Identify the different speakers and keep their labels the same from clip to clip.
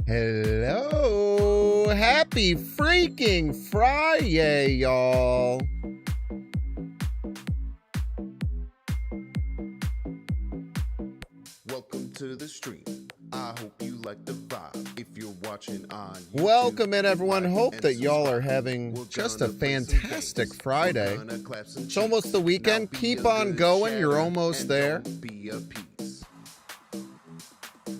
Speaker 1: Hello, happy freaking Friday, y'all.
Speaker 2: Welcome to the stream. I hope you like the vibe. If you're watching on YouTube,
Speaker 1: Welcome in, everyone.
Speaker 2: like
Speaker 1: Hope
Speaker 2: and
Speaker 1: that y'all are
Speaker 2: subscribe.
Speaker 1: having
Speaker 2: We're
Speaker 1: just a
Speaker 2: gonna play some
Speaker 1: fantastic
Speaker 2: games.
Speaker 1: Friday.
Speaker 2: We're gonna clap some
Speaker 1: It's almost the
Speaker 2: cheeks.
Speaker 1: weekend.
Speaker 2: Now
Speaker 1: Keep
Speaker 2: be a
Speaker 1: on
Speaker 2: good
Speaker 1: going. You're
Speaker 2: chatter
Speaker 1: almost
Speaker 2: and
Speaker 1: there.
Speaker 2: don't be a piece.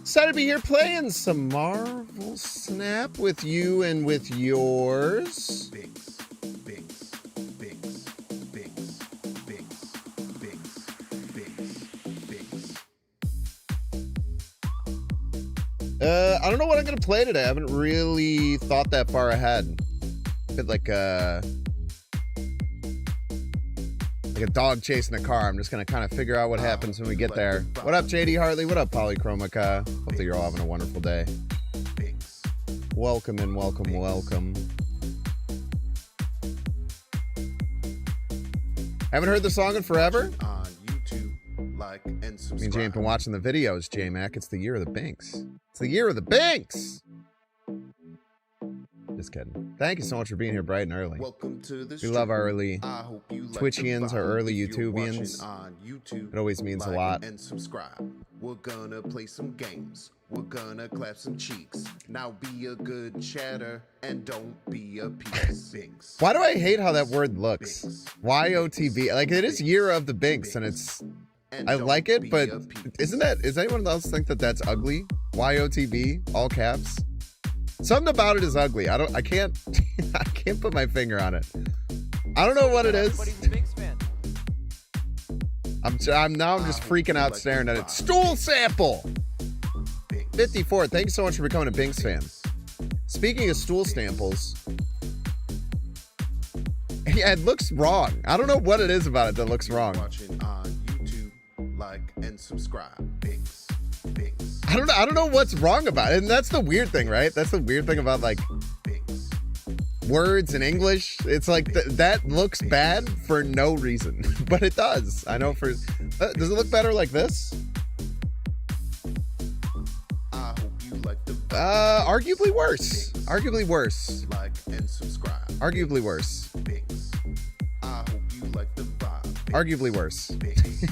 Speaker 1: Excited to be here playing some Marvel Snap with you and with yours.
Speaker 2: Binks, binks, binks, binks, binks, binks, binks, binks.
Speaker 1: I don't know what I'm going to play today. I haven't really thought that far ahead. A bit like a dog chasing a car. I'm just going to kind of figure out what happens when we get there. What up, JD Hartley? What up, Polychromica? Hope that you're all having a wonderful day.
Speaker 2: Binks.
Speaker 1: Welcome and welcome, welcome. Haven't heard the song in forever?
Speaker 2: On YouTube, like and subscribe.
Speaker 1: Means you ain't been watching the videos, J-Mac. It's the year of the Binks. It's the year of the Binks! Just kidding. Thank you so much for being here bright and early.
Speaker 2: Welcome to the
Speaker 1: We love our early
Speaker 2: I hope you like
Speaker 1: Twitchians,
Speaker 2: the
Speaker 1: our
Speaker 2: vibe.
Speaker 1: early
Speaker 2: If you're
Speaker 1: YouTubians.
Speaker 2: watching on YouTube,
Speaker 1: It always means a
Speaker 2: like
Speaker 1: lot.
Speaker 2: and subscribe. We're gonna play some games. We're gonna clap some cheeks. Now be a good chatter and don't be a piece. Binks.
Speaker 1: Why do I hate how that word looks?
Speaker 2: Binks.
Speaker 1: YOTB. Like, it is year of the Binks, and it's...
Speaker 2: And
Speaker 1: I
Speaker 2: don't
Speaker 1: like it,
Speaker 2: be
Speaker 1: but
Speaker 2: a piece.
Speaker 1: isn't that... Does anyone else think that that's ugly? YOTB, all caps. Something about it is ugly. I can't I can't put my finger on it. I don't know what it is.
Speaker 3: Everybody's a Binks fan.
Speaker 1: I'm just freaking out staring at it. Stool sample.
Speaker 2: Binks.
Speaker 1: 54. Thank you so much for becoming a Binks fan. Speaking of stool samples, yeah, it looks wrong. I don't know what it is about it that looks wrong.
Speaker 2: Watching on YouTube, like and subscribe. Binks. Binks.
Speaker 1: I don't know what's wrong about it. And that's the weird thing, right? That's the weird thing about like
Speaker 2: Binks.
Speaker 1: words in English. It's like that looks bad for no reason, but it does. I know for does it look better like this?
Speaker 2: I hope you like the
Speaker 1: Arguably worse. Arguably worse.
Speaker 2: like and subscribe.
Speaker 1: Arguably worse.
Speaker 2: Binks. I hope you like the vibe. Binks.
Speaker 1: Arguably worse.
Speaker 2: Binks.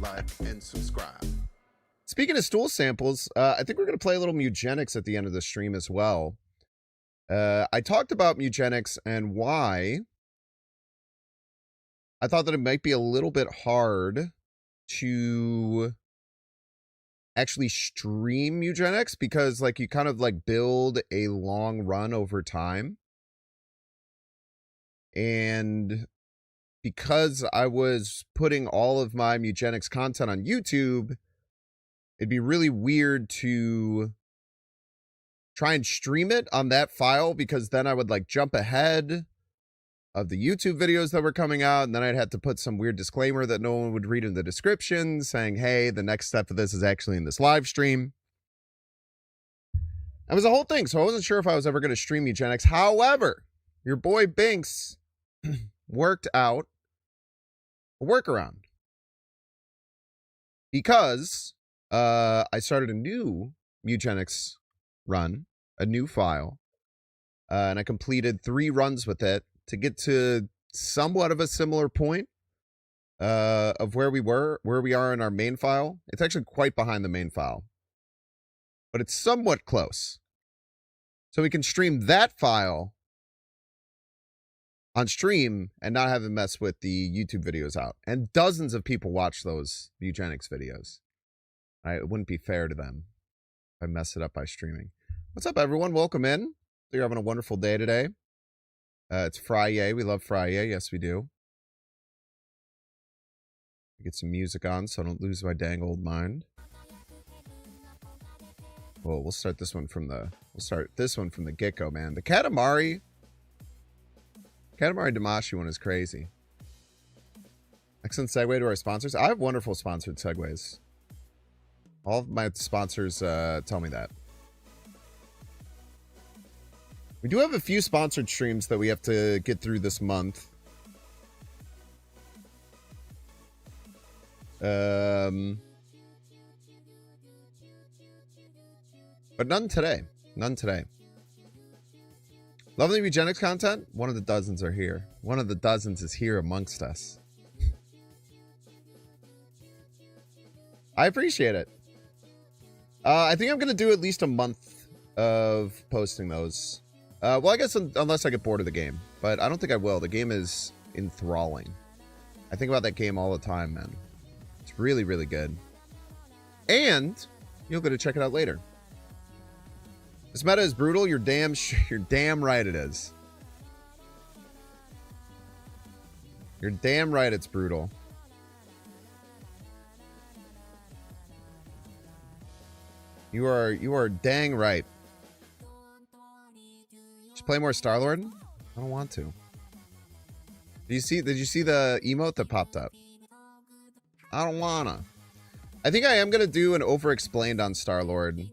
Speaker 2: Like and subscribe.
Speaker 1: Speaking of stool samples, I think we're going to play a little Mugenics at the end of the stream as well. I talked about Mugenics and why I thought that it might be a little bit hard to actually stream Mugenics because like you kind of like build a long run over time. And because I was putting all of my Mugenics content on YouTube, it'd be really weird to try and stream it on that file because then I would like jump ahead of the YouTube videos that were coming out, and then I'd have to put some weird disclaimer that no one would read in the description saying, hey, the next step of this is actually in this live stream. That was a whole thing, so I wasn't sure if I was ever going to stream Mugenics. However, your boy Binks worked out a workaround because I started a new Mugenics run, a new file, and I completed 3 runs with it to get to somewhat of a similar point of where we are in our main file. It's actually quite behind the main file, but it's somewhat close. So we can stream that file on stream and not have it mess with the YouTube videos out. And dozens of people watch those Mugenics videos. It wouldn't be fair to them if I mess it up by streaming. What's up, everyone? Welcome in. You're having a wonderful day today. It's Friday. We love Friday. Yes, we do. Get some music on so I don't lose my dang old mind. Well, we'll start this one from the get-go, man. The Katamari Damashi one is crazy. Excellent segue to our sponsors. I have wonderful sponsored segues. All of my sponsors tell me that. We do have a few sponsored streams that we have to get through this month. But none today. None today. Lovely Mugenics content? One of the dozens are here. One of the dozens is here amongst us. I appreciate it. I think I'm going to do at least a month of posting those. Well, I guess unless I get bored of the game. But I don't think I will. The game is enthralling. I think about that game all the time, man. It's really, really good. And you'll get to check it out later. This meta is brutal. You're damn right it is. You're damn right it's brutal. You are dang right. Just play more Star-Lord? I don't want to. Did you see the emote that popped up? I don't wanna. I think I am gonna do an over-explained on Star-Lord.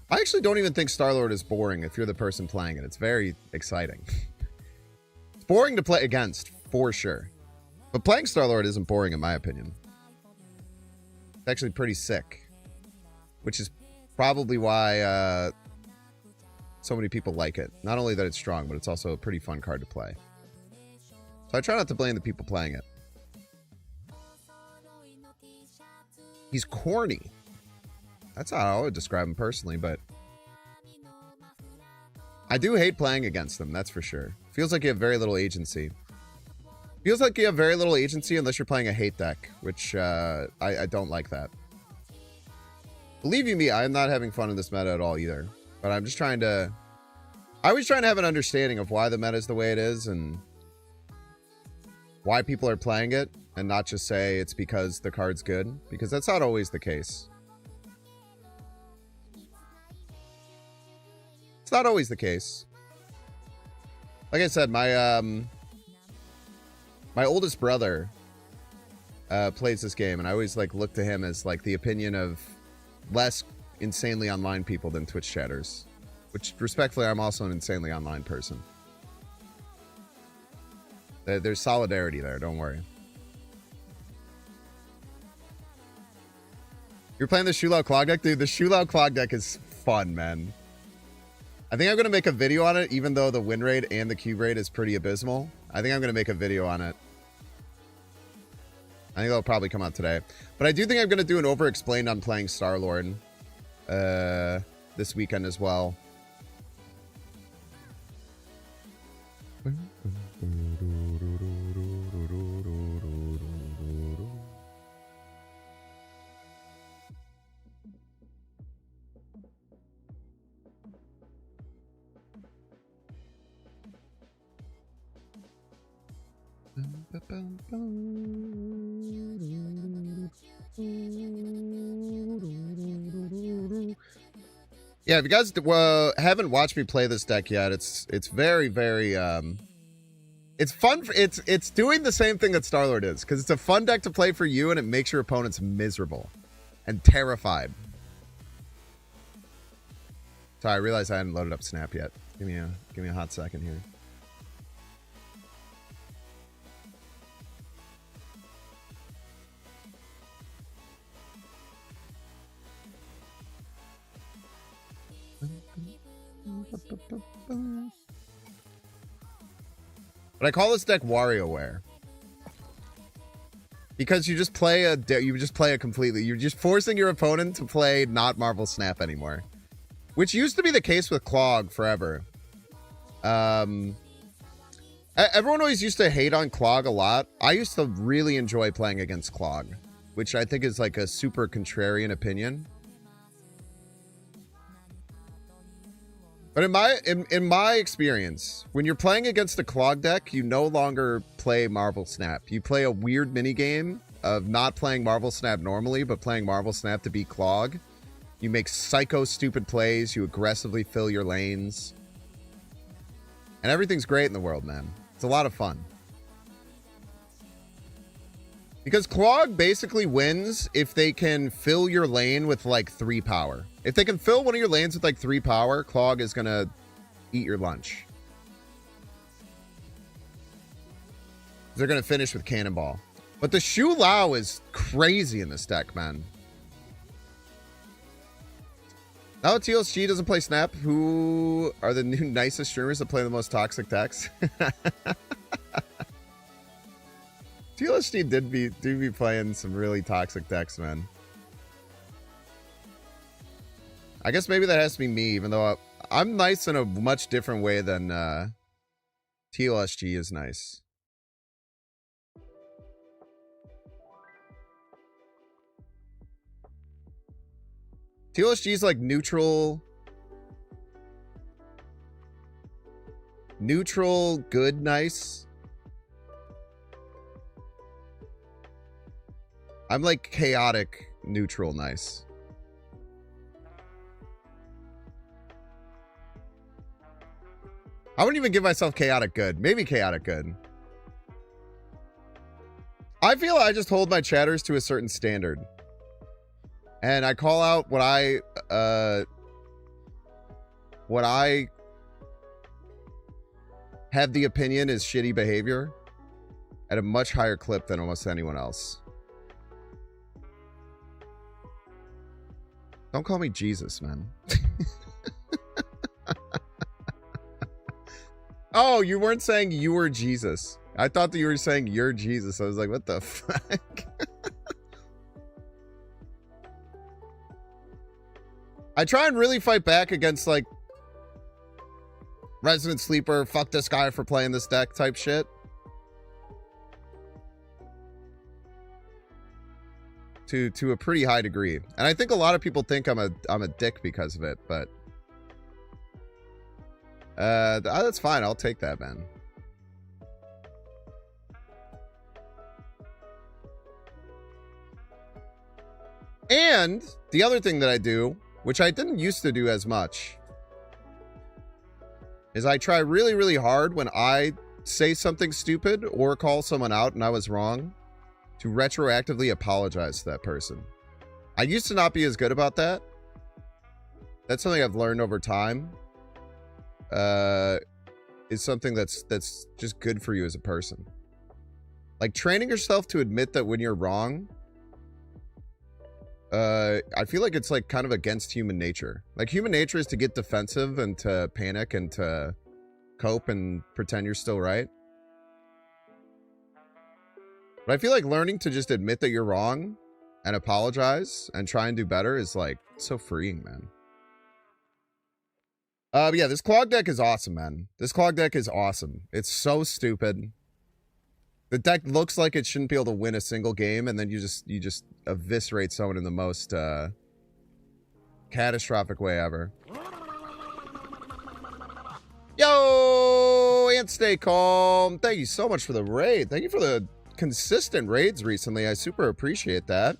Speaker 1: I actually don't even think Star-Lord is boring if you're the person playing it. It's very exciting. It's boring to play against, for sure. But playing Star-Lord isn't boring in my opinion. It's actually pretty sick. Which is probably why so many people like it. Not only that it's strong, but it's also a pretty fun card to play. So I try not to blame the people playing it. He's corny. That's how I would describe him personally, but I do hate playing against them, that's for sure. Feels like you have very little agency. Feels like you have very little agency unless you're playing a hate deck, which I don't like that. Believe you me, I'm not having fun in this meta at all either. But I'm just trying to... I was trying to have an understanding of why the meta is the way it is and why people are playing it and not just say it's because the card's good, because that's not always the case. It's not always the case. Like I said, my oldest brother plays this game, and I always like look to him as like the opinion of less insanely online people than Twitch chatters. Which, respectfully, I'm also an insanely online person. There's solidarity there, don't worry. You're playing the Shulao Clog deck? Dude, the Shulao Clog deck is fun, man. I think I'm going to make a video on it, even though the win rate and the cube rate is pretty abysmal. I think I'm going to make a video on it. I think that'll probably come out today. But I do think I'm going to do an over-explained on playing Star-Lord this weekend as well. Yeah, if you guys haven't watched me play this deck yet, it's very, very it's fun. It's doing the same thing that Star-Lord is, because it's a fun deck to play for you, and it makes your opponents miserable and terrified. Sorry, I realized I hadn't loaded up Snap yet. Give me a hot second here. But I call this deck WarioWare because you just play a completely. You're just forcing your opponent to play not Marvel Snap anymore, which used to be the case with Clog forever. Everyone always used to hate on Clog a lot. I used to really enjoy playing against Clog, which I think is like a super contrarian opinion. But in my experience, when you're playing against a Clog deck, you no longer play Marvel Snap. You play a weird minigame of not playing Marvel Snap normally, but playing Marvel Snap to beat Clog. You make psycho stupid plays. You aggressively fill your lanes. And everything's great in the world, man. It's a lot of fun. Because Clog basically wins if they can fill your lane with like 3 power. If they can fill one of your lanes with like 3 power, Clog is going to eat your lunch. They're going to finish with Cannonball. But the Shu Lao is crazy in this deck, man. Now TLSG doesn't play Snap. Who are the new nicest streamers that play the most toxic decks? TLSG do be playing some really toxic decks, man. I guess maybe that has to be me, even though I'm nice in a much different way than TLSG is nice. TLSG is like neutral, good, nice. I'm like chaotic, neutral, nice. I wouldn't even give myself chaotic good. Maybe chaotic good. I feel I just hold my chatters to a certain standard. And I call out what I have the opinion is shitty behavior at a much higher clip than almost anyone else. Don't call me Jesus, man. Oh, you weren't saying you were Jesus. I thought that you were saying you're Jesus. I was like, what the fuck? I try and really fight back against, like, Resident Sleeper, fuck this guy for playing this deck type shit. To a pretty high degree. And I think a lot of people think I'm a dick because of it, but that's fine. I'll take that, man. And the other thing that I do, which I didn't used to do as much, is I try really, really hard when I say something stupid or call someone out and I was wrong to retroactively apologize to that person. I used to not be as good about that. That's something I've learned over time. Is something that's just good for you as a person. Like training yourself to admit that when you're wrong, I feel like it's like kind of against human nature. Like human nature is to get defensive and to panic and to cope and pretend you're still right. But I feel like learning to just admit that you're wrong and apologize and try and do better is like so freeing, man. But yeah, this Clog deck is awesome, man. This Clog deck is awesome. It's so stupid. The deck looks like it shouldn't be able to win a single game, and then you just eviscerate someone in the most catastrophic way ever. Yo, and stay calm. Thank you so much for the raid. Thank you for the consistent raids recently. I super appreciate that.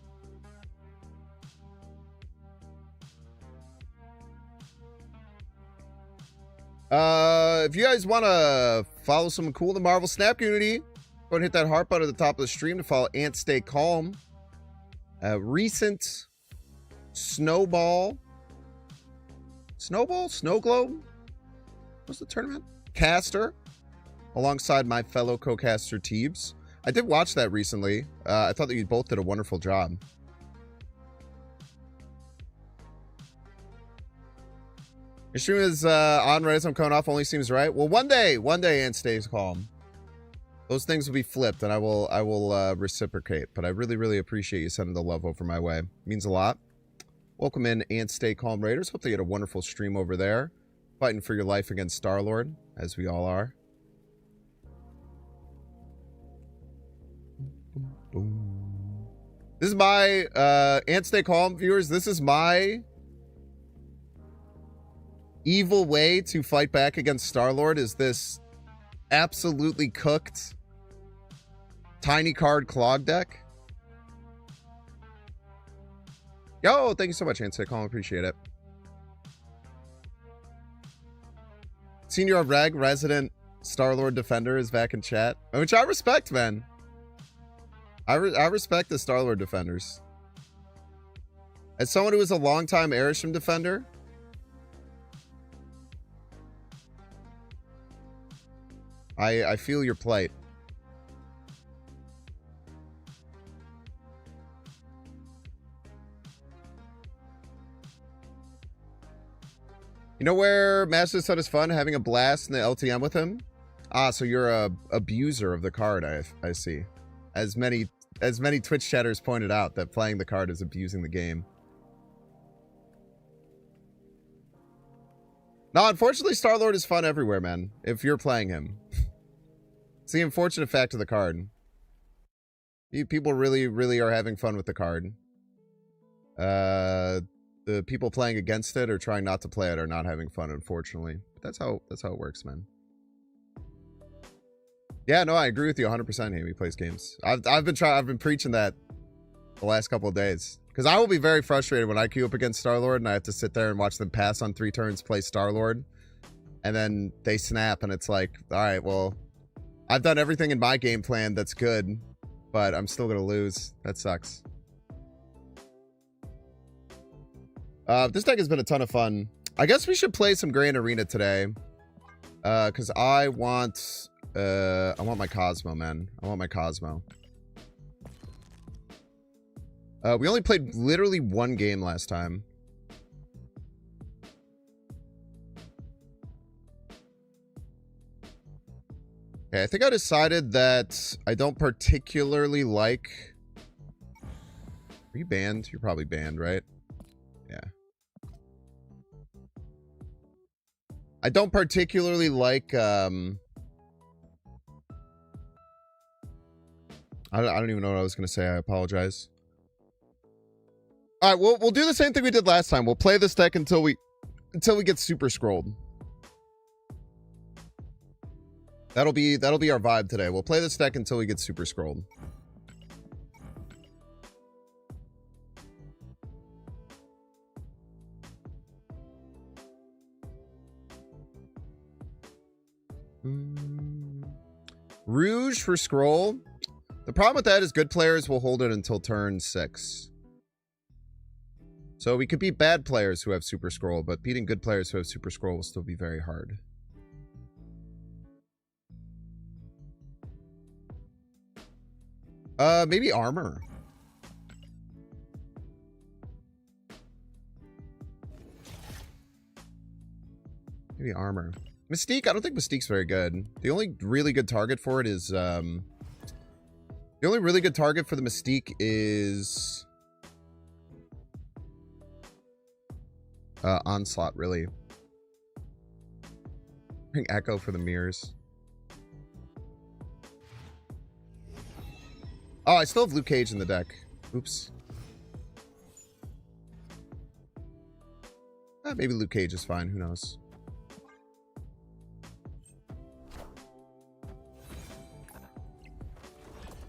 Speaker 1: If you guys want to follow someone cool in the Marvel Snap community, go and hit that heart button at the top of the stream to follow Ant Stay Calm. Recent Snow Globe? What's the tournament? Caster, alongside my fellow co-caster Teebs. I did watch that recently. I thought that you both did a wonderful job. Your stream is on right as I'm coming off. Only seems right. Well, one day, Ant stays calm. Those things will be flipped, and I will reciprocate. But I really, really appreciate you sending the love over my way. It means a lot. Welcome in, Ant Stay Calm Raiders. Hope they get a wonderful stream over there, fighting for your life against Star-Lord, as we all are. This is my Ant Stay Calm viewers. This is my evil way to fight back against Star-Lord. Is this absolutely cooked tiny card Clog deck? Yo, thank you so much, Ant Stay Calm. Appreciate it. Senior Reg, resident Star-Lord Defender, is back in chat, which I respect, man. I respect the Star-Lord Defenders. As someone who is a longtime Arishem Defender, I feel your plight. You know where Master Son is fun? Having a blast in the LTM with him? Ah, so you're a abuser of the card, I see. As many Twitch chatters pointed out, that playing the card is abusing the game. No, unfortunately, Star-Lord is fun everywhere, man. If you're playing him. It's the unfortunate fact of the card. People really, really are having fun with the card. The people playing against it or trying not to play it are not having fun, unfortunately. But that's how it works, man. Yeah, no, I agree with you 100%. Amy plays games. I've been preaching that the last couple of days, because I will be very frustrated when I queue up against Star-Lord and I have to sit there and watch them pass on 3 turns, play Star-Lord, and then they snap, and it's like, all right, well, I've done everything in my game plan that's good, but I'm still gonna lose. That sucks. This deck has been a ton of fun. I guess we should play some Grand Arena today, because I want my Cosmo, man. I want my Cosmo. We only played literally 1 game last time. Okay, I think I decided that I don't particularly like... Are you banned? You're probably banned, right? Yeah. I don't particularly like, I don't even know what I was going to say. I apologize. All right, we'll do the same thing we did last time. We'll play this deck until we get super scrolled. That'll be our vibe today. We'll play this deck until we get super scrolled. Rouge for scroll. The problem with that is good players will hold it until turn 6. So we could beat bad players who have super scroll, but beating good players who have super scroll will still be very hard. Maybe armor. Maybe armor. Mystique, I don't think Mystique's very good. The only really good target for it is, the only really good target for the Mystique is... Onslaught, really. Bring Echo for the mirrors. Oh, I still have Luke Cage in the deck. Oops. Maybe Luke Cage is fine. Who knows?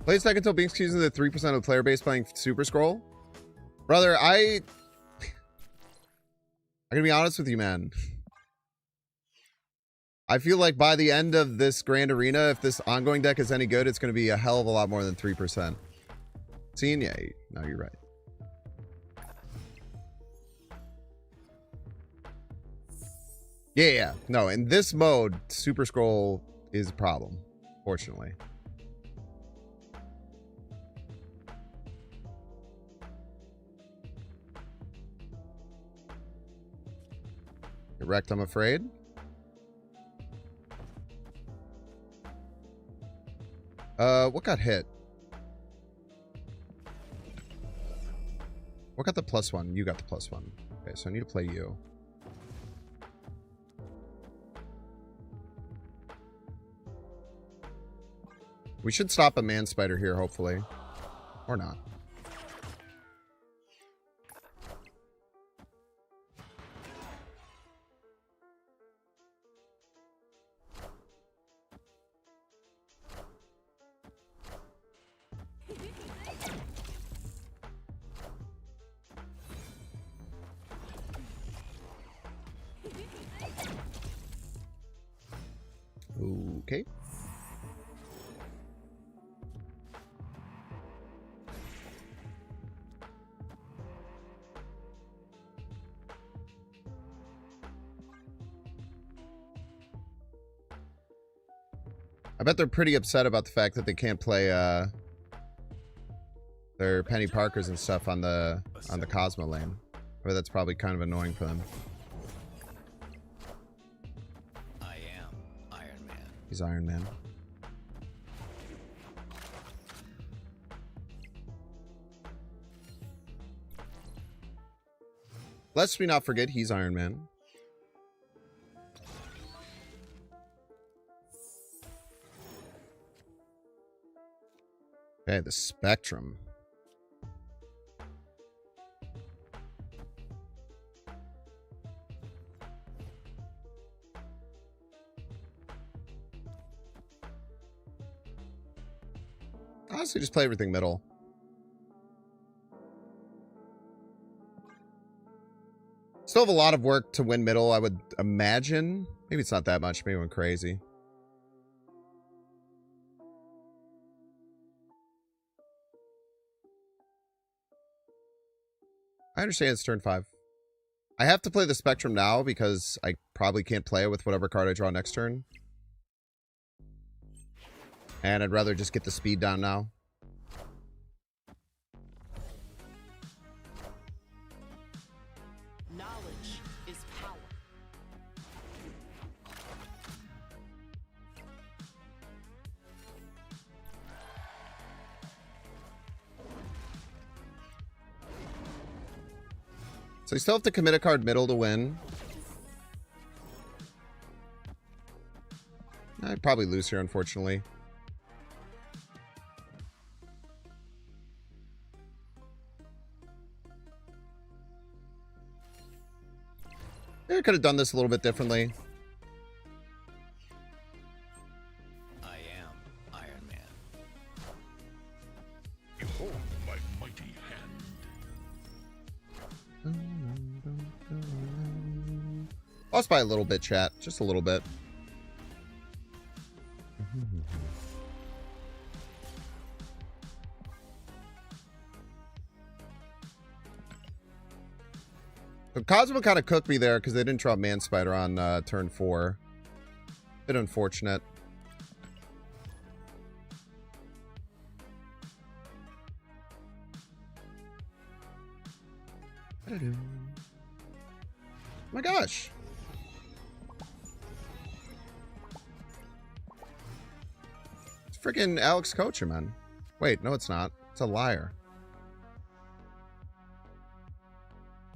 Speaker 1: Play second until Binks using the 3% of the player base playing Super Scroll. Brother, I'm gonna be honest with you, man. I feel like by the end of this Grand Arena, if this ongoing deck is any good, it's going to be a hell of a lot more than 3%. Seeing? Yeah, no, you're right. Yeah. No, in this mode, Super Scroll is a problem, fortunately. Get wrecked, I'm afraid. What got hit? What got the +1? You got the +1. Okay, so I need to play you. We should stop a man spider here, hopefully. Or not. Okay. I bet they're pretty upset about the fact that they can't play their Penny Parkers and stuff on the Cosmo lane. But that's probably kind of annoying for them. He's Iron Man. Lest we not forget, he's Iron Man. Okay, the Spectrum. Honestly, just play everything middle. Still have a lot of work to win middle, I would imagine. Maybe it's not that much. Maybe I went crazy. I understand it's turn 5. I have to play the Spectrum now because I probably can't play it with whatever card I draw next turn. And I'd rather just get the speed down now.
Speaker 3: Knowledge is power.
Speaker 1: So you still have to commit a card middle to win. I'd probably lose here, unfortunately. I could have done this a little bit differently.
Speaker 4: I am Iron Man.
Speaker 5: Behold my mighty hand.
Speaker 1: Lost by a little bit, chat. Just a little bit. So Cosmo kind of cooked me there because they didn't draw Man Spider on turn 4. Bit unfortunate. Oh my gosh. It's freaking Alex Kocher, man. Wait, no, it's not. It's a liar.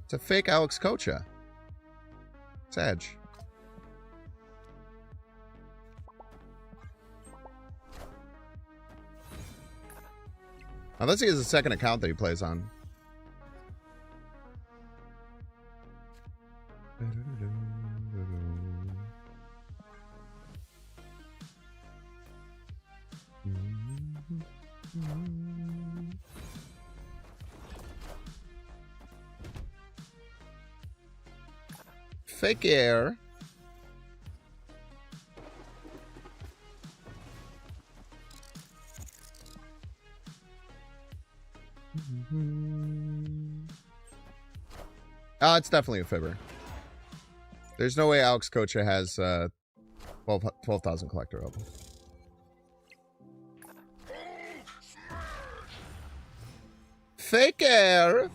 Speaker 1: It's a fake Alex Kocher. It's Edge. Unless he has a second account that he plays on. Fake air. It's definitely a fibber. There's no way Alex Kocher has 12,000 collector open. Fake air.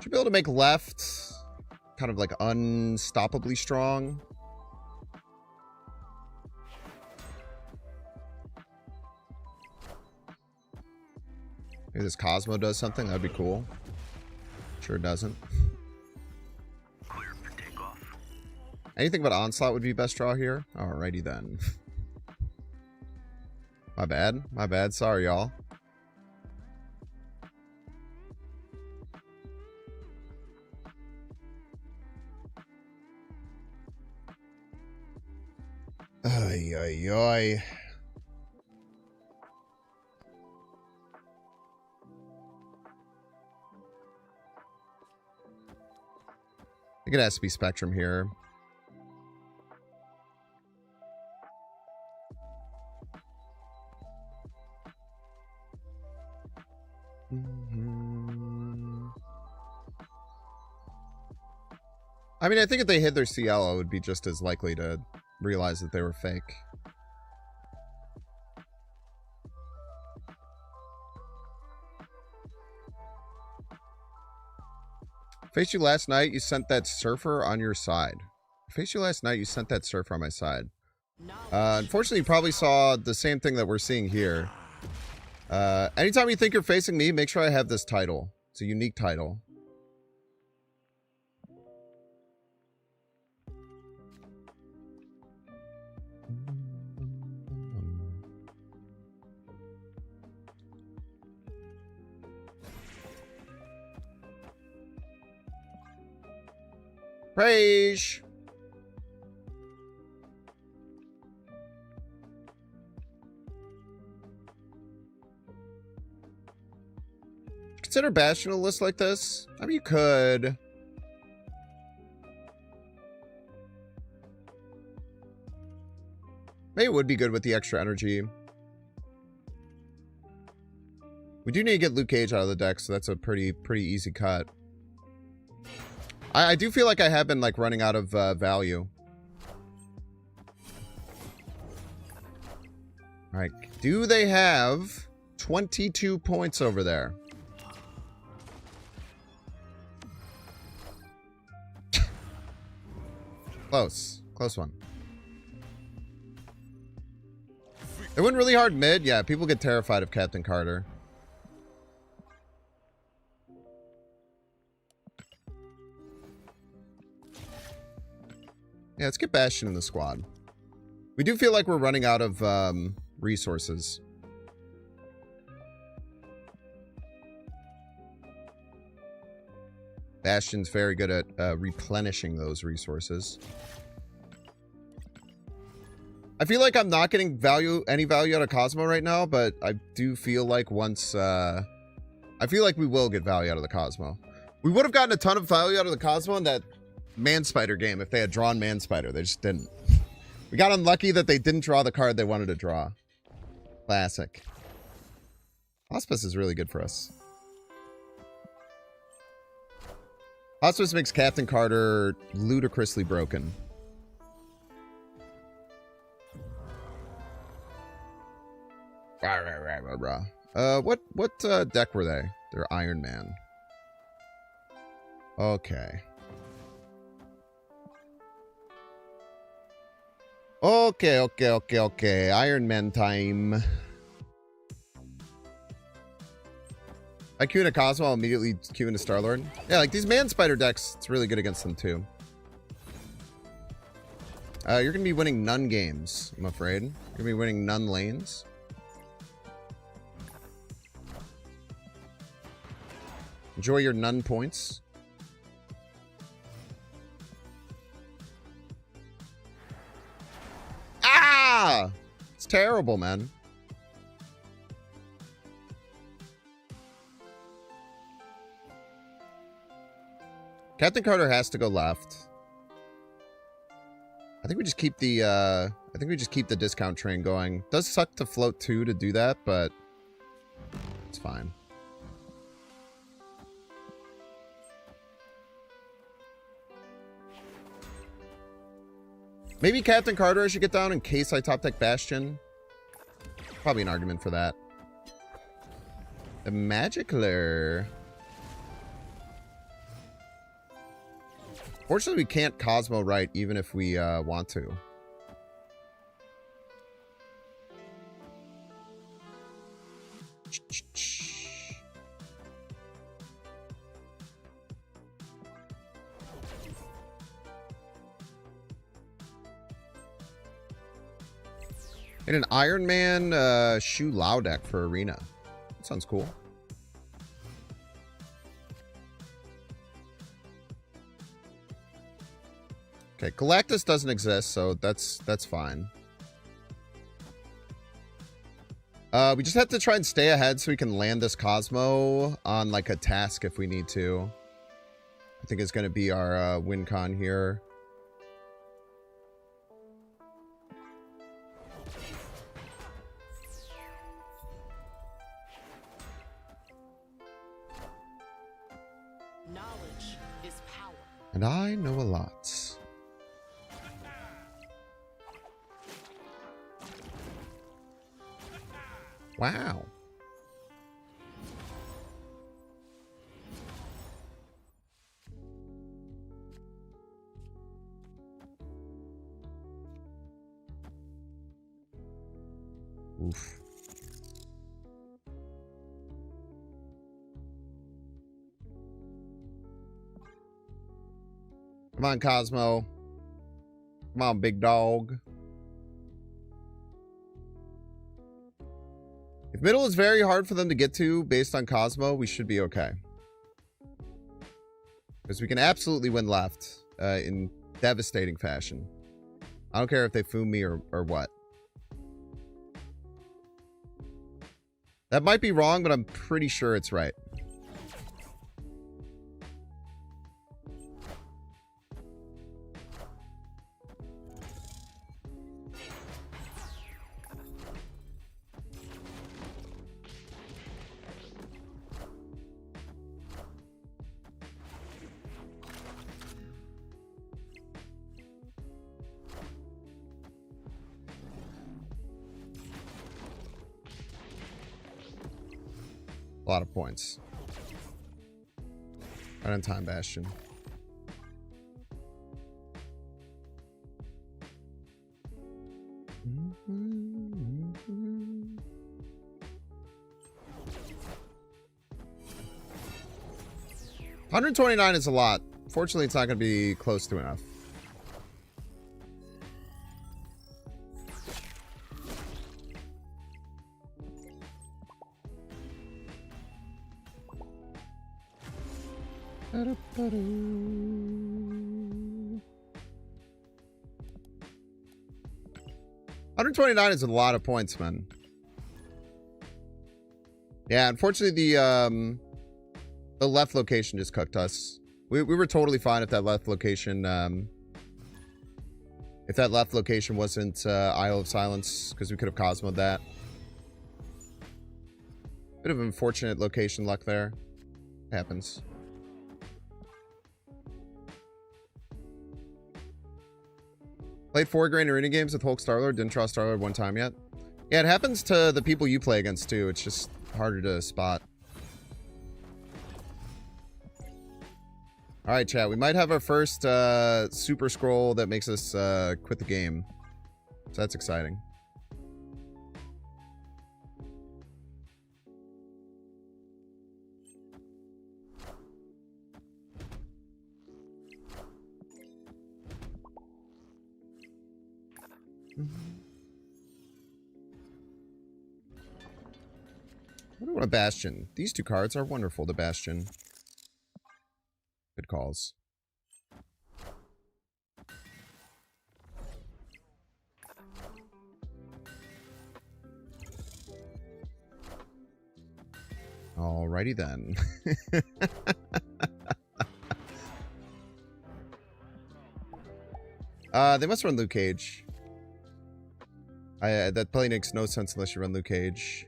Speaker 1: Should be able to make left kind of like unstoppably strong. Maybe this Cosmo does something. That'd be cool. Sure doesn't.
Speaker 5: Clear for takeoff.
Speaker 1: Anything but Onslaught would be best draw here. Alrighty then. My bad. My bad. Sorry, y'all. Ay, ay, ay. I think it has to be Spectrum here. I mean, I think if they hid their CL, I would be just as likely to realize that they were fake. Faced you last night, you sent that surfer on your side. Faced you last night, you sent that surfer on my side. Unfortunately, you probably saw the same thing that we're seeing here. Anytime you think you're facing me, make sure I have this title. It's a unique title. Praise. Consider Bastion a list like this? I mean, you could. Maybe it would be good with the extra energy. We do need to get Luke Cage out of the deck, so that's a pretty easy cut. I do feel like I have been like running out of value. All right, do they have 22 points over there? Close one. They went really hard mid. Yeah, people get terrified of Captain Carter. Yeah, let's get Bastion in the squad. We do feel like we're running out of resources. Bastion's very good at replenishing those resources. I feel like I'm not getting any value out of Cosmo right now, but I do feel like once... I feel like we will get value out of the Cosmo. We would have gotten a ton of value out of the Cosmo in that Man-Spider game if they had drawn Man-Spider. They just didn't. We got unlucky that they didn't draw the card they wanted to draw. Classic. Hospice is really good for us. Hospice makes Captain Carter ludicrously broken. What deck were they? They're Iron Man. Okay. Okay. Iron Man time. I queue into Cosmo, I'll immediately queue into Star-Lord. Yeah, like these Man-Spider decks, it's really good against them too. You're going to be winning none games, I'm afraid. You're going to be winning none lanes. Enjoy your none points. Ah! It's terrible, man. Captain Carter has to go left. I think we just keep the discount train going. Does suck to float 2 to do that, but it's fine. Maybe Captain Carter I should get down in case I top deck Bastion. Probably an argument for that. The Magicler. Fortunately, we can't Cosmo right even if we want to. And an Iron Man Shu Lao deck for Arena. That sounds cool. Okay, Galactus doesn't exist, so that's fine. We just have to try and stay ahead so we can land this Cosmo on like a task if we need to. I think it's going to be our win con here.
Speaker 3: Knowledge is power.
Speaker 1: And I know a lot. Wow. Oof. Come on, Cosmo. Come on, big dog. If middle is very hard for them to get to based on Cosmo, we should be okay. Because we can absolutely win left in devastating fashion. I don't care if they foom me or what. That might be wrong, but I'm pretty sure it's right. A lot of points. Right on time, Bastion. $129 is a lot. Fortunately, it's not going to be close to enough. $129 is a lot of points, man. Yeah, unfortunately, the left location just cooked us. We were totally fine if that left location wasn't Isle of Silence, because we could have Cosmoed that. Bit of unfortunate location luck there. Happens. Played 4 Grand Arena games with Hulk Starlord. Didn't draw Starlord one time yet. Yeah, it happens to the people you play against too. It's just harder to spot. Alright, chat. We might have our first super scroll that makes us quit the game. So that's exciting. I don't want a Bastion. These two cards are wonderful to Bastion. Good calls. Alrighty then. They must run Luke Cage. That play makes no sense unless you run Luke Cage.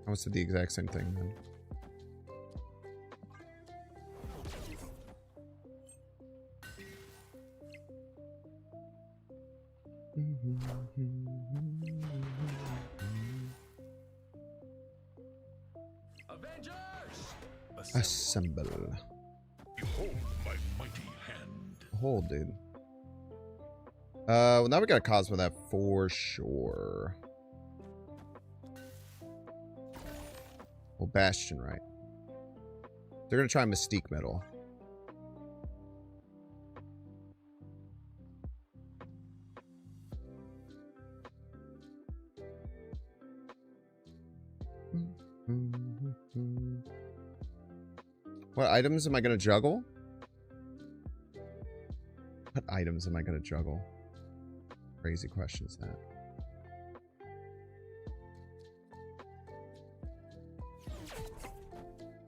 Speaker 1: I almost did the exact same thing then. Assemble.
Speaker 5: Behold my mighty hand.
Speaker 1: Hold, dude. Well, now we gotta Cosmo that for sure. Well, Bastion, right? They're gonna try Mystique Metal. What items am I gonna juggle? What items am I gonna juggle? Crazy question is that.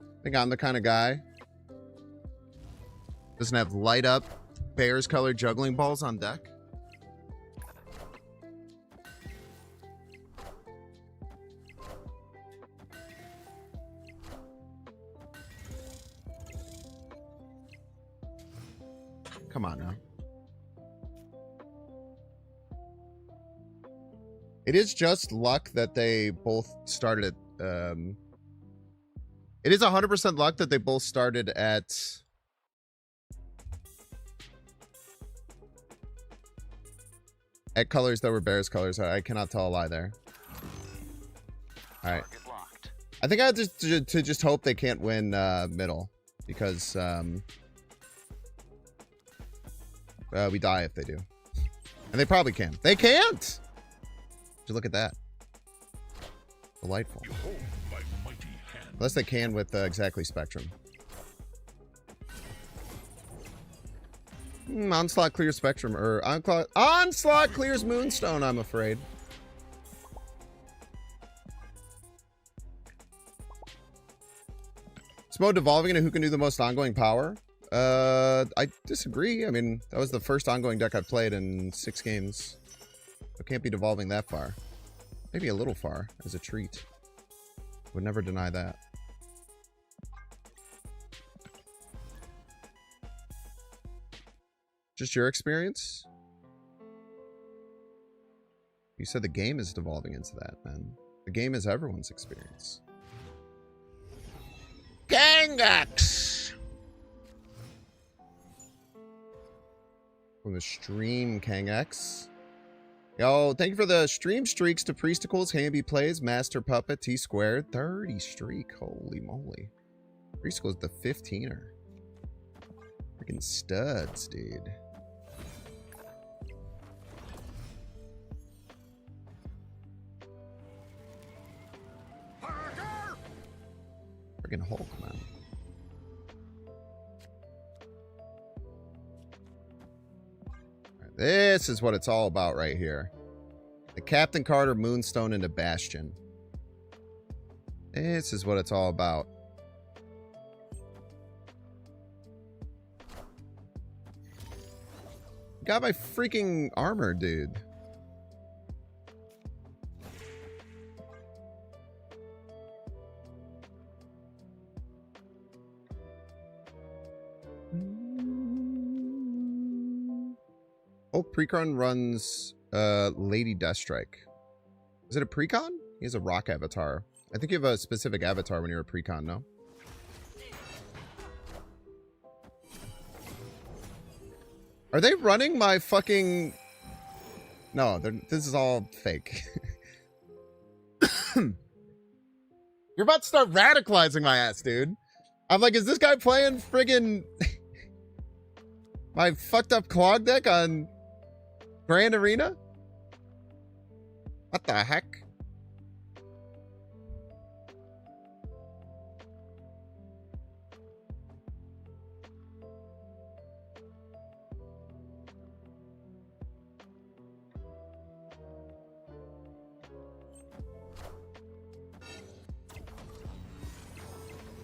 Speaker 1: I think I'm the kind of guy. Doesn't have light up Bears colored juggling balls on deck. Come on now. It is just luck that they both started at... it is 100% luck that they both started at... at colors that were Bears colors. I cannot tell a lie there. Alright. I think I have to just hope they can't win middle. Because we die if they do. And they probably can. They can't! Would you look at that? Delightful.
Speaker 5: Behold my mighty hand.
Speaker 1: Unless they can with exactly Spectrum. Onslaught clears Spectrum, or Onslaught clears Moonstone, I'm afraid. Is mode devolving into who can do the most ongoing power? I disagree. I mean, that was the first ongoing deck I've played in 6 games. It can't be devolving that far. Maybe a little far, as a treat. Would never deny that. Just your experience? You said the game is devolving into that, man. The game is everyone's experience. Gangax! From the stream, Kangax. Yo, thank you for the stream streaks to Priesticles, Hamby Plays, Master Puppet, T Squared. 30 streak. Holy moly. Priesticles the 15er. Freaking studs, dude. Freaking Hulk, man. This is what it's all about right here. The Captain Carter Moonstone into Bastion. This is what it's all about. Got my freaking armor, dude. Oh, Precon runs Lady Deathstrike. Is it a Precon? He has a rock avatar. I think you have a specific avatar when you're a Precon, no? Are they running my fucking... No, this is all fake. You're about to start radicalizing my ass, dude. I'm like, is this guy playing friggin... my fucked up Clog deck on Grand Arena? What the heck?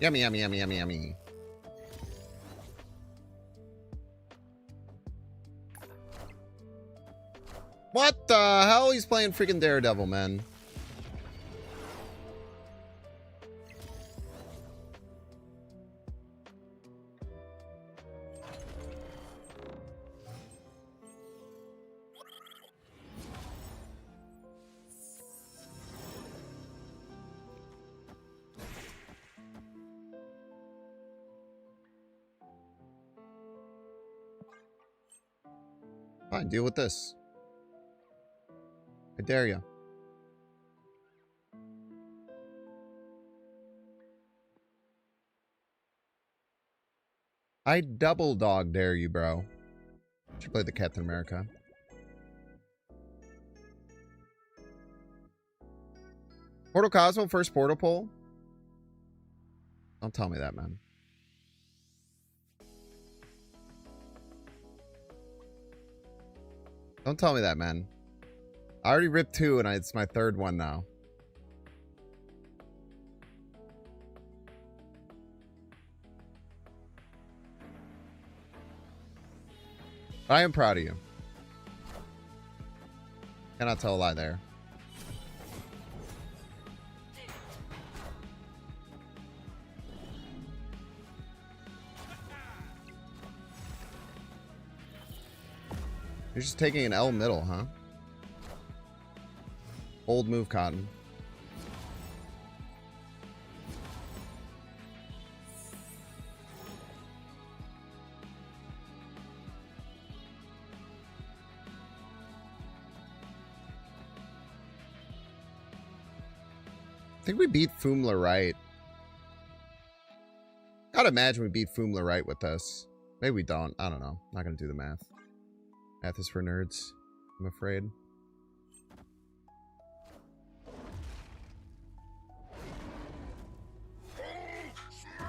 Speaker 1: Yummy, yummy, yummy, yummy, yummy. What the hell? He's playing freaking Daredevil, man. Fine, deal with this. I dare you. I double dog dare you, bro. Should play the Captain America. Portal Cosmo, first portal pull? Don't tell me that, man. Don't tell me that, man. I already ripped 2 and it's my 3rd one now. I am proud of you. Cannot tell a lie there. You're just taking an L middle, huh? Old move, Cotton. I think we beat Fumla right. Gotta imagine we beat Fumla right with this. Maybe we don't. I don't know. Not gonna do the math. Math is for nerds, I'm afraid.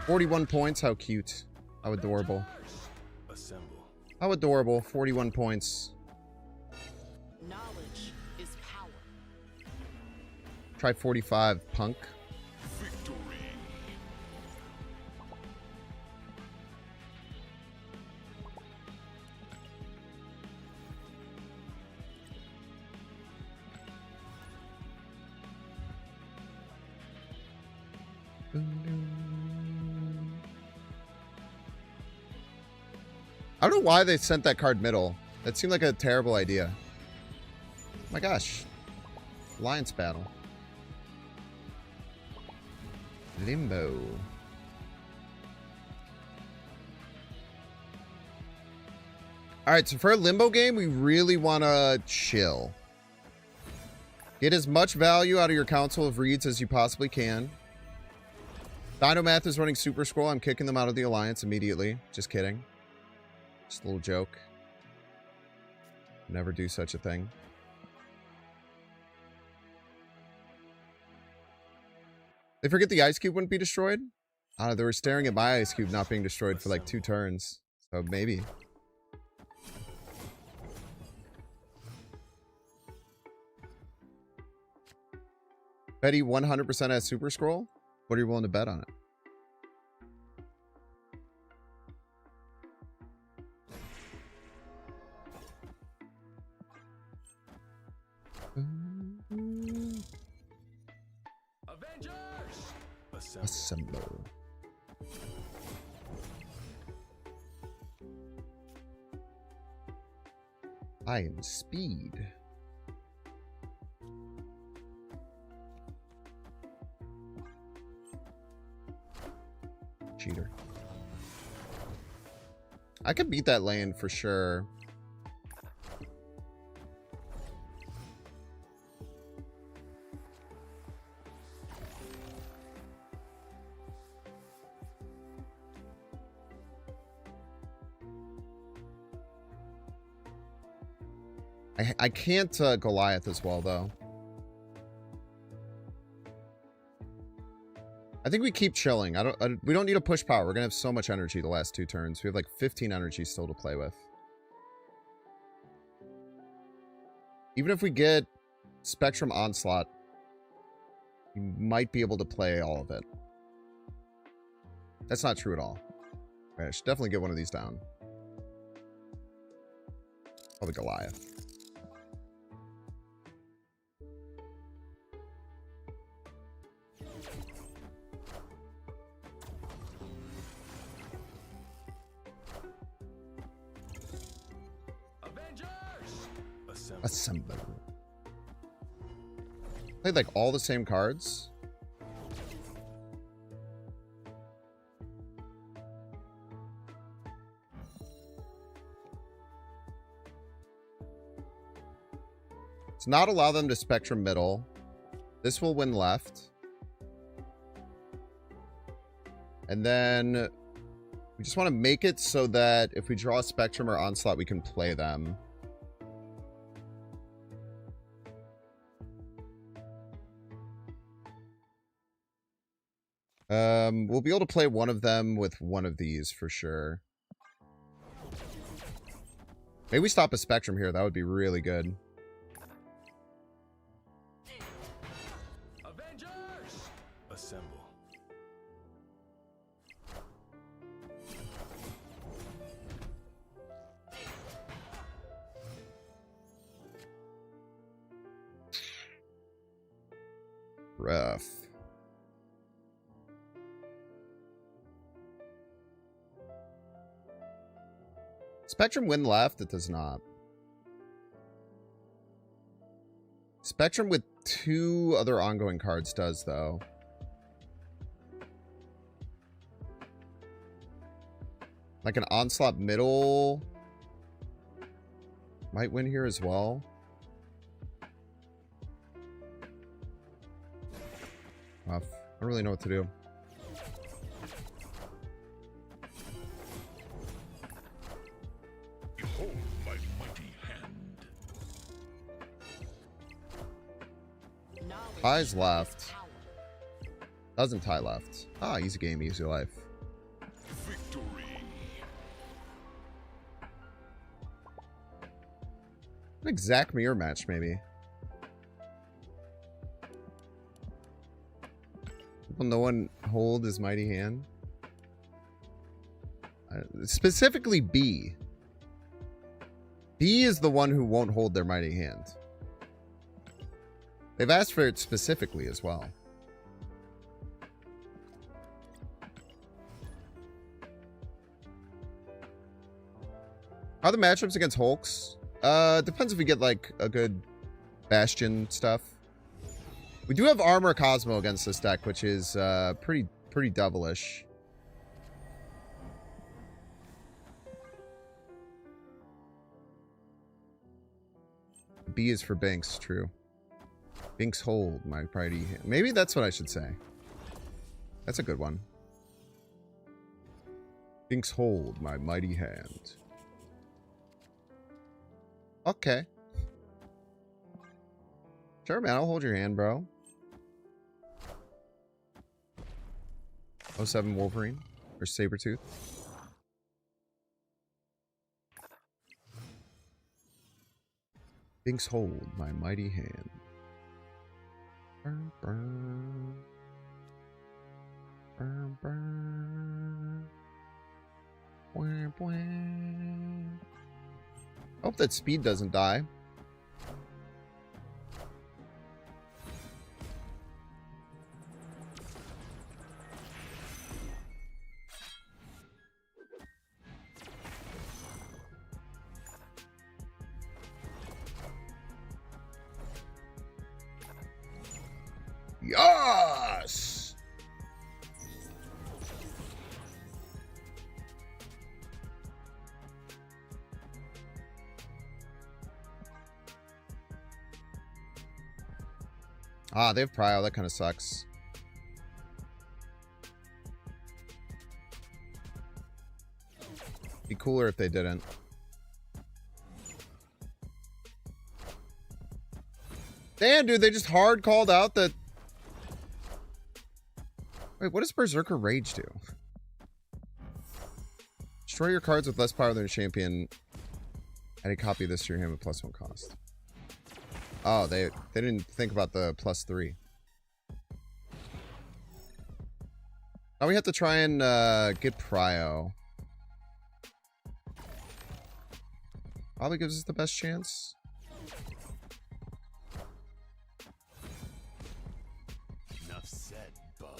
Speaker 1: $41 points. How cute. How adorable.
Speaker 5: Assemble.
Speaker 1: How adorable. 41 points.
Speaker 3: Knowledge is power.
Speaker 1: Try 45, punk.
Speaker 5: Victory.
Speaker 1: I don't know why they sent that card middle. That seemed like a terrible idea. Oh my gosh. Alliance battle. Limbo. Alright, so for a limbo game, we really want to chill. Get as much value out of your Council of Reeds as you possibly can. Dinomath is running Super Scroll. I'm kicking them out of the Alliance immediately. Just kidding. Just a little joke. Never do such a thing. They forget the Ice Cube wouldn't be destroyed? They were staring at my Ice Cube not being destroyed for like 2 turns. So maybe. Betty 100% has Super Scroll? What are you willing to bet on it?
Speaker 5: Avengers.
Speaker 1: Assemble. I am speed. Cheater. I could beat that lane for sure. I can't Goliath as well, though. I think we keep chilling. We don't need to push power. We're gonna have so much energy the last 2 turns. We have like 15 energy still to play with. Even if we get Spectrum Onslaught, we might be able to play all of it. That's not true at all. Right, I should definitely get one of these down. Probably Goliath. Assemble. Played like all the same cards. Let's not allow them to Spectrum middle. This will win left. And then we just want to make it so that if we draw a Spectrum or Onslaught, we can play them. We'll be able to play one of them with one of these for sure. Maybe we stop a Spectrum here. That would be really good.
Speaker 5: Avengers. Assemble.
Speaker 1: Rough. Spectrum win left? It does not. Spectrum with 2 other ongoing cards does, though. Like an Onslaught middle might win here as well. Rough. I don't really know what to do.
Speaker 5: Behold my mighty hand.
Speaker 1: Tie's left. Doesn't tie left. Ah, easy game, easy life.
Speaker 5: Victory.
Speaker 1: An exact mirror match, maybe. Will no one hold his mighty hand? Specifically B. B is the one who won't hold their mighty hand. They've asked for it specifically as well. How are the matchups against Hulks? Depends if we get like a good Bastion stuff. We do have Armor Cosmo against this deck, which is pretty devilish. B is for Binks, true. Binks hold my mighty hand. Maybe that's what I should say. That's a good one. Binks hold my mighty hand. Okay. Sure, man. I'll hold your hand, bro. 07 Wolverine or Sabretooth. Binks hold my mighty hand. Burn, burn. Burn, burn. Bwah, bwah. Hope that speed doesn't die. Yes! Ah, they have Prio. That kind of sucks. Be cooler if they didn't. Damn, dude, they just hard called out that... Wait, what does Berserker Rage do? Destroy your cards with less power than a champion. Add a copy of this to your hand with +1 cost. Oh, they didn't think about the +3. Now we have to try and get Prio. Probably gives us the best chance.
Speaker 5: Enough said, bub.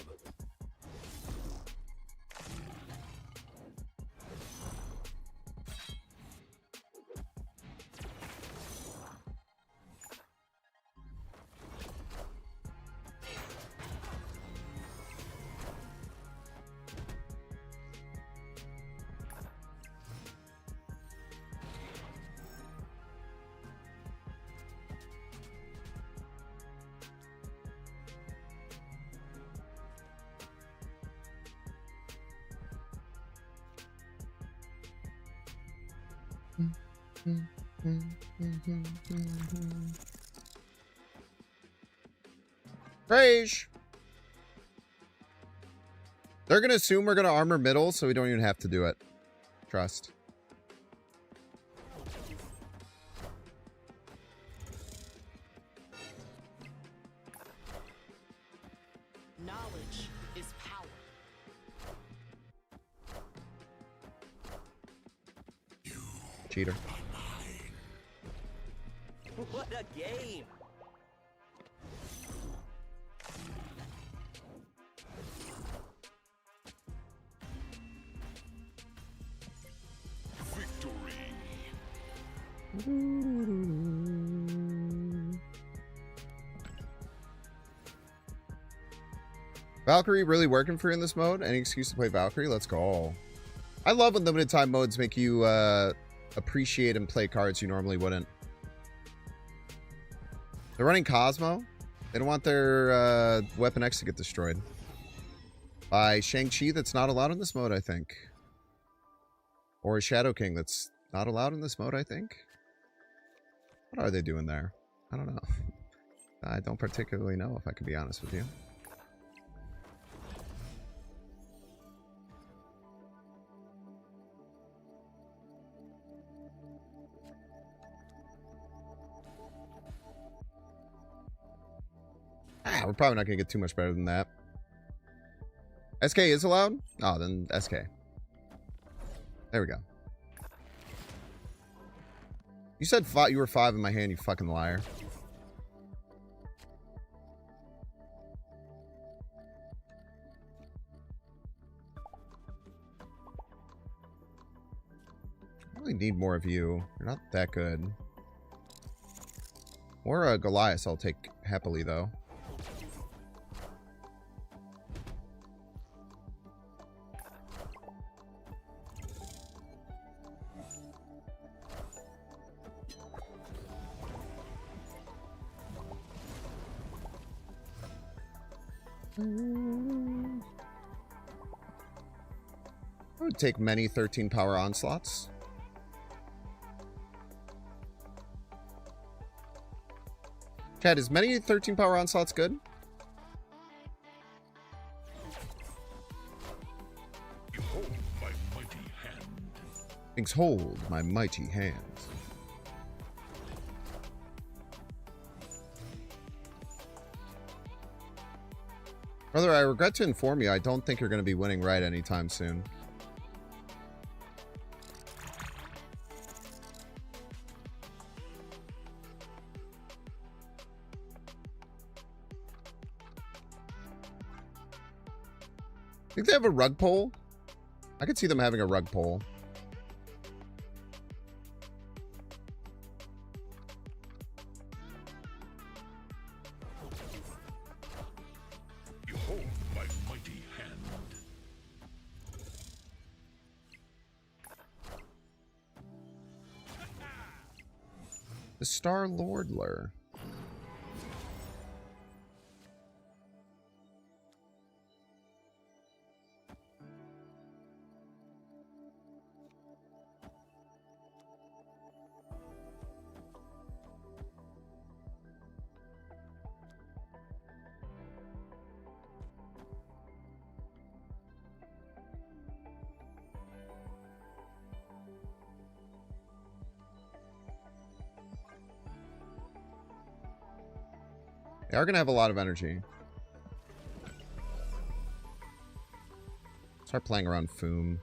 Speaker 1: Rage! They're gonna assume we're gonna armor middle, so we don't even have to do it. Trust.
Speaker 3: Knowledge is power.
Speaker 1: Cheater.
Speaker 3: What a game!
Speaker 1: Valkyrie really working for you in this mode? Any excuse to play Valkyrie? Let's go. I love when limited time modes make you appreciate and play cards you normally wouldn't. They're running Cosmo. They don't want their Weapon X to get destroyed. By Shang-Chi that's not allowed in this mode, I think. Or a Shadow King that's not allowed in this mode, I think. What are they doing there? I don't know. I don't particularly know, if I could be honest with you. We're probably not going to get too much better than that. SK is allowed? Oh, then SK. There we go. You said you were 5 in my hand, you fucking liar. I really need more of you. You're not that good. More Goliath I'll take happily, though. I would take many 13 power onslaughts. Chad, is many 13 power onslaughts good?
Speaker 5: Behold my mighty hand.
Speaker 1: Things hold my mighty hands. Brother, I regret to inform you, I don't think you're going to be winning right anytime soon. Think they have a rug pull? I could see them having a rug pull.
Speaker 5: Behold my mighty hand.
Speaker 1: The Star Lordler. They are going to have a lot of energy. Start playing around Foom.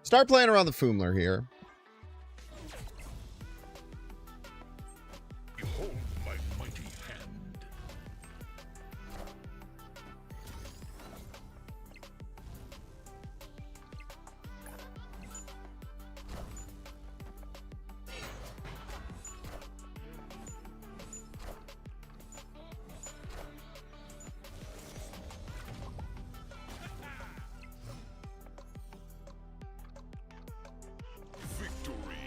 Speaker 1: Start playing around the Foomler here.
Speaker 5: Behold my mighty hand.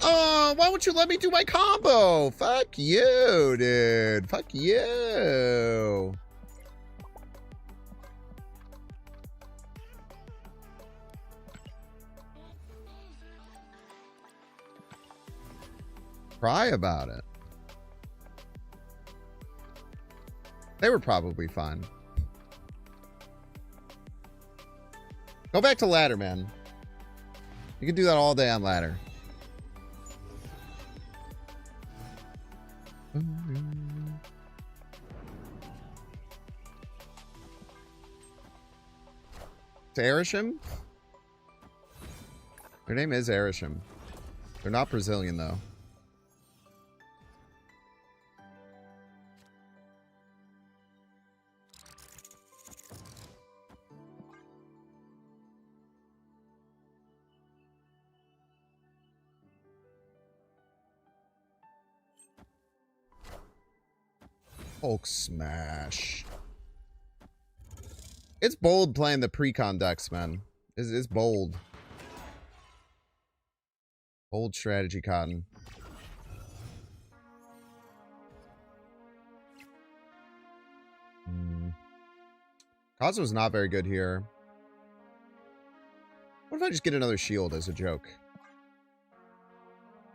Speaker 1: Oh, why won't you let me do my combo? Fuck you, dude. Fuck you. Cry about it. They were probably fine. Go back to ladder, man. You can do that all day on ladder. To Erisham? Their name is Erisham. They're not Brazilian, though. Hulk smash. It's bold playing the precon decks, man. It's bold. Bold strategy, Cotton. Cosmo's not very good here. What if I just get another shield as a joke?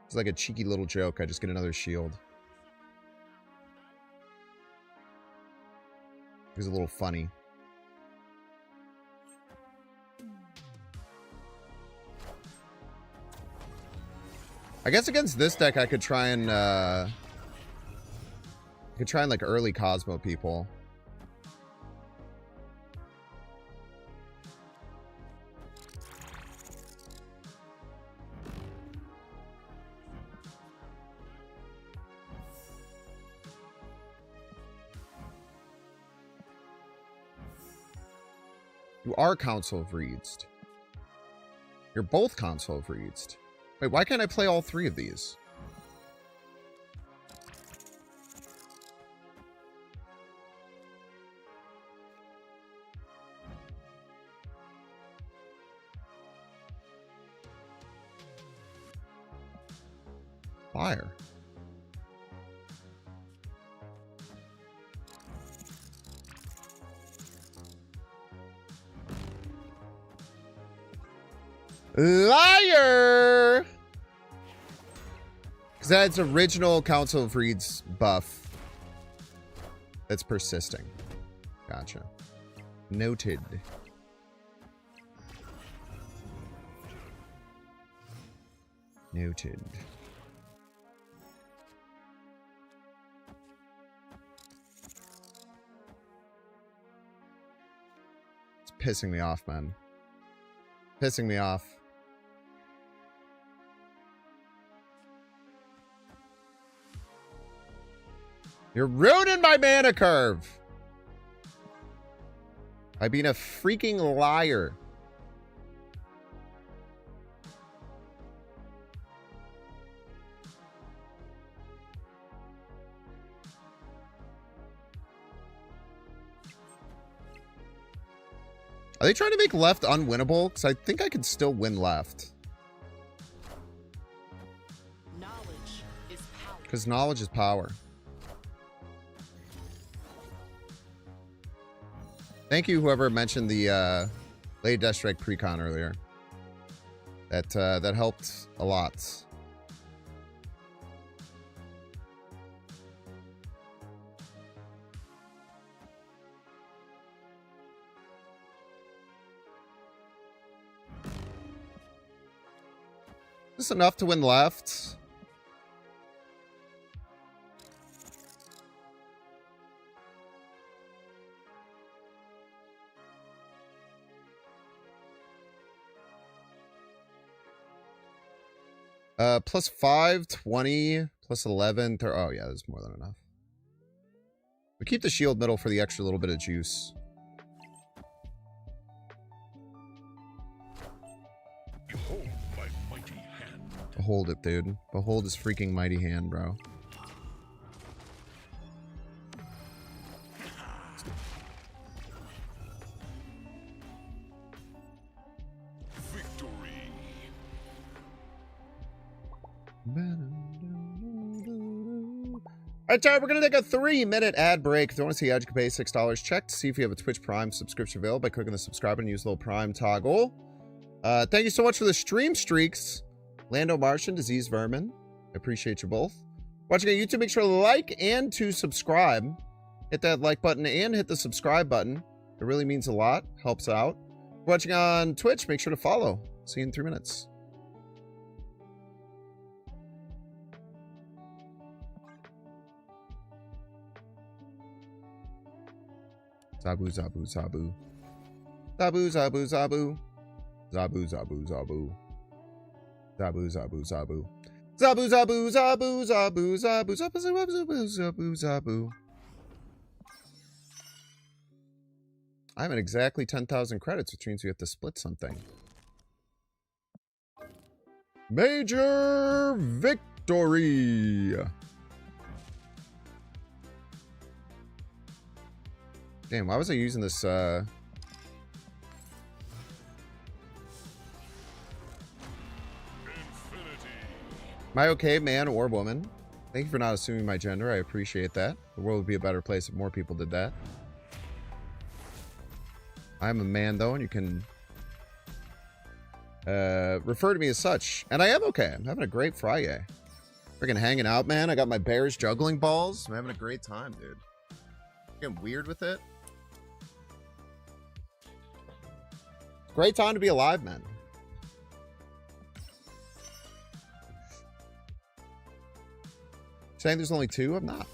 Speaker 1: It's like a cheeky little joke. I just get another shield. It's a little funny. I guess against this deck, I could try and like early Cosmo people. You are Council of Reeds. You're both Council of Reeds. Wait, why can't I play all three of these? Fire. Liar! Because that's original Council of Reeds buff. That's persisting. Gotcha. Noted. Noted. It's pissing me off, man. Pissing me off. You're ruining my mana curve by being a freaking liar. Are they trying to make left unwinnable? Because I think I could still win left.
Speaker 3: Knowledge is power.
Speaker 1: Because knowledge is power. Thank you, whoever mentioned the Lady Deathstrike precon earlier. That helped a lot. Is this enough to win left? Plus 5, 20, plus 11. Oh, yeah, that's more than enough. We keep the shield middle for the extra little bit of juice.
Speaker 5: Behold my mighty hand.
Speaker 1: Behold it, dude. Behold his freaking mighty hand, bro.
Speaker 5: Victory.
Speaker 1: Alright, Jared, we're going to take a 3-minute ad break. If you want to see how you can pay $6, check to see if you have a Twitch Prime subscription available by clicking the subscribe and use the little Prime toggle. Thank you so much for the stream streaks. Lando Martian, Disease Vermin. I appreciate you both. Watching on YouTube, make sure to like and to subscribe. Hit that like button and hit the subscribe button. It really means a lot. Helps out. Watching on Twitch, make sure to follow. See you in 3 minutes. Zabu, zabu, zabu. Zabu, zabu, zabu. Zabu, zabu, zabu. Zabu, zabu, zabu. Zabu, zabu, zabu, zabu, zabu, zabu, zabu, zabu, zabu. I haven't exactly 10,000 credits, which means we have to split something. Major victory! Damn, why was I using this, Am I okay, man or woman? Thank you for not assuming my gender. I appreciate that. The world would be a better place if more people did that. I'm a man, though, and you can refer to me as such. And I am okay. I'm having a great Friday. Freaking hanging out, man. I got my Bears juggling balls. I'm having a great time, dude. Getting weird with it. Great time to be alive, man. Saying there's only 2? I'm not.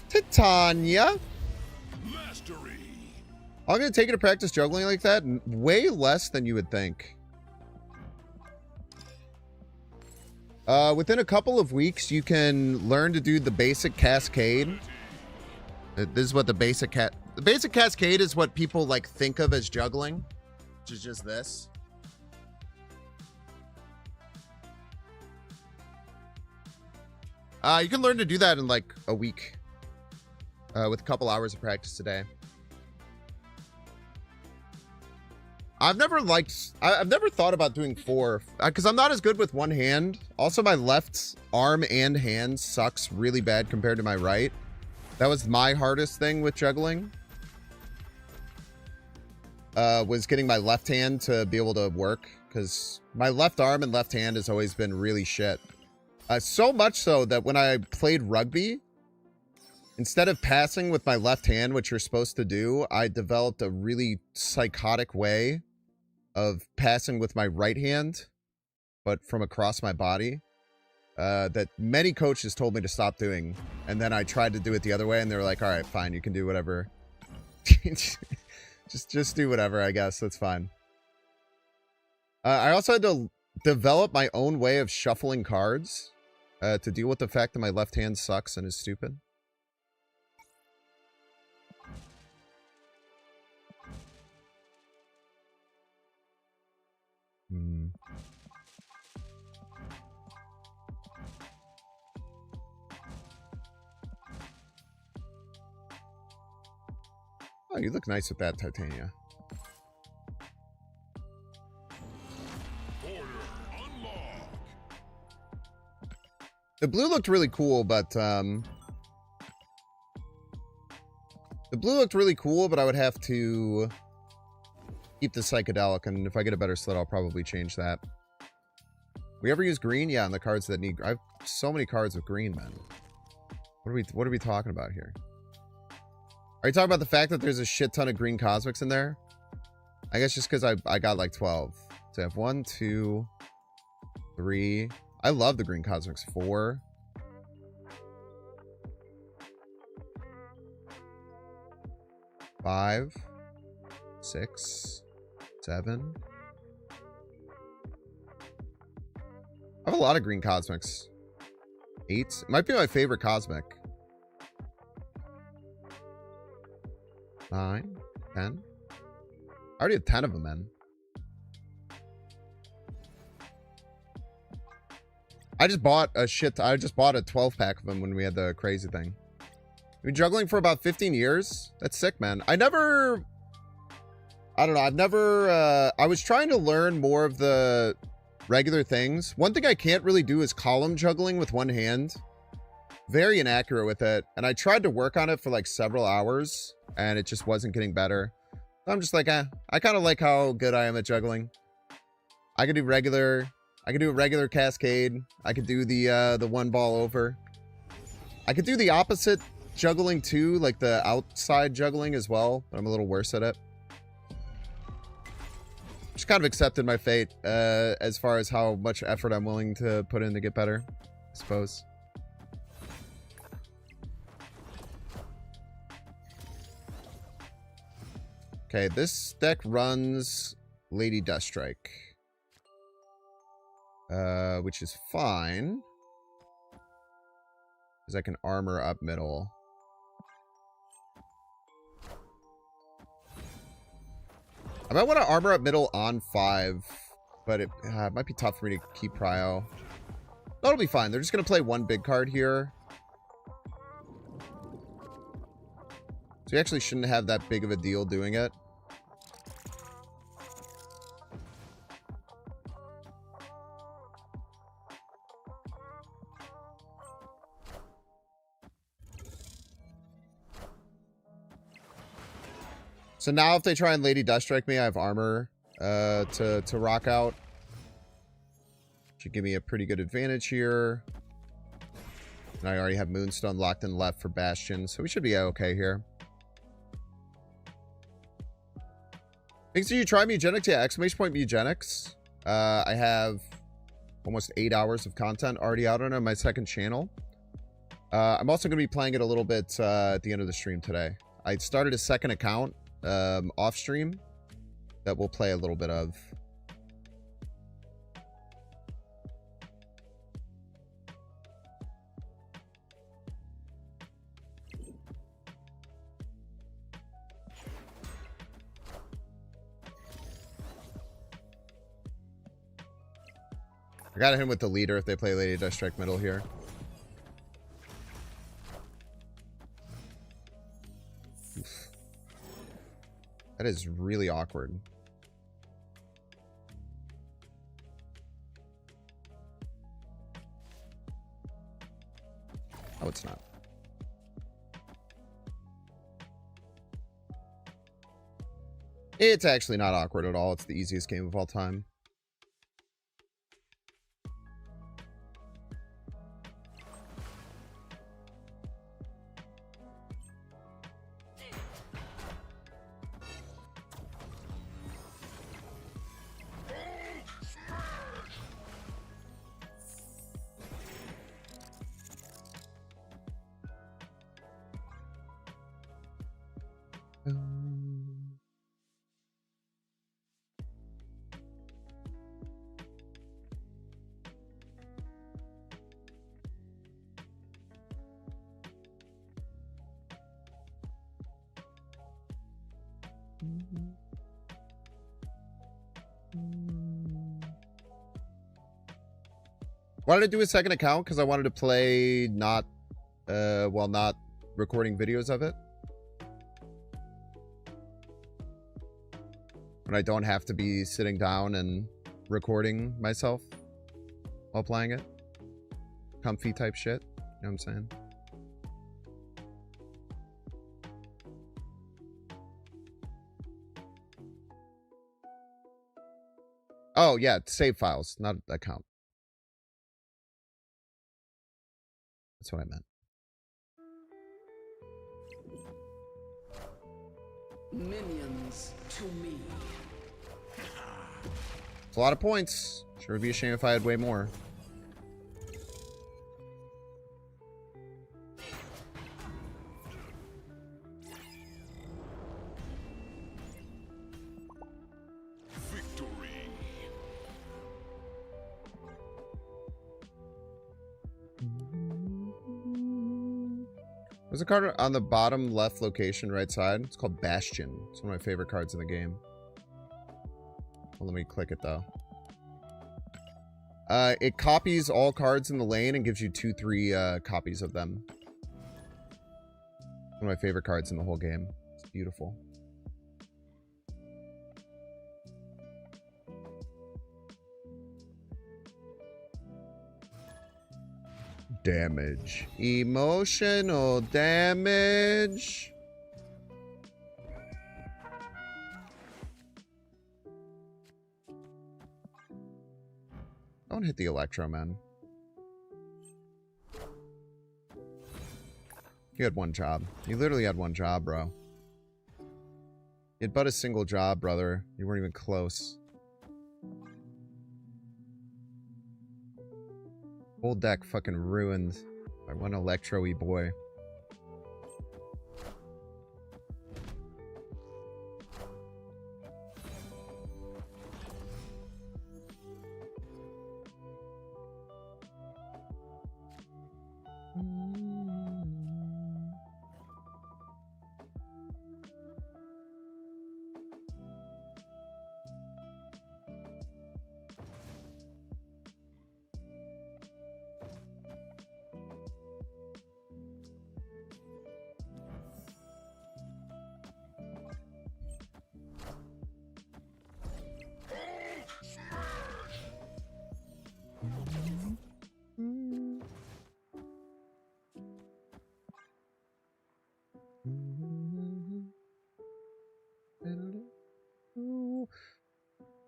Speaker 1: Titania.
Speaker 5: Mastery.
Speaker 1: I'm going to take it to practice juggling like that. Way less than you would think. Within a couple of weeks, you can learn to do the basic cascade. This is what the basic cascade is what people like think of as juggling, which is just this. You can learn to do that in like a week, with a couple hours of practice today. I've never thought about doing 4 because I'm not as good with one hand. Also, my left arm and hand sucks really bad compared to my right. That was my hardest thing with juggling. Was getting my left hand to be able to work because my left arm and left hand has always been really shit. So much so that when I played rugby, instead of passing with my left hand, which you're supposed to do, I developed a really psychotic way of passing with my right hand, but from across my body, that many coaches told me to stop doing. And then I tried to do it the other way, and they were like, all right, fine, you can do whatever. just do whatever, I guess. That's fine. I also had to develop my own way of shuffling cards to deal with the fact that my left hand sucks and is stupid. Oh, you look nice with that, Titania.
Speaker 5: Order unlock.
Speaker 1: The blue looked really cool, but I would have to keep the psychedelic, and if I get a better slit, I'll probably change that. We ever use green? Yeah, on the cards that need... I have so many cards with green, man. What are we talking about here? Are you talking about the fact that there's a shit ton of green cosmics in there? I guess just because I got like 12. So I have 1, 2, 3. I love the green cosmics. 4. 5. 6. 7. I have a lot of green cosmics. 8. It might be my favorite cosmic. 9, 10. I already have 10 of them, man. I just bought a 12-pack of them when we had the crazy thing. We've been juggling for about 15 years. That's sick, man. I don't know. I was trying to learn more of the regular things. One thing I can't really do is column juggling with one hand. Very inaccurate with it. And I tried to work on it for like several hours, and it just wasn't getting better. I'm just like, I kind of like how good I am at juggling. I can do a regular cascade. I could do the one ball over. I could do the opposite juggling too, like the outside juggling as well, but I'm a little worse at it. Just kind of accepted my fate as far as how much effort I'm willing to put in to get better, I suppose. Okay, this deck runs Lady Deathstrike. Which is fine. Because I can armor up middle. I might want to armor up middle on 5, but it might be tough for me to keep prio. That'll be fine. They're just going to play one big card here. So you actually shouldn't have that big of a deal doing it. So now if they try and Lady Death Strike me, I have armor to rock out. Should give me a pretty good advantage here. And I already have Moonstone locked in left for Bastion, so we should be okay here. Thanks to you try Mugenics. Yeah, exclamation point Mugenics. I have almost 8 hours of content already out on my second channel. I'm also going to be playing it a little bit at the end of the stream today. I started a second account off stream that we'll play a little bit of. I gotta hit him with the leader if they play Lady Death Strike middle here. Oof. That is really awkward. Oh, it's not. It's actually not awkward at all. It's the easiest game of all time. Why did I do a second account? Because I wanted to play not, while not recording videos of it. When I don't have to be sitting down and recording myself while playing it. Comfy type shit. You know what I'm saying? Oh, yeah. Save files, not account. That's what I meant.
Speaker 3: Minions to me.
Speaker 1: It's a lot of points. Sure would be a shame if I had way more.
Speaker 5: Victory.
Speaker 1: There's a card on the bottom left location, right side. It's called Bastion. It's one of my favorite cards in the game. Well, let me click it though. It copies all cards in the lane and gives you 2-3 copies of them. One of my favorite cards in the whole game. It's beautiful. Damage. Emotional damage. Don't hit the Electro, man. You had one job. You literally had one job, bro. You had but a single job, brother. You weren't even close. Whole deck fucking ruined by one Electro-y boy.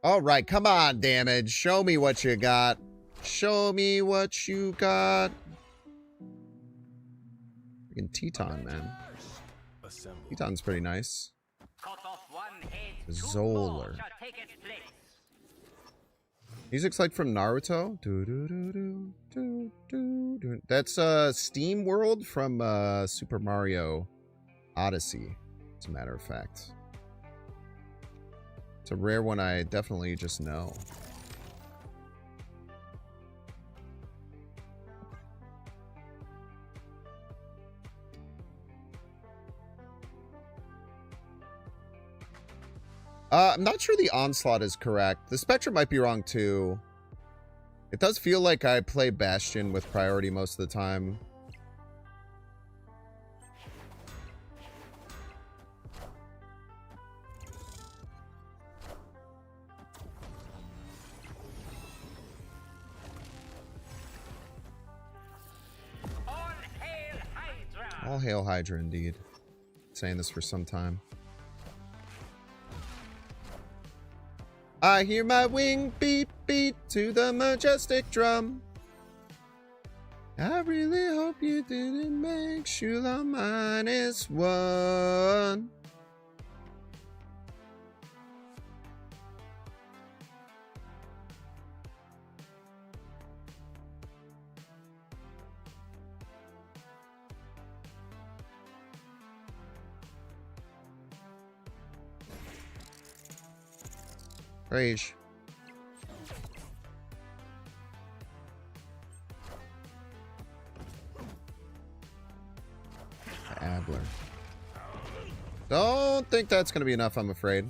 Speaker 1: All right, come on, damage. Show me what you got. Show me what you got. Freaking Teton, man.
Speaker 5: Assemble.
Speaker 1: Teton's pretty nice.
Speaker 6: Cut off one head, two
Speaker 1: Zoller.
Speaker 6: more shall take its place.
Speaker 1: Music's like from Naruto. That's Steam World from Super Mario Odyssey, as a matter of fact. It's a rare one I definitely just know. I'm not sure the Onslaught is correct. The Spectrum might be wrong too. It does feel like I play Bastion with priority most of the time.
Speaker 6: All hail Hydra!
Speaker 1: All hail Hydra, indeed. Saying this for some time. I hear my wing beat, beat to the majestic drum. I really hope you didn't make Shula -1. Rage. Adler. Don't think that's going to be enough, I'm afraid.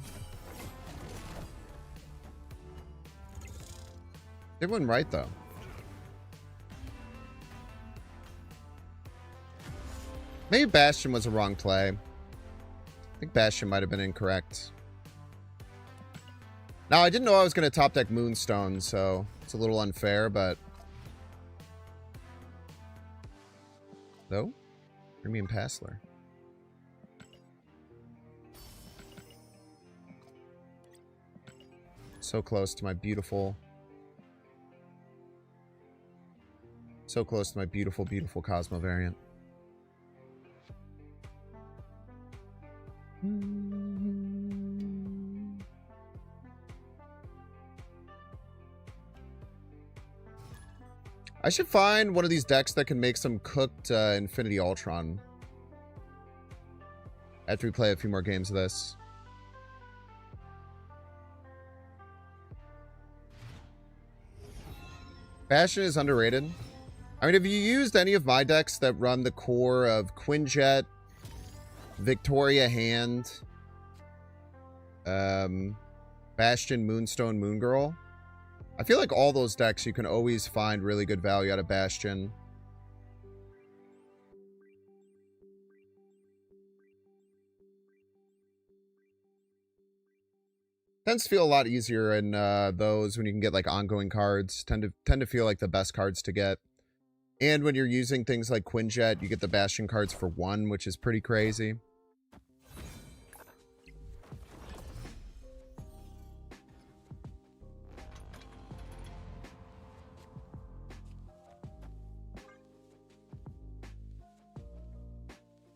Speaker 1: It wasn't right, though. Maybe Bastion was a wrong play. I think Bastion might have been incorrect. Now, I didn't know I was going to top deck Moonstone, so it's a little unfair, but... No? Premium Passler. So close to my beautiful... So close to my beautiful, beautiful Cosmo variant. I should find one of these decks that can make some cooked Infinity Ultron. After we play a few more games of this. Bastion is underrated. I mean, have you used any of my decks that run the core of Quinjet, Victoria Hand, Bastion, Moonstone, Moongirl? I feel like all those decks you can always find really good value out of Bastion. Tends to feel a lot easier in those when you can get like ongoing cards. Tend to feel like the best cards to get. And when you're using things like Quinjet, you get the Bastion cards for 1, which is pretty crazy.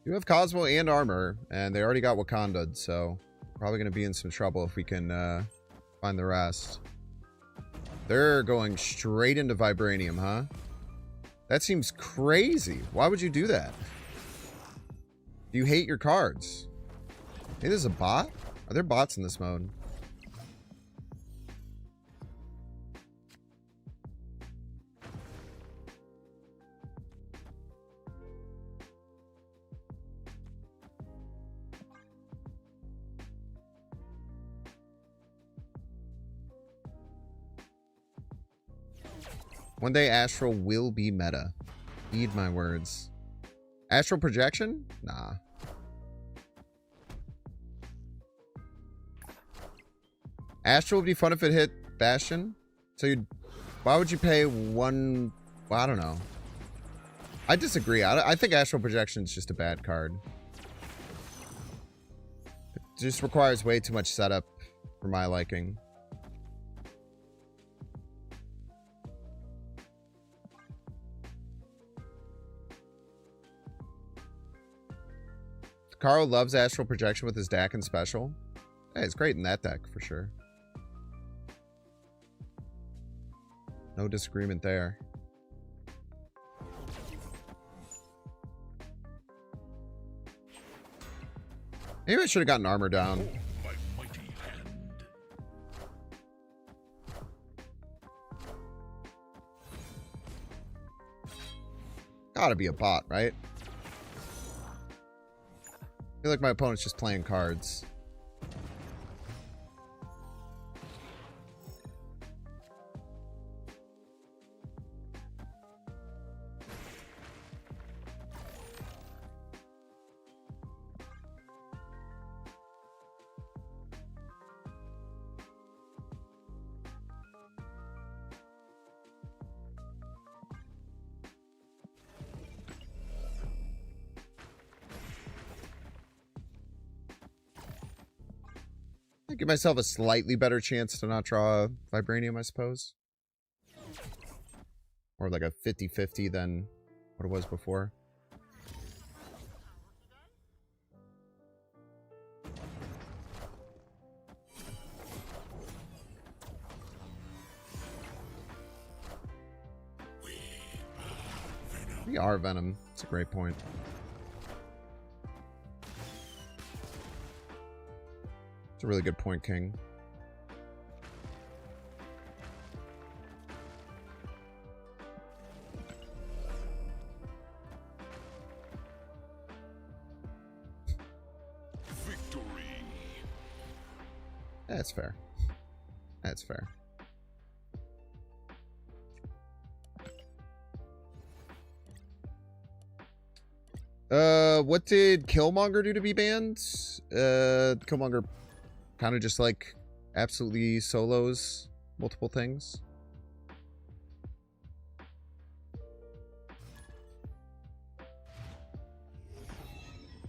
Speaker 1: You have Cosmo and Armor, and they already got Wakanda, so probably going to be in some trouble if we can find the rest. They're going straight into Vibranium, huh? That seems crazy. Why would you do that? Do you hate your cards? Hey, this is a bot? Are there bots in this mode? One day Astral will be meta. Heed my words. Astral Projection? Nah. Astral would be fun if it hit Bastion. So you'd... Why would you pay 1... Well, I don't know. I disagree. I think Astral Projection is just a bad card. It just requires way too much setup for my liking. Carl loves astral projection with his deck and special. Yeah, it's great in that deck for sure. No disagreement there. Maybe I should have gotten armor down.
Speaker 5: My mighty hand.
Speaker 1: Gotta be a bot, right? I feel like my opponent's just playing cards. I give myself a slightly better chance to not draw Vibranium, I suppose. Or like a 50-50 than what it was before. We are Venom. It's a great point. It's a really good point, King.
Speaker 5: Victory.
Speaker 1: That's fair. That's fair. What did Killmonger do to be banned? Killmonger kind of just like absolutely solos multiple things.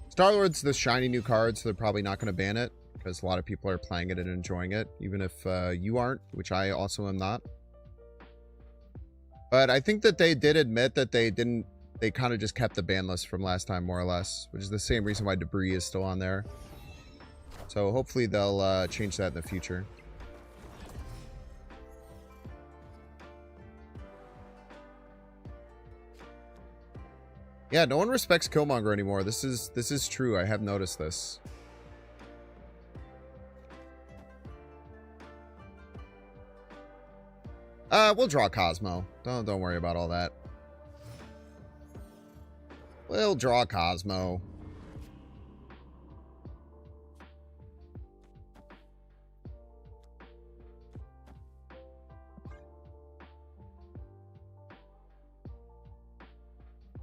Speaker 1: Star-Lord's the shiny new card, so they're probably not going to ban it because a lot of people are playing it and enjoying it, even if you aren't, which I also am not. But I think that they did admit that they kind of just kept the ban list from last time, more or less, which is the same reason why Debris is still on there. So hopefully they'll change that in the future. Yeah, no one respects Killmonger anymore. This is true. I have noticed this. We'll draw Cosmo. Don't worry about all that. We'll draw Cosmo.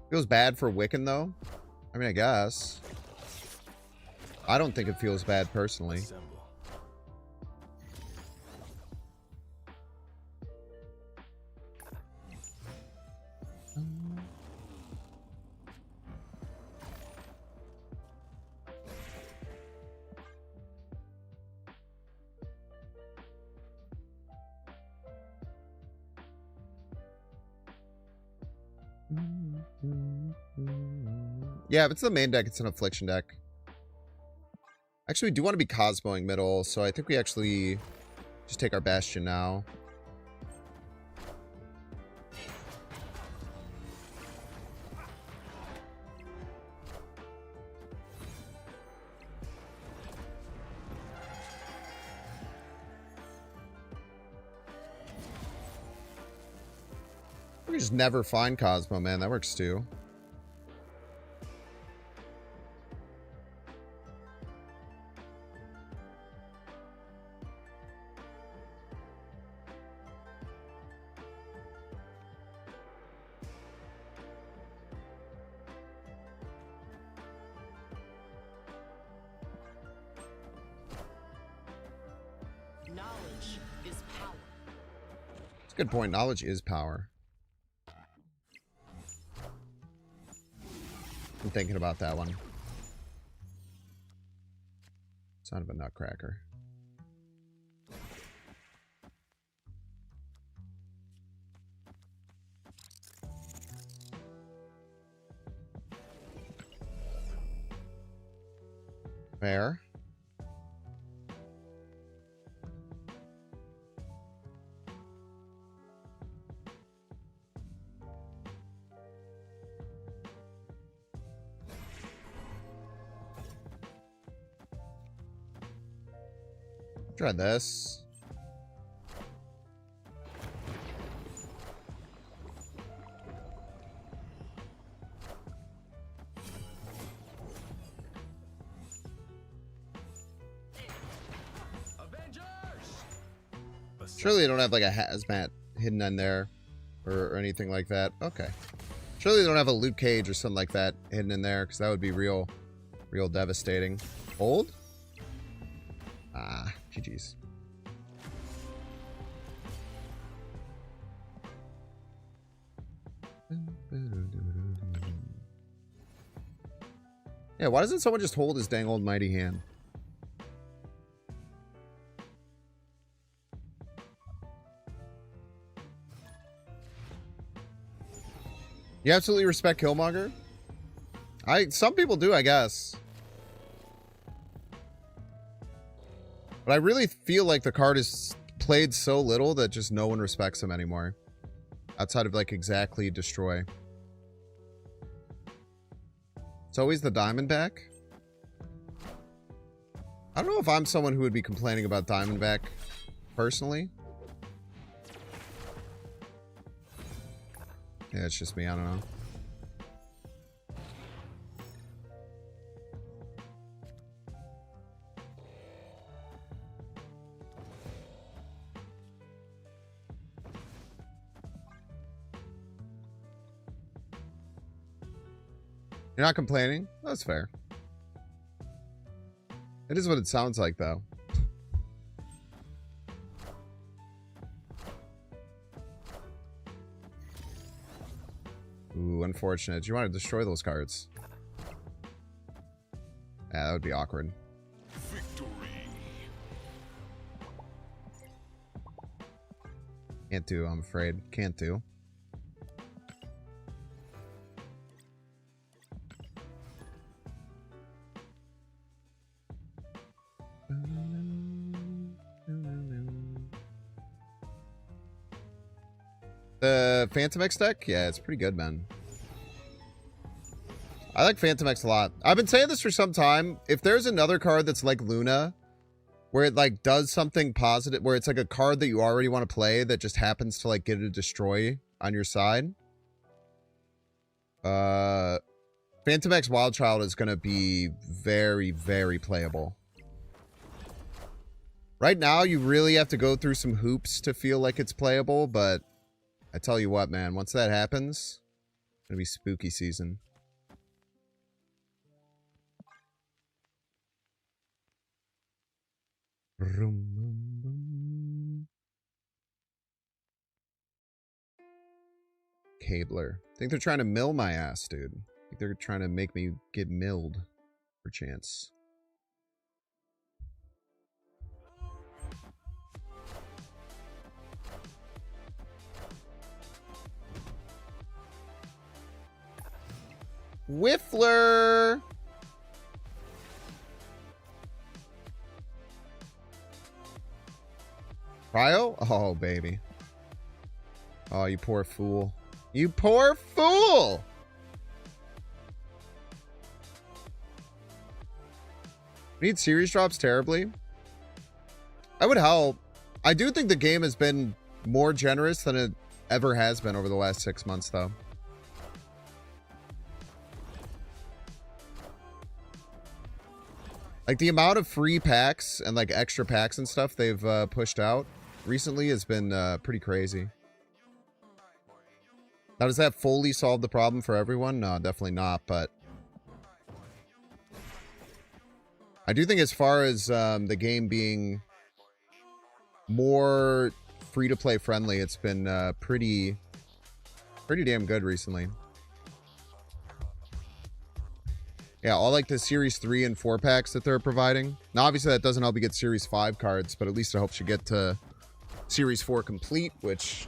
Speaker 1: Feels bad for Wiccan, though. I mean, I guess. I don't think it feels bad, personally. Yeah, if it's the main deck, it's an Affliction deck. Actually, we do want to be Cosmoing middle, so I think we actually just take our Bastion now. We can just never find Cosmo, man. That works too.
Speaker 3: Knowledge is power.
Speaker 1: It's a good point. Knowledge is power. I'm thinking about that one. Son of a nutcracker. Fair. Try this. Surely they don't have like a hazmat hidden in there or anything like that. Okay. Surely they don't have a loot cage or something like that hidden in there, because that would be real devastating. Hold? Ah, GG's. Yeah, why doesn't someone just hold his dang old mighty hand? You absolutely respect Killmonger? Some people do, I guess. But I really feel like the card is played so little that just no one respects him anymore. Outside of like exactly destroy. It's always the Diamondback. I don't know if I'm someone who would be complaining about Diamondback personally. Yeah, it's just me. I don't know. You're not complaining? That's fair. It is what it sounds like, though. Ooh, unfortunate. You want to destroy those cards. Yeah, that would be awkward.
Speaker 5: Victory.
Speaker 1: Can't do, I'm afraid. Can't do. The Phantom X deck? Yeah, it's pretty good, man. I like Phantom X a lot. I've been saying this for some time. If there's another card that's like Luna, where it like does something positive, where it's like a card that you already want to play that just happens to like get a destroy on your side. Phantom X Wild Child is going to be very, very playable. Right now, you really have to go through some hoops to feel like it's playable, but I tell you what, man, once that happens, it's going to be spooky season. Cabler. I think they're trying to mill my ass, dude. I think they're trying to make me get milled, for chance. Whiffler! Cryo? Oh, baby. Oh, you poor fool. You poor fool! We need series drops terribly. I would help. I do think the game has been more generous than it ever has been over the last 6 months, though. Like, the amount of free packs and, like, extra packs and stuff they've pushed out recently has been pretty crazy. Now, does that fully solve the problem for everyone? No, definitely not, but I do think as far as the game being more free-to-play friendly, it's been pretty damn good recently. Yeah, all like the Series 3 and 4 packs that they're providing. Now, obviously, that doesn't help you get Series 5 cards, but at least it helps you get to Series 4 complete, which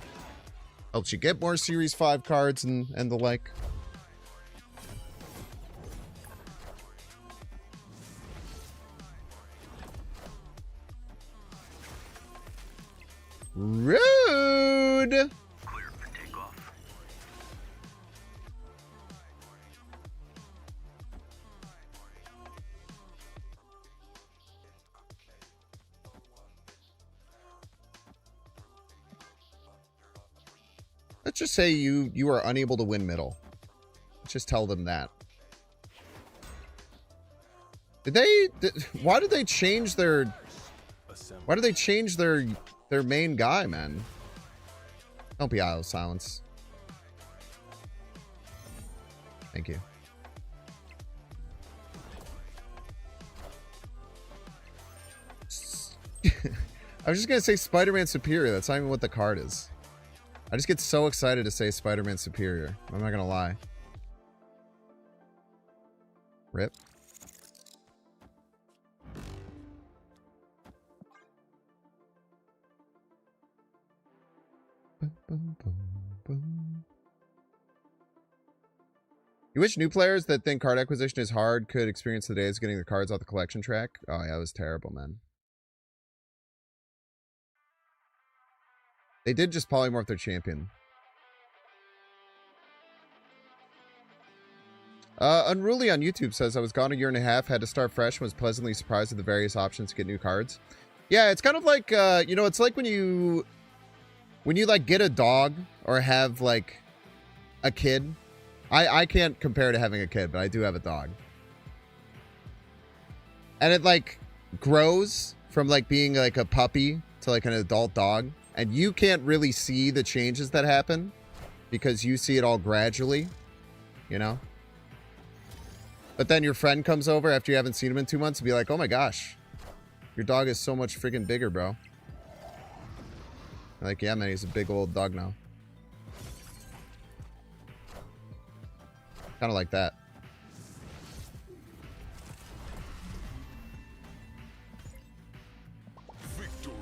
Speaker 1: helps you get more Series 5 cards and the like. Rude. Let's just say you are unable to win middle. Let's just tell them that. Why did they change their their main guy, man? Don't be idle, silence. Thank you. I was just gonna say Spider-Man Superior. That's not even what the card is. I just get so excited to say Spider-Man Superior. I'm not gonna lie. Rip. You wish new players that think card acquisition is hard could experience the days getting the cards off the collection track. Oh yeah, it was terrible, man. They did just polymorph their champion. Unruly on YouTube says, I was gone a year and a half, had to start fresh, and was pleasantly surprised at the various options to get new cards. Yeah, it's kind of like, you know, it's like when you like get a dog or have like a kid. I can't compare to having a kid, but I do have a dog. And it like grows from like being like a puppy to like an adult dog. And you can't really see the changes that happen because you see it all gradually, you know? But then your friend comes over after you haven't seen him in 2 months and be like, oh my gosh, your dog is so much freaking bigger, bro. I'm like, yeah, man, he's a big old dog now. Kind of like that.
Speaker 5: Victory.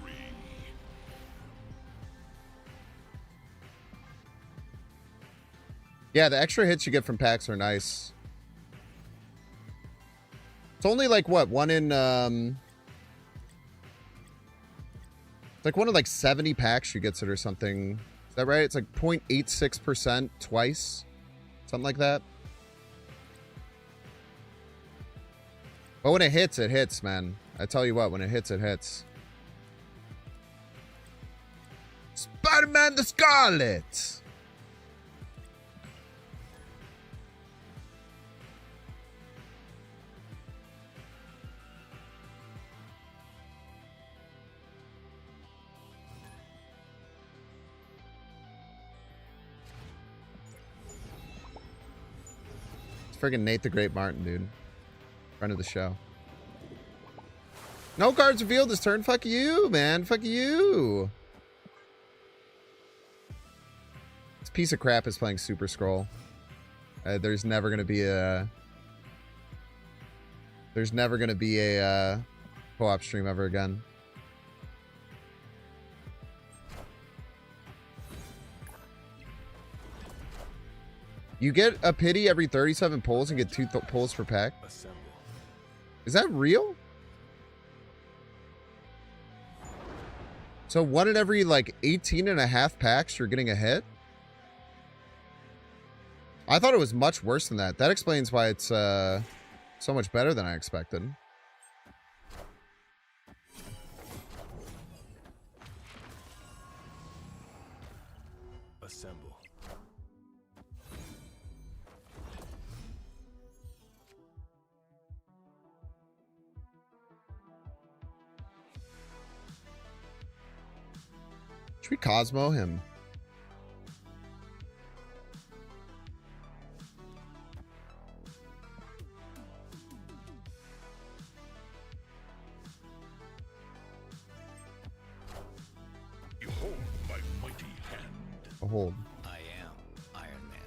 Speaker 1: Yeah, the extra hits you get from packs are nice. It's only like what, one in it's like one of like 70 packs you gets it or something. Is that right? It's like 0.86% twice. Something like that. But when it hits, man. I tell you what, when it hits, it hits. Spider-Man the Scarlet! It's friggin' Nate the Great Martin, dude. Friend of the show. No cards revealed this turn. Fuck you, man. Fuck you. This piece of crap is playing Super Scroll. There's never gonna be a co-op stream ever again. You get a pity every 37 pulls and get 2 pulls per pack. Is that real? So 1 in every like 18 and a half packs you're getting a hit? I thought it was much worse than that. That explains why it's so much better than I expected.
Speaker 5: Assemble.
Speaker 1: Should we Cosmo him?
Speaker 5: Behold my mighty hand.
Speaker 1: A hold.
Speaker 4: I am Iron Man.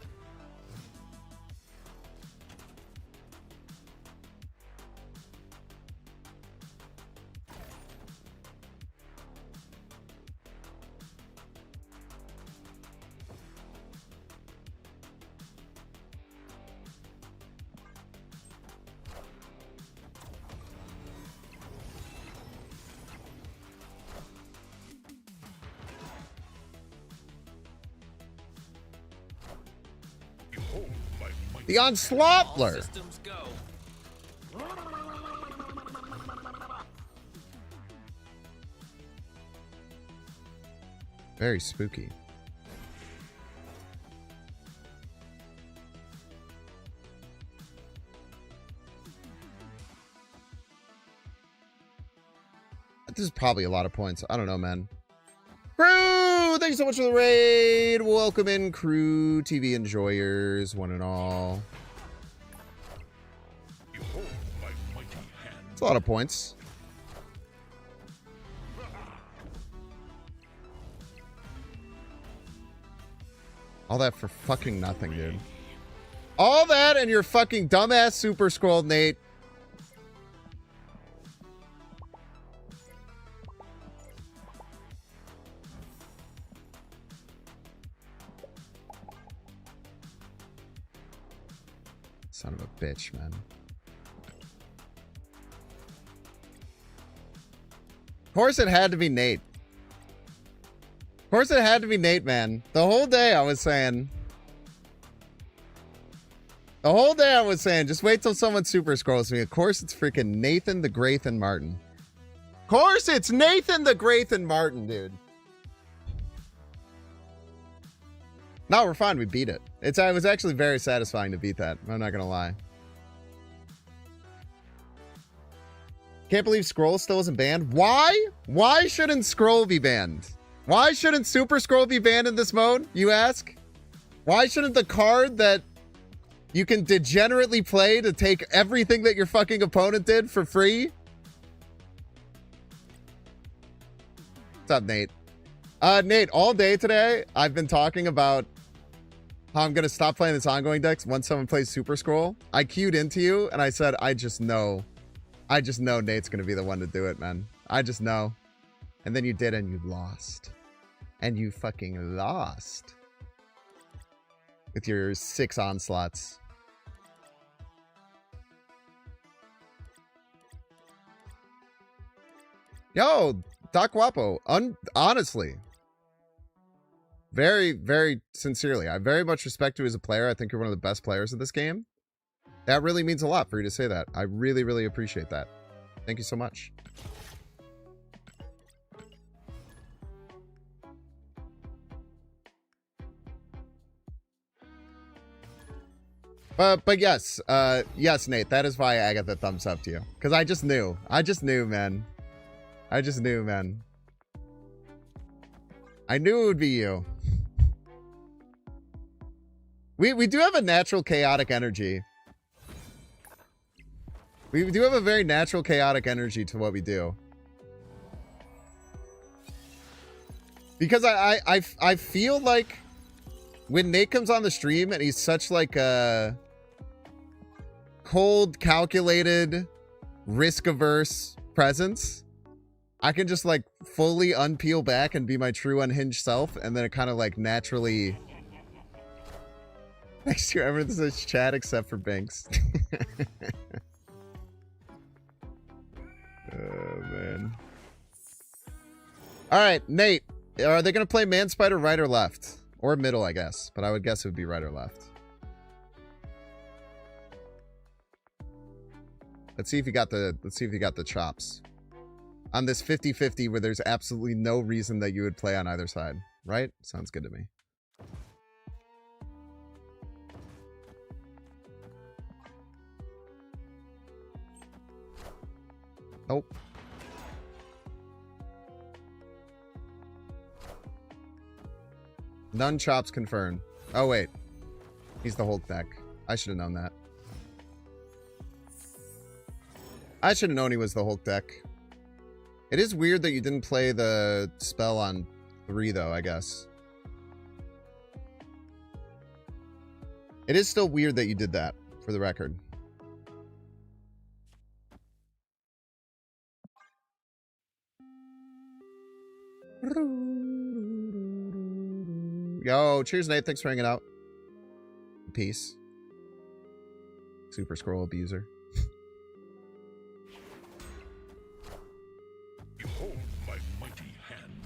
Speaker 5: Behold my mighty
Speaker 1: The Onslaughtler.
Speaker 4: Systems go.
Speaker 1: Very spooky. This is probably a lot of points. I don't know, man. Crew, thank you so much for the raid. Welcome in, crew, TV enjoyers, one and all.
Speaker 5: Behold my mighty hand.
Speaker 1: It's a lot of points. All that for fucking nothing, dude. All that and your fucking dumbass super scroll, Nate. Son of a bitch, man. Of course it had to be Nate. Of course it had to be Nate, man. The whole day I was saying... just wait till someone super scrolls me. Of course it's freaking Nathan the Graythan Martin. Of course it's Nathan the Graythan Martin, dude. No, we're fine. We beat it. It was actually very satisfying to beat that. I'm not gonna lie. Can't believe Scroll still isn't banned. Why? Why shouldn't Scroll be banned? Why shouldn't Super Scroll be banned in this mode, you ask? Why shouldn't the card that you can degenerately play to take everything that your fucking opponent did for free? What's up, Nate? Nate, all day today, I've been talking about how I'm going to stop playing this ongoing decks once someone plays Super Scroll. I queued into you, and I said, I just know Nate's going to be the one to do it, man. I just know. And then you did, and you lost. And you fucking lost. With your 6 onslaughts. Yo, Doc Guapo, honestly, very, very sincerely, I very much respect you as a player. I think you're one of the best players of this game. That really means a lot for you to say that. I really, really appreciate that. Thank you so much. But yes, yes, Nate, that is why I got the thumbs up to you. Because I just knew, man. I knew it would be you. We do have a natural chaotic energy. We do have a very natural chaotic energy to what we do. Because I feel like when Nate comes on the stream and he's such like a cold, calculated, risk-averse presence, I can just like fully unpeel back and be my true unhinged self, and then it kind of like naturally next to everything says chat except for Binks. Oh man. Alright, Nate. Are they gonna play Man Spider right or left? Or middle, I guess. But I would guess it would be right or left. Let's see if you got the chops. On this 50-50 where there's absolutely no reason that you would play on either side. Right? Sounds good to me. Oh. None chops confirmed. Oh, wait. He's the Hulk deck. I should have known that. I should have known he was the Hulk deck. It is weird that you didn't play the spell on 3, though, I guess. It is still weird that you did that, for the record. Yo, cheers, Nate. Thanks for hanging out. Peace. Super Scroll abuser.
Speaker 5: Behold my mighty hand.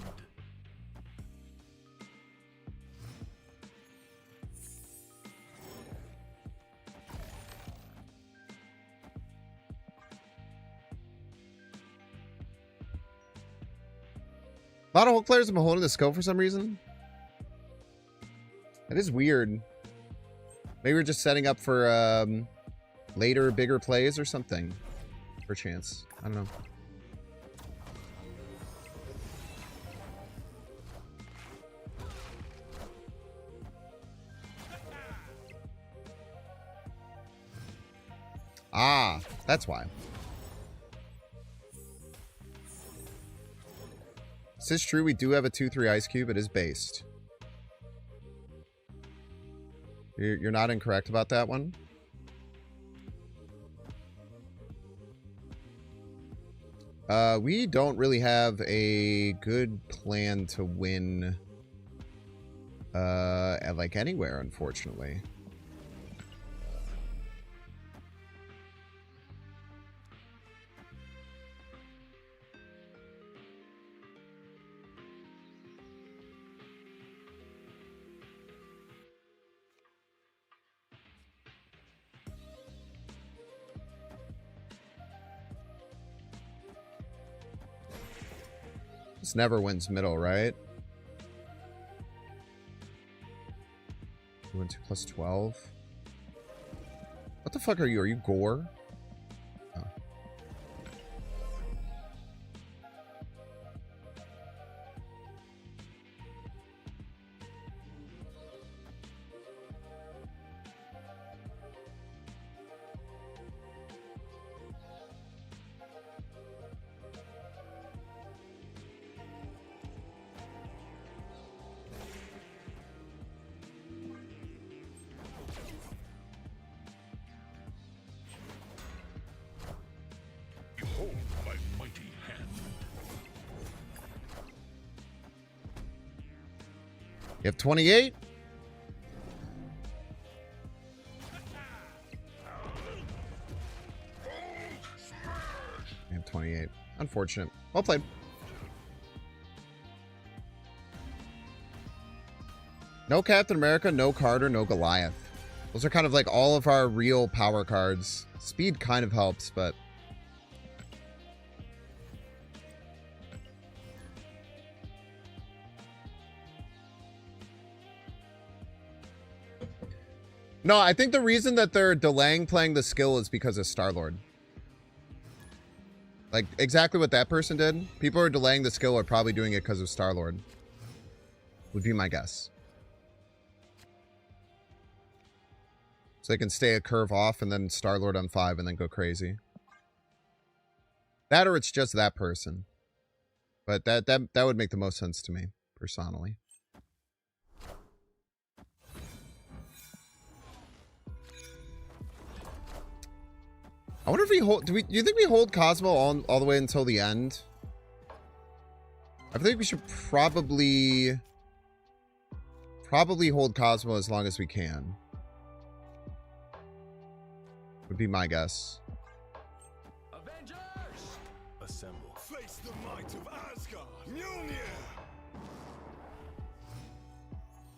Speaker 1: A lot of Hulk players have been holding the skill for some reason. That is weird. Maybe we're just setting up for later, bigger plays or something. Perchance. I don't know. Ah, that's why. This is true. We do have a 2/3 ice cube. It is based. You're not incorrect about that one. We don't really have a good plan to win at like anywhere, unfortunately. This never wins middle, right? 2 and 2 plus 12. What the fuck are you? Are you Gore? Oh.
Speaker 5: Behold my mighty hand.
Speaker 1: You have 28? I have 28. Unfortunate. Well played. No Captain America, no Carter, no Goliath. Those are kind of like all of our real power cards. Speed kind of helps, but... No, I think the reason that they're delaying playing the skill is because of Star-Lord. Like, exactly what that person did. People are delaying the skill are probably doing it because of Star-Lord. Would be my guess. So they can stay a curve off and then Star-Lord on 5 and then go crazy. That or it's just that person. But that would make the most sense to me, personally. I wonder if we hold... Do you think we hold Cosmo all the way until the end? I think we should probably hold Cosmo as long as we can. Would be my guess.
Speaker 6: Avengers!
Speaker 4: Assemble.
Speaker 5: Face the might of Asgard. Mjolnir.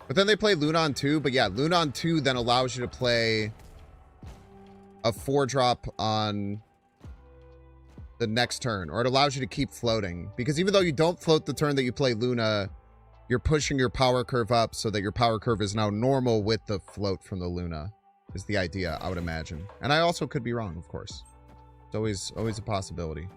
Speaker 1: But then they play Lunon 2. But yeah, Lunon 2 then allows you to play a 4-drop on the next turn. Or it allows you to keep floating. Because even though you don't float the turn that you play Luna, you're pushing your power curve up so that your power curve is now normal with the float from the Luna. Is the idea, I would imagine. And I also could be wrong, of course. It's always a possibility.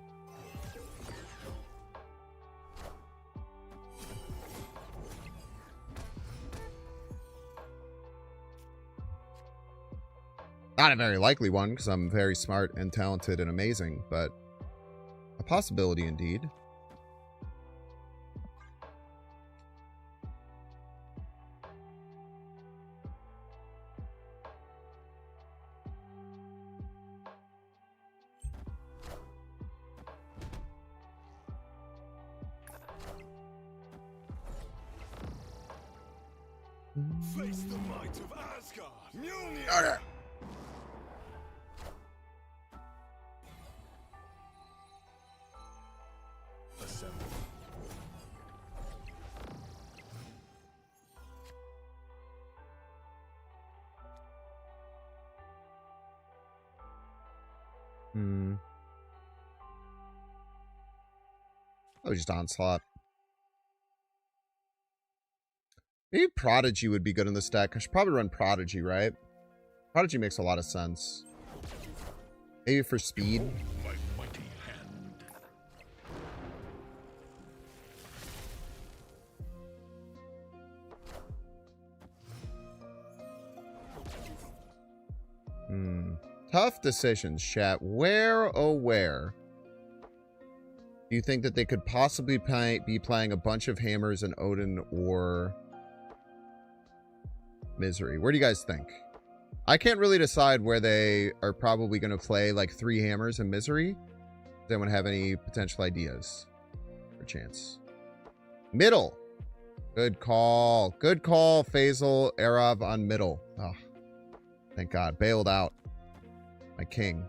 Speaker 1: Not a very likely one, because I'm very smart and talented and amazing, but a possibility indeed.
Speaker 5: Face the might of Asgard. Mjolnir.
Speaker 1: Okay.
Speaker 4: Assemble.
Speaker 1: Oh, just onslaught. Maybe Prodigy would be good in this deck. I should probably run Prodigy, right? Prodigy makes a lot of sense. Maybe for speed.
Speaker 4: My mighty hand.
Speaker 1: Tough decisions, chat. Where, oh where, do you think that they could possibly be playing a bunch of Hammers and Odin or Misery? Where do you guys think? I can't really decide where they are probably going to play like 3 Hammers and Misery. Does anyone have any potential ideas or chance? Middle. Good call. Good call, Faisal Arab on middle. Oh, thank God. Bailed out. My king.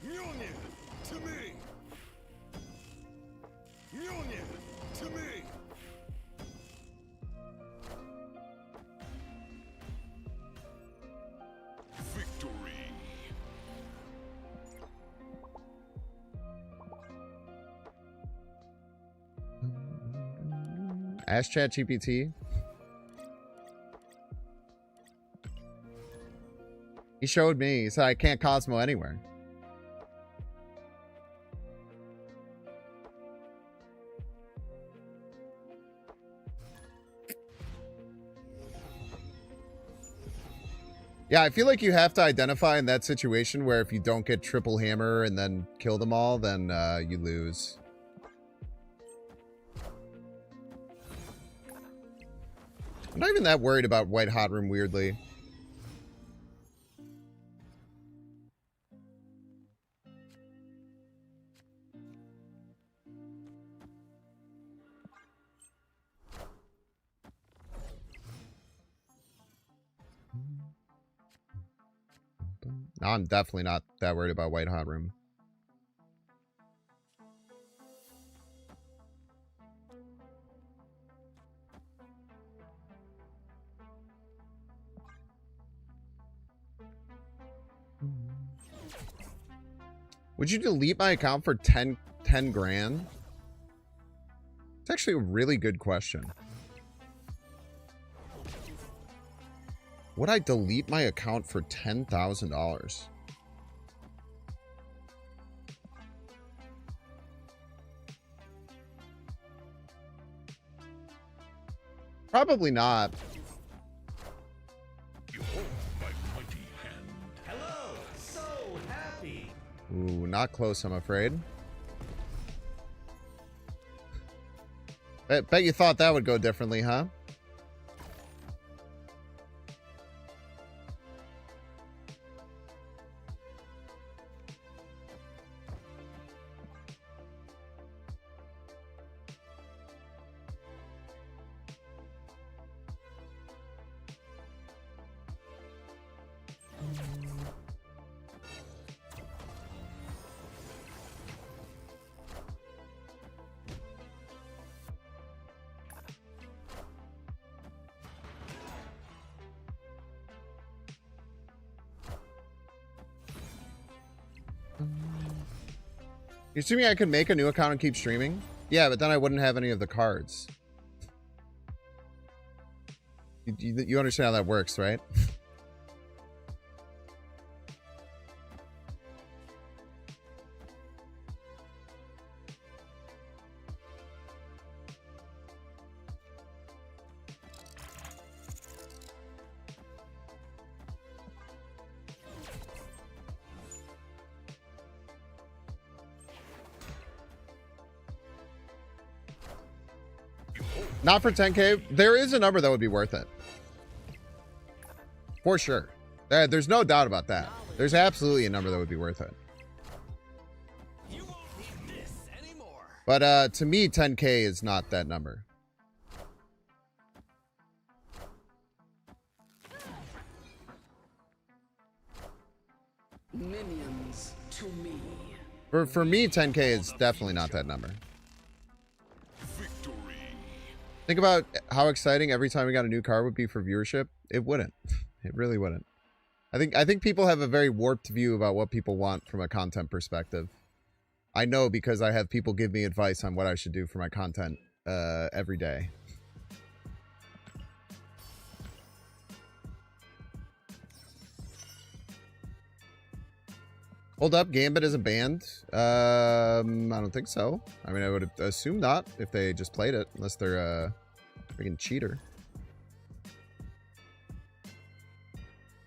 Speaker 5: Mjolnir to me. Mjolnir to me. Victory.
Speaker 1: Ask ChatGPT. He showed me. He said I can't Cosmo anywhere. Yeah, I feel like you have to identify in that situation where if you don't get triple hammer and then kill them all, then you lose. I'm not even that worried about White Hot Room, weirdly. No, I'm definitely not that worried about White Hot Room. Would you delete my account for 10 grand? It's actually a really good question. Would I delete my account for $10,000? Probably not.
Speaker 4: Behold my mighty hand.
Speaker 6: Hello, so happy.
Speaker 1: Ooh, not close, I'm afraid. Bet you thought that would go differently, huh? You're assuming I could make a new account and keep streaming? Yeah, but then I wouldn't have any of the cards. You understand how that works, right? Not for 10K. There is a number that would be worth it. For sure. There's no doubt about that. There's absolutely a number that would be worth it.
Speaker 6: You won't need this anymore.
Speaker 1: But to me, 10K is not that number.
Speaker 3: Minions to me.
Speaker 1: For me, 10K is definitely not that number.
Speaker 4: Victory.
Speaker 1: Think about how exciting every time we got a new car would be for viewership. It wouldn't. It really wouldn't. I think people have a very warped view about what people want from a content perspective. I know because I have people give me advice on what I should do for my content every day. Hold up, Gambit is a band? I don't think so. I mean, I would assume not if they just played it, unless they're a freaking cheater.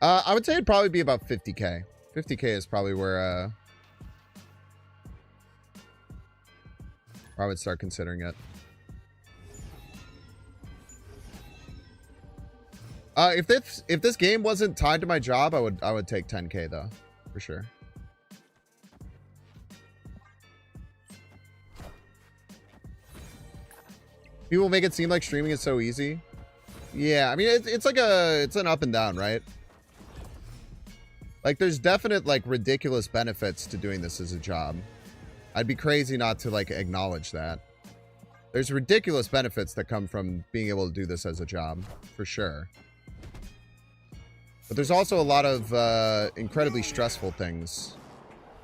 Speaker 1: I would say it'd probably be about 50K. 50K is probably where I would start considering it. If this game wasn't tied to my job, I would take 10K though, for sure. People make it seem like streaming is so easy. Yeah, I mean it's like it's an up and down, right? Like there's definite like ridiculous benefits to doing this as a job. I'd be crazy not to like acknowledge that. There's ridiculous benefits that come from being able to do this as a job, for sure. But there's also a lot of incredibly stressful things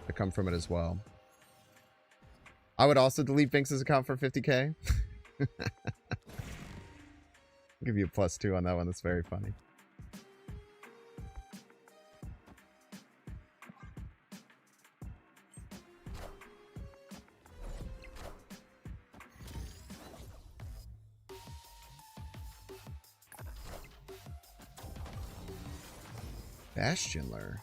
Speaker 1: that come from it as well. I would also delete Binks' account for 50K. I'll give you a +2 on that one. That's very funny. Bastionler.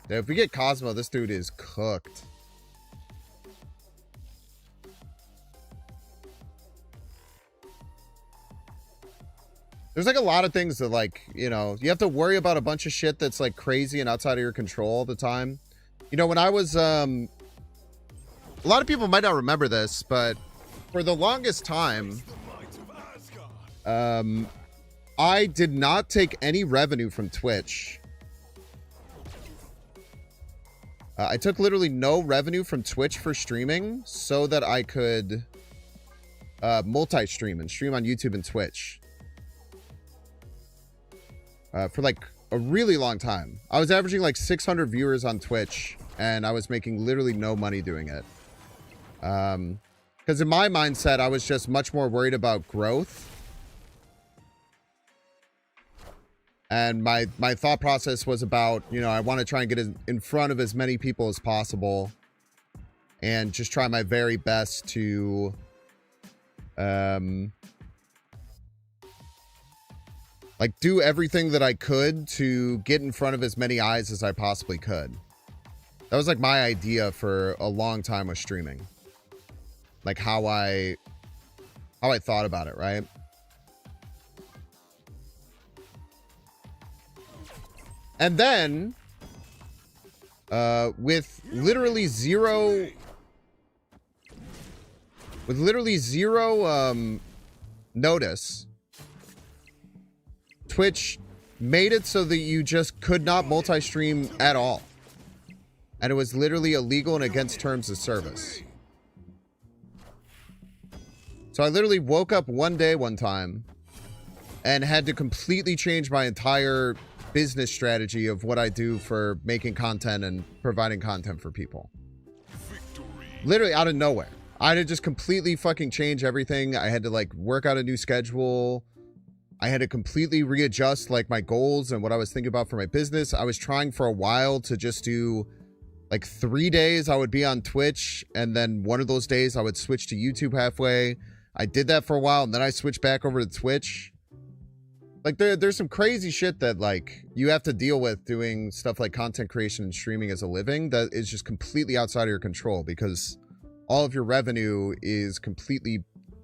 Speaker 1: Yeah, if we get Cosmo, this dude is cooked. There's like a lot of things that like, you know, you have to worry about a bunch of shit that's like crazy and outside of your control all the time. You know, when I was, a lot of people might not remember this, but for the longest time, I did not take any revenue from Twitch. I took literally no revenue from Twitch for streaming so that I could multi-stream and stream on YouTube and Twitch. For like a really long time. I was averaging like 600 viewers on Twitch and I was making literally no money doing it. Because in my mindset, I was just much more worried about growth. And my thought process was about, you know, I want to try and get in front of as many people as possible and just try my very best to like do everything that I could to get in front of as many eyes as I possibly could. That was like my idea for a long time with streaming. Like how I thought about it, right? And then with literally zero notice, Twitch made it so that you just could not multi-stream at all. And it was literally illegal and against terms of service. So I literally woke up one day one time and had to completely change my entire business strategy of what I do for making content and providing content for people. Literally out of nowhere. I had to just completely fucking change everything. I had to like work out a new schedule. I had to completely readjust like my goals and what I was thinking about for my business. I was trying for a while to just do like 3 days I would be on Twitch, and then one of those days I would switch to YouTube halfway. I did that for a while, and then I switched back over to Twitch. Like there's some crazy shit that like you have to deal with doing stuff like content creation and streaming as a living that is just completely outside of your control, because all of your revenue is completely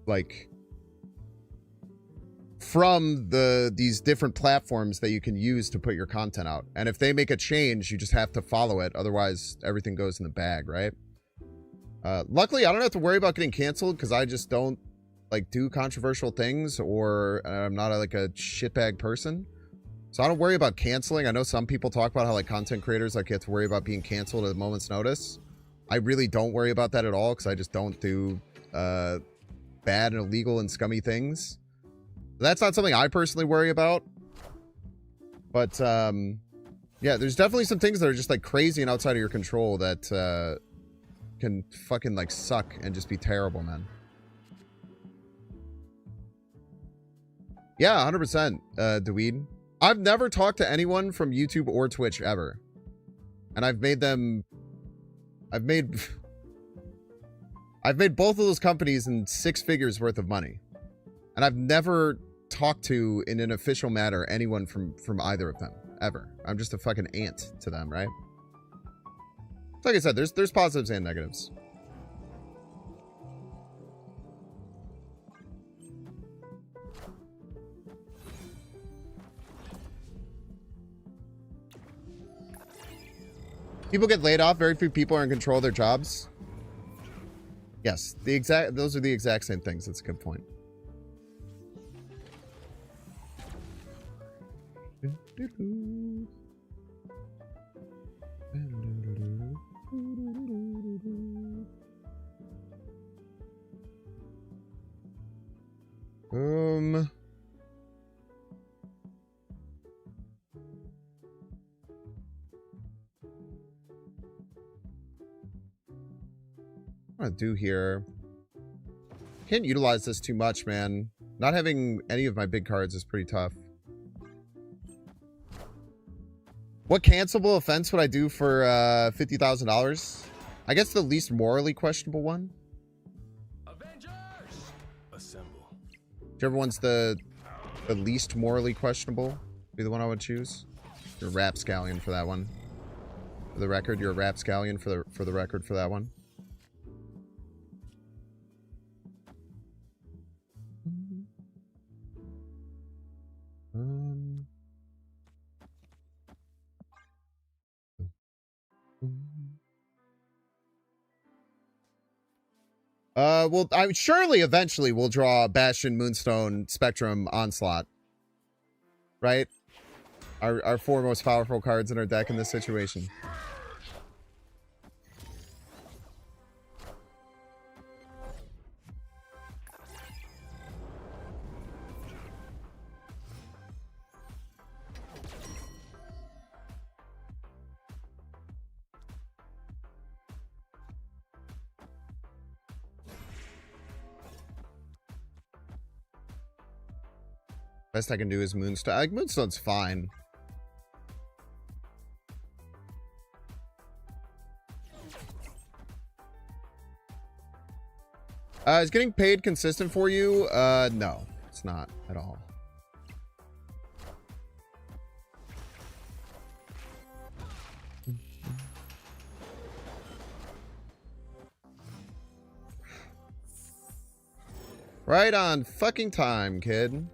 Speaker 1: like from these different platforms that you can use to put your content out. And if they make a change, you just have to follow it. Otherwise, everything goes in the bag, right? Luckily, I don't have to worry about getting canceled because I just don't like do controversial things, or I'm not like a shitbag person. So I don't worry about canceling. I know some people talk about how like content creators like have to worry about being canceled at a moment's notice. I really don't worry about that at all because I just don't do bad and illegal and scummy things. That's not something I personally worry about. But yeah, there's definitely some things that are just like crazy and outside of your control that can fucking like suck and just be terrible, man. Yeah, 100%, Dweed. I've never talked to anyone from YouTube or Twitch ever. And I've made both of those companies in 6 figures worth of money. And I've never talked to, in an official matter, anyone from either of them, ever. I'm just a fucking ant to them, right? Like I said, there's positives and negatives. People get laid off. Very few people are in control of their jobs. Yes, those are the exact same things. That's a good point. What I do here? Can't utilize this too much, man. Not having any of my big cards is pretty tough. What cancelable offense would I do for $50,000? I guess the least morally questionable one.
Speaker 6: Avengers!
Speaker 5: Assemble.
Speaker 1: Whichever one's the least morally questionable, be the one I would choose. You're a rapscallion for that one. For the record, you're a rapscallion for the record for that one. Well, surely eventually we'll draw Bastion, Moonstone, Spectrum, Onslaught. Right? Our 4 most powerful cards in our deck in this situation. Best I can do is Moonstone. Like, Moonstone's fine. Is getting paid consistent for you? No, it's not at all. Right on fucking time, kid.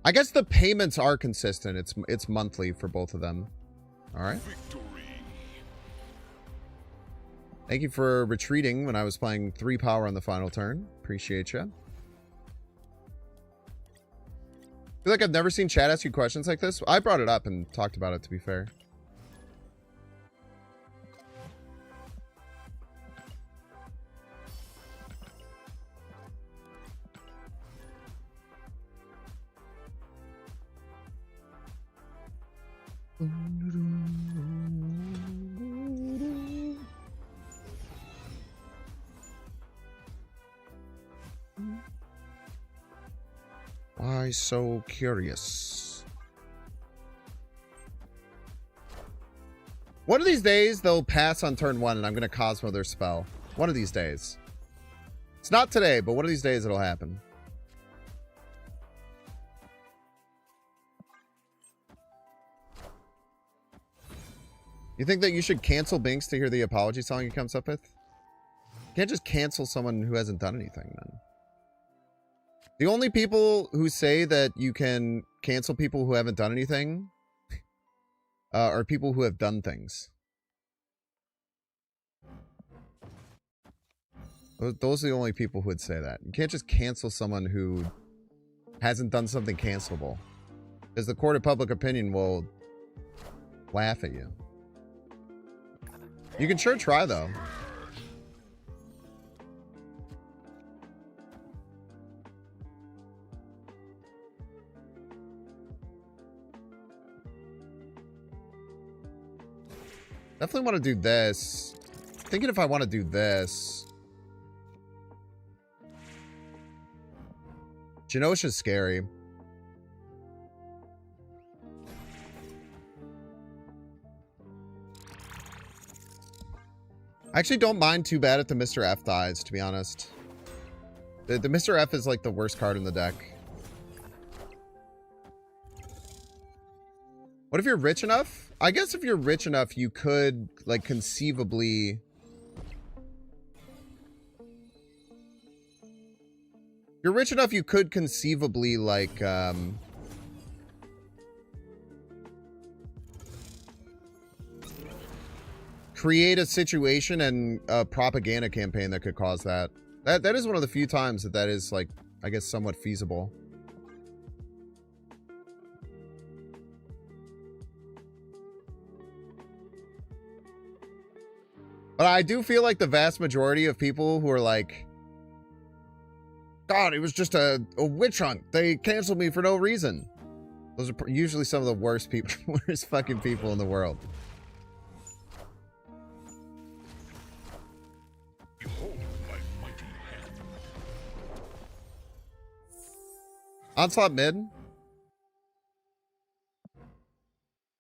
Speaker 1: I guess the payments are consistent. It's monthly for both of them. All right.
Speaker 4: Victory.
Speaker 1: Thank you for retreating when I was playing 3 power on the final turn. Appreciate you. I feel like I've never seen chat ask you questions like this. I brought it up and talked about it, to be fair. Why so curious? One of these days, they'll pass on turn 1 and I'm going to Cosmo their spell. One of these days. It's not today, but one of these days it'll happen. You think that you should cancel Binks to hear the apology song he comes up with? can't just cancel someone who hasn't done anything, man. The only people who say that you can cancel people who haven't done anything are people who have done things. Those are the only people who would say that. You can't just cancel someone who hasn't done something cancelable, because the court of public opinion will laugh at you. You can sure try, though. Definitely want to do this. Thinking if I want to do this. Genosha's scary. I actually don't mind too bad if the Mr. F dies, to be honest. The Mr. F is like the worst card in the deck. What if you're rich enough? I guess if you're rich enough, you could, like, conceivably... If you're rich enough, you could conceivably, like, create a situation and a propaganda campaign that could cause that. That is one of the few times that is, like, I guess, somewhat feasible. But I do feel like the vast majority of people who are like, God, it was just a witch hunt. They canceled me for no reason. Those are usually some of the worst people, worst fucking people in the world.
Speaker 4: Behold my mighty hand.
Speaker 1: Onslaught mid?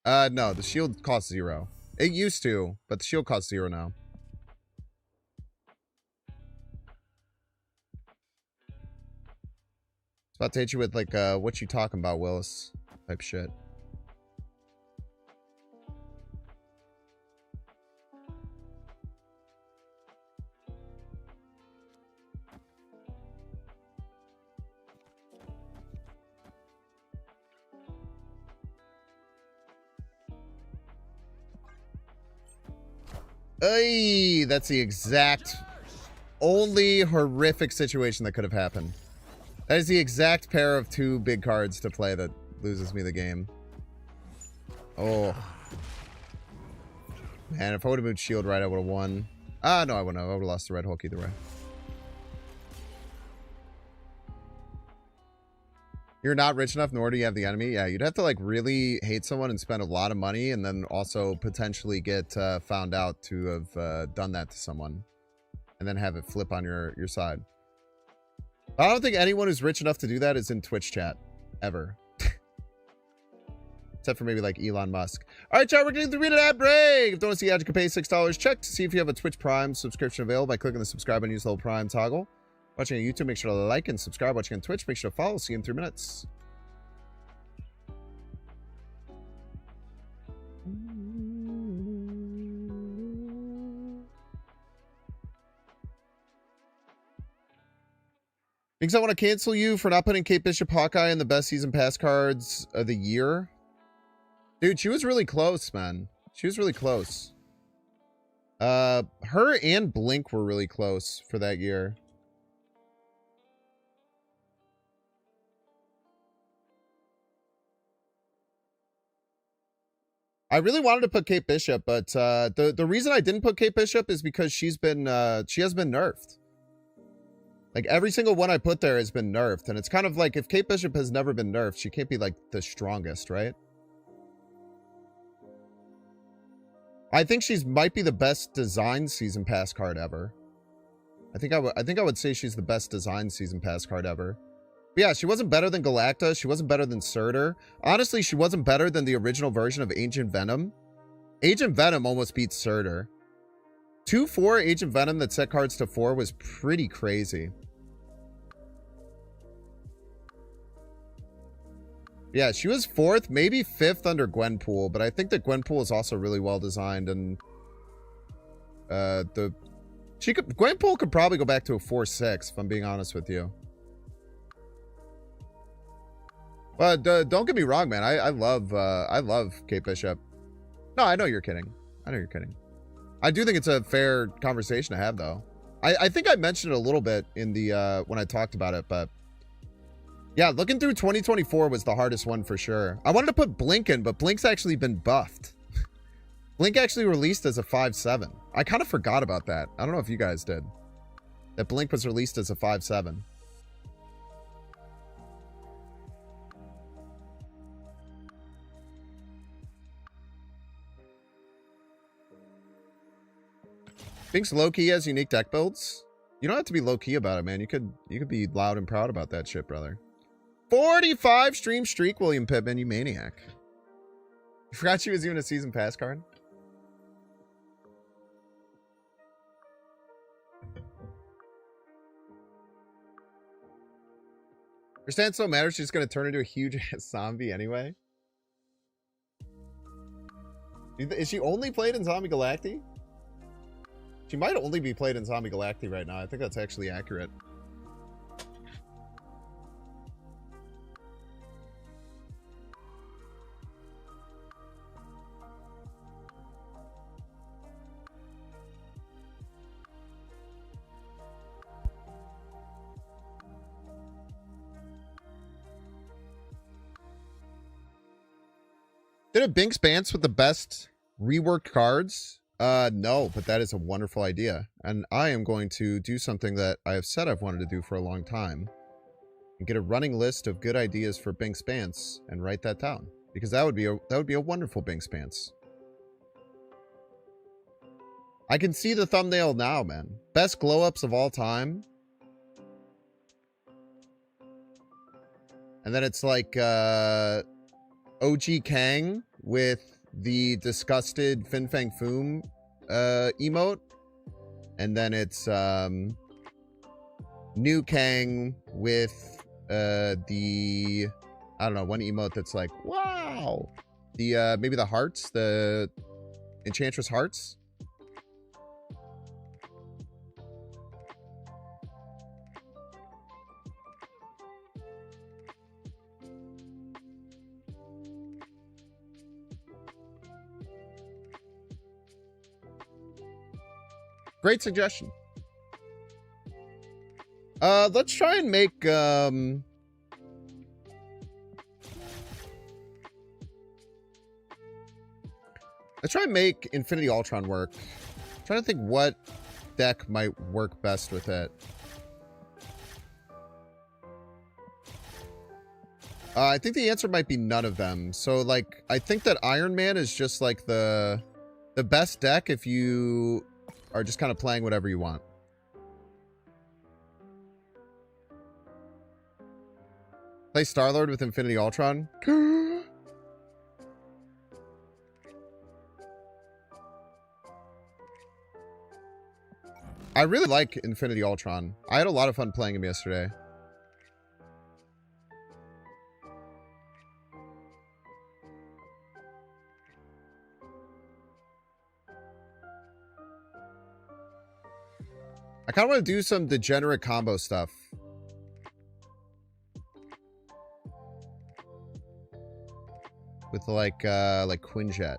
Speaker 1: No, the shield costs 0. It used to, but the shield costs 0 now. About to hit you with, like, what you talking about, Willis? Type shit. Ay, that's the exact only horrific situation that could have happened. That is the exact pair of 2 big cards to play that loses me the game. Oh. Man, if I would have moved shield right, I would have won. Ah, no, I wouldn't have. I would have lost the red Hulk either way. You're not rich enough, nor do you have the enemy. Yeah, you'd have to, like, really hate someone and spend a lot of money and then also potentially get found out to have done that to someone. And then have it flip on your side. I don't think anyone who's rich enough to do that is in Twitch chat. Ever. Except for maybe like Elon Musk. Alright, chat, we're getting the read ad break. If you don't want to see ad, you can pay $6. Check to see if you have a Twitch Prime subscription available by clicking the subscribe and use the little Prime toggle. Watching on YouTube, make sure to like and subscribe. Watching on Twitch, make sure to follow. See you in 3 minutes. Because I want to cancel you for not putting Kate Bishop Hawkeye in the best season pass cards of the year. Dude, she was really close, man. She was really close. Her and Blink were really close for that year. I really wanted to put Kate Bishop, but the reason I didn't put Kate Bishop is because she has been nerfed. Like, every single one I put there has been nerfed. And it's kind of like, if Kate Bishop has never been nerfed, she can't be, like, the strongest, right? I think she's might be the best design season pass card ever. I think I would say she's the best design season pass card ever. But yeah, she wasn't better than Galacta. She wasn't better than Surtur. Honestly, she wasn't better than the original version of Agent Venom. Agent Venom almost beat Surtur. 2-4 Agent Venom that set cards to 4 was pretty crazy. Yeah, she was 4th, maybe 5th under Gwenpool, but I think that Gwenpool is also really well designed, and the Gwenpool could probably go back to a 4-6, if I'm being honest with you. But don't get me wrong, man. I love Kate Bishop. No, I know you're kidding. I know you're kidding. I do think it's a fair conversation to have, though. I think I mentioned it a little bit in the when I talked about it, but yeah, looking through 2024 was the hardest one for sure. I wanted to put Blink in, but Blink's actually been buffed. Blink actually released as a 5-7. I kind of forgot about that. I don't know if you guys did. That Blink was released as a 5-7. Blink's low-key has unique deck builds. You don't have to be low-key about it, man. You could be loud and proud about that shit, brother. 45 stream streak, William Pittman, you maniac. You forgot she was even a season pass card? Your stance don't matter. She's just going to turn into a huge zombie anyway. Is she only played in Zombie Galacti? She might only be played in Zombie Galacti right now. I think that's actually accurate. Did a Binks Bance with the best reworked cards? No, but that is a wonderful idea. And I am going to do something that I have said I've wanted to do for a long time. And get a running list of good ideas for Binks Bance and write that down. Because that would be a wonderful Binks Bance. I can see the thumbnail now, man. Best glow-ups of all time. And then it's like OG Kang with the disgusted Fin Fang Foom emote. And then it's New Kang with the, I don't know, one emote that's like, wow. The maybe the hearts, the Enchantress hearts. Great suggestion. Let's try and make let's try and make Infinity Ultron work. I'm trying to think what deck might work best with it. I think the answer might be none of them. So like I think that Iron Man is just like the best deck if you are just kind of playing whatever you want. Play Star-Lord with Infinity Ultron. I really like Infinity Ultron. I had a lot of fun playing him yesterday. I kind of want to do some degenerate combo stuff. With like Quinjet.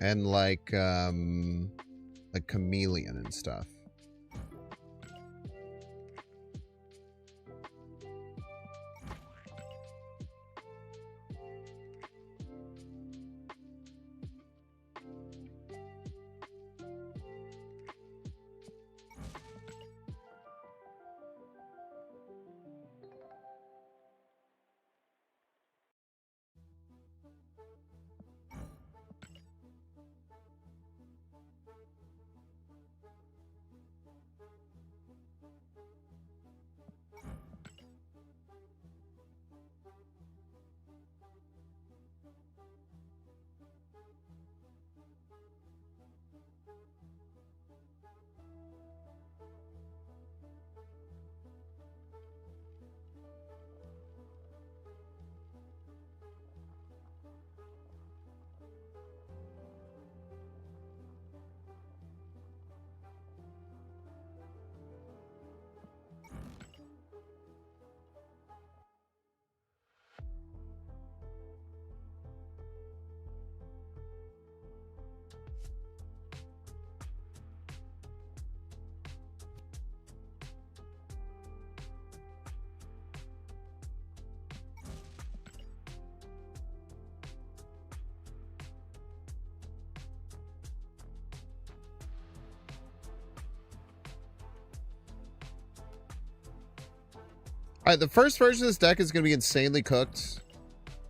Speaker 1: And like Chameleon and stuff. All right, the first version of this deck is going to be insanely cooked.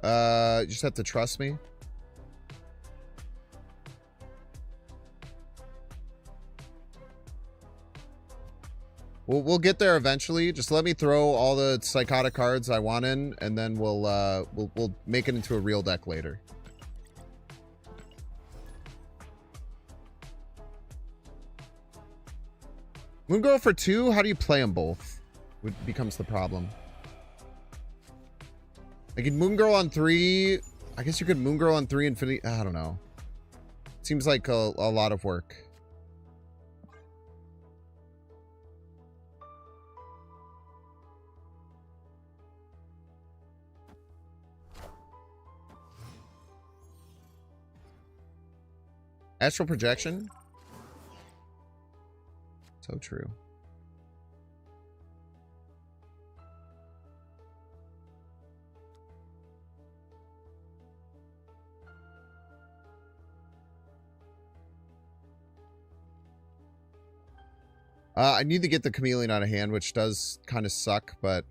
Speaker 1: You just have to trust me. We'll get there eventually. Just let me throw all the psychotic cards I want in, and then we'll make it into a real deck later. Moongirl for 2? How do you play them both? It becomes the problem. Like in Moongirl on 3, I guess you could Moongirl on 3 Infinity. I don't know. Seems like a lot of work. Astral projection? So true. I need to get the chameleon out of hand, which does kind of suck, but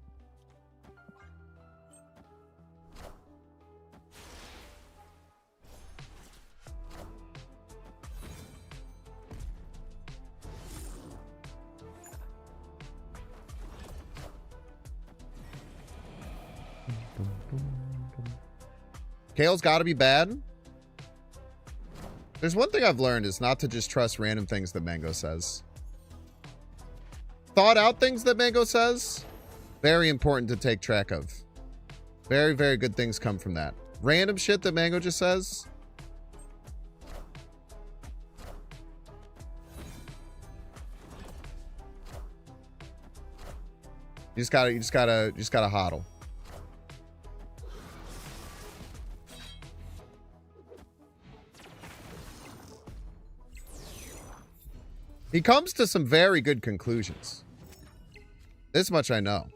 Speaker 1: Kale's got to be bad. There's one thing I've learned is not to just trust random things that Mango says. Thought out things that Mango says, very important to take track of. Very, very good things come from that. Random shit that Mango just says. You just gotta hodl. He comes to some very good conclusions. This much I know.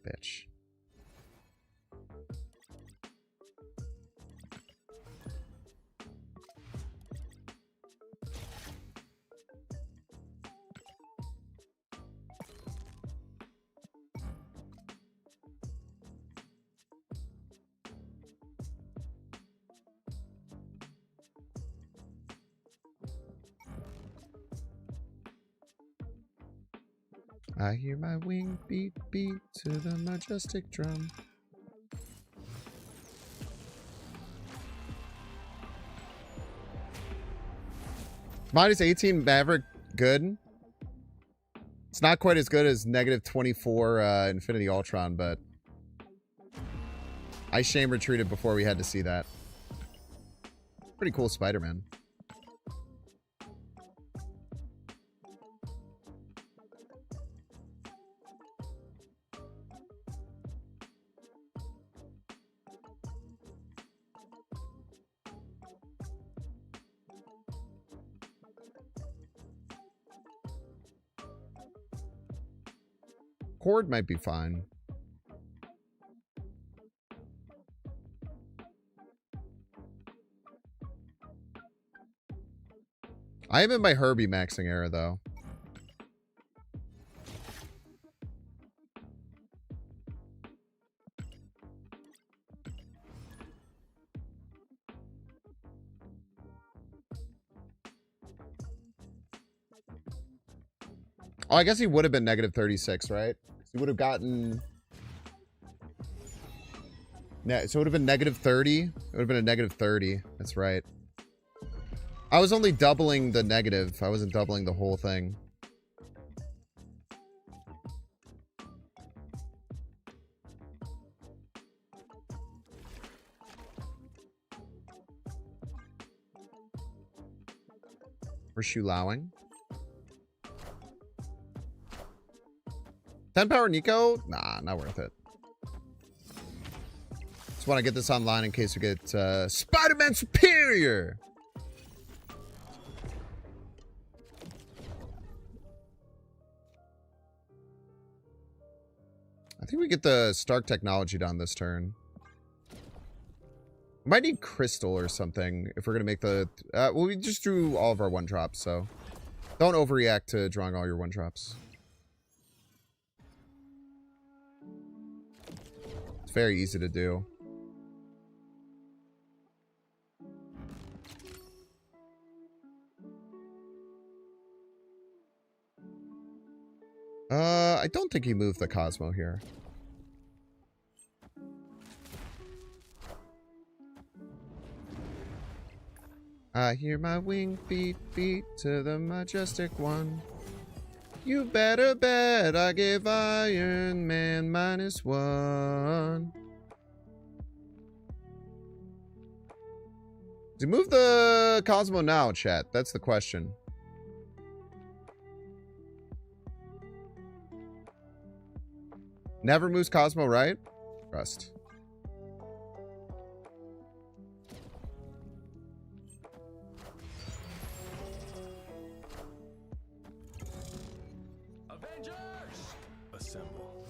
Speaker 1: Bitch. I hear my wing beat beat to the majestic drum. Minus 18 Maverick, good. It's not quite as good as negative 24 Infinity Ultron, but I shame retreated before we had to see that. Pretty cool Spider-Man. Horde might be fine. I am in my Herbie maxing era, though. Oh, I guess he would have been negative 36, right? He would have gotten... Yeah, so it would have been negative 30. It would have been a negative 30. That's right. I was only doubling the negative. I wasn't doubling the whole thing. We're Shulowing. 10 power Nico? Nah, not worth it. Just want to get this online in case we get Spider-Man Superior. I think we get the Stark technology done this turn. We might need Crystal or something if we're going to make the... well, we just drew all of our one-drops, so... Don't overreact to drawing all your one-drops. It's very easy to do. I don't think he moved the Cosmo here. I hear my wing beat beat to the majestic one. You better bet I give Iron Man -1. Does he move the Cosmo now, chat? That's the question. Never moves Cosmo, right? Trust.
Speaker 6: Avengers!
Speaker 5: Assemble.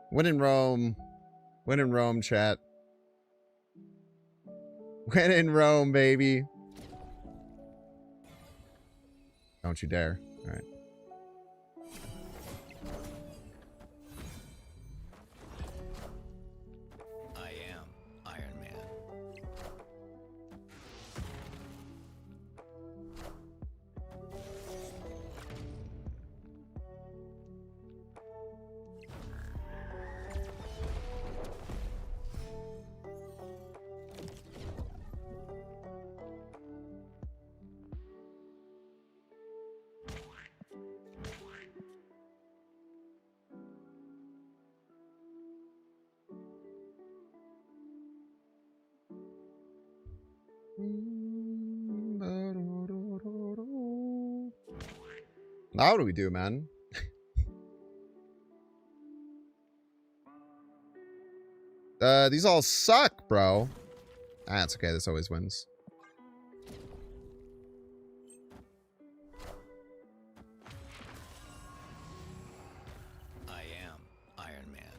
Speaker 1: When in Rome. When in Rome, chat. When in Rome, baby. Don't you dare. All right.
Speaker 7: I am Iron Man.
Speaker 1: Now what do we do, man? These all suck, bro. Ah, it's okay. This always wins.
Speaker 7: I am Iron Man.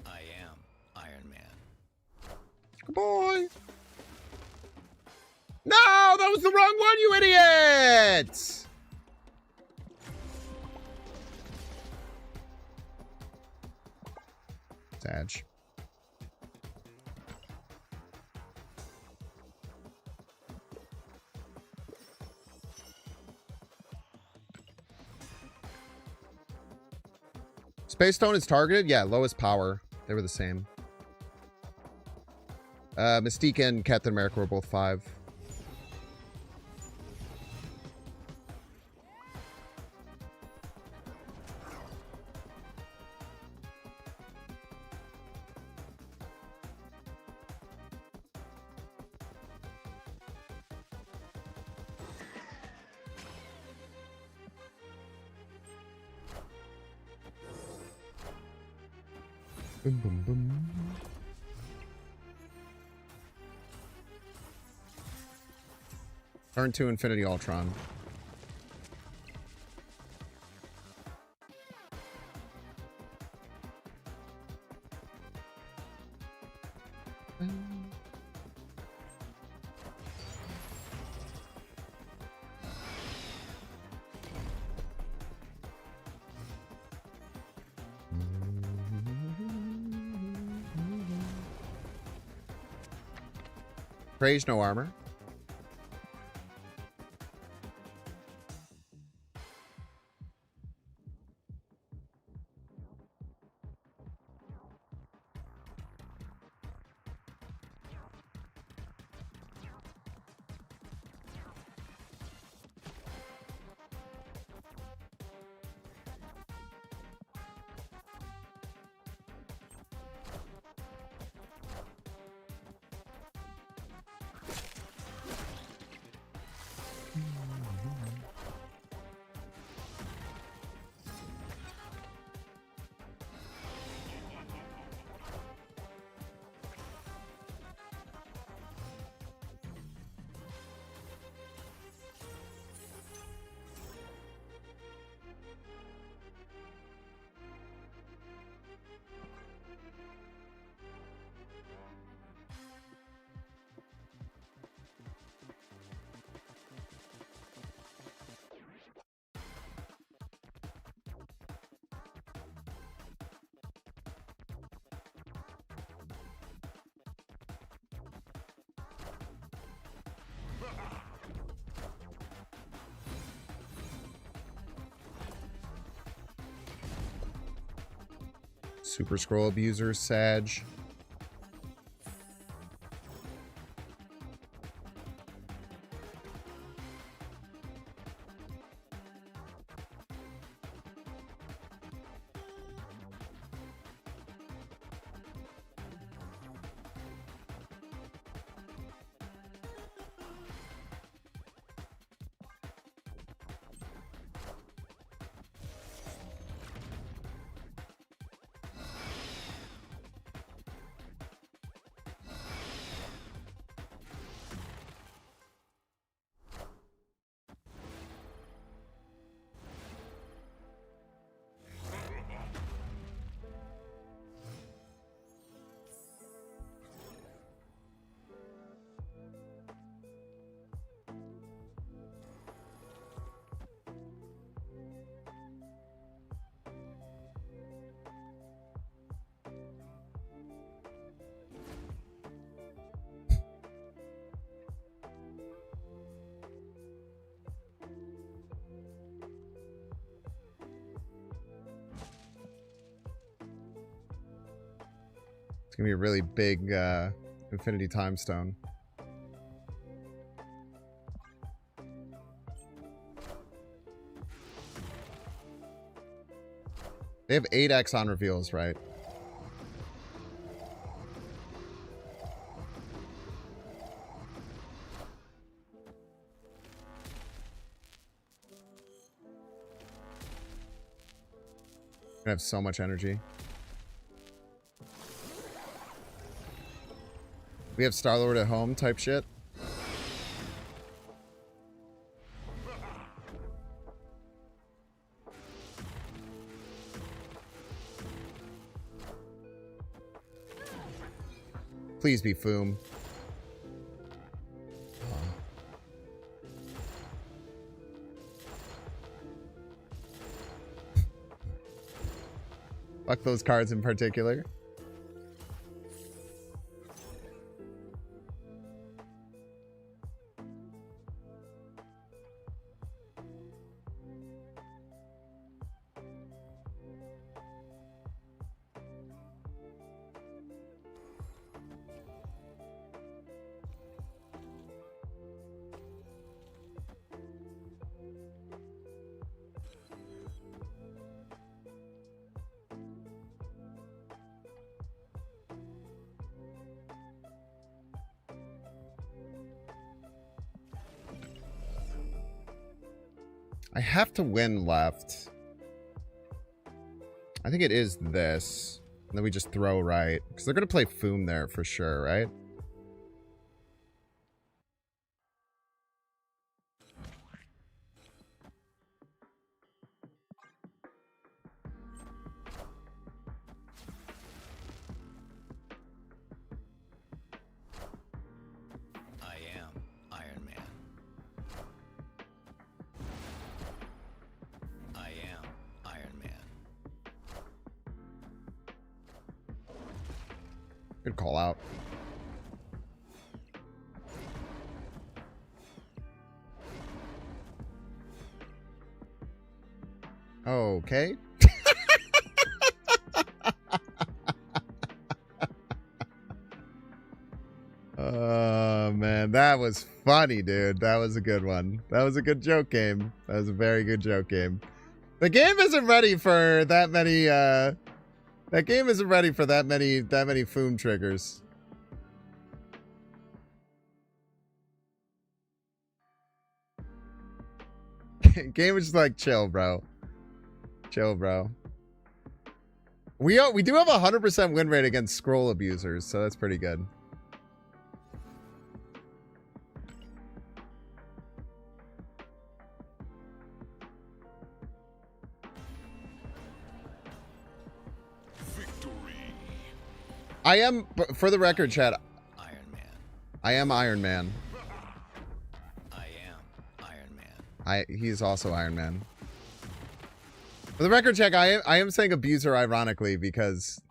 Speaker 7: I am Iron Man.
Speaker 1: Good boy. No, that was the wrong one, you idiot! Sag. Space Stone is targeted? Yeah, lowest power. They were the same. Mystique and Captain America were both 5. Boom, boom, boom. Turn 2 Infinity Ultron. Rage, no armor. Super Scroll Abuser, Sag. It's gonna be a really big Infinity Time Stone. They have 8x on reveals, right? I have so much energy. We have Star-Lord at home type shit. Please be Foom. Fuck those cards in particular. I have to win left. I think it is this. And then we just throw right. Because they're going to play Foom there for sure, right?
Speaker 7: I am Iron Man. I am Iron Man.
Speaker 1: Good call out. Okay. Oh, man. That was funny, dude. That was a good one. That was a good joke game. That was a very good joke game. The game isn't ready for that many, that game isn't ready for that many Foom triggers. Game is just like, chill, bro. Chill, bro. We do have a 100% win rate against scroll abusers, so that's pretty good.
Speaker 5: Victory.
Speaker 1: I am, for the record, chat,
Speaker 7: Iron Man.
Speaker 1: I am Iron Man.
Speaker 7: I am Iron Man.
Speaker 1: He's also Iron Man. For the record check, I am saying abuser ironically because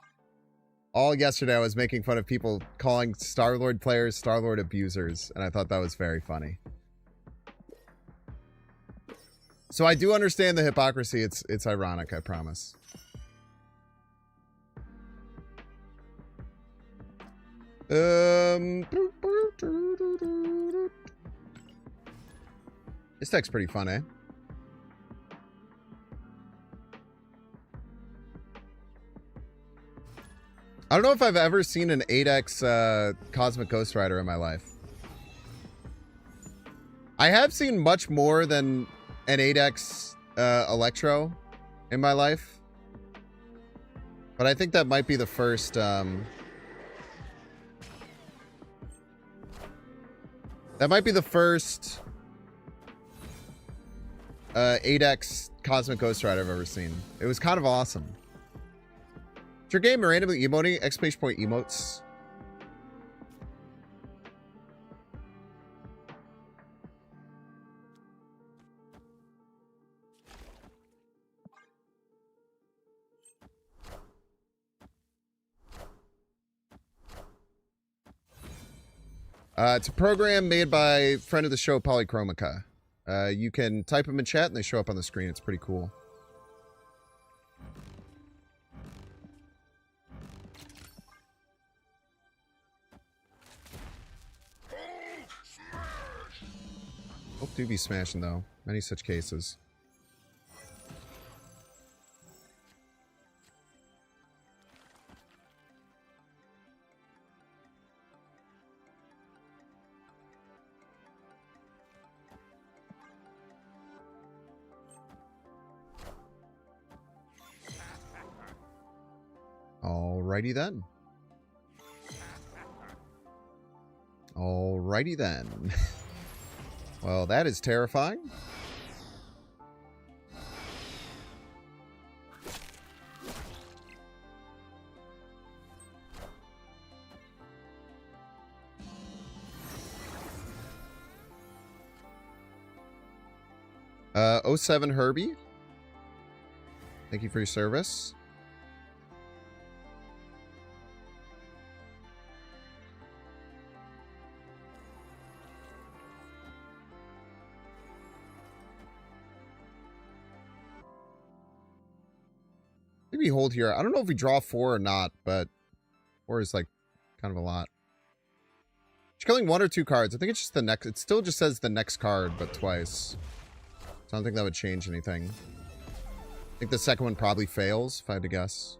Speaker 1: all yesterday I was making fun of people calling Star-Lord players Star-Lord abusers, and I thought that was very funny. So I do understand the hypocrisy. It's ironic, I promise. This deck's pretty fun, eh? I don't know if I've ever seen an 8x Cosmic Ghost Rider in my life. I have seen much more than an 8x Electro in my life. But I think that might be the first... that might be the first 8x Cosmic Ghost Rider I've ever seen. It was kind of awesome. Is your game randomly emoting? Exclamation point emotes. It's a program made by friend of the show, Polychromica. You can type them in chat and they show up on the screen. It's pretty cool. Both do be smashing, though. Many such cases. Alrighty then. Alrighty then. Well, that is terrifying. '07 Herbie. Thank you for your service. Maybe hold here. I don't know if we draw 4 or not, but 4 is like kind of a lot. She's killing 1 or 2 cards. I think it's just the next. It still just says the next card, but twice. So I don't think that would change anything. I think the second one probably fails, if I had to guess.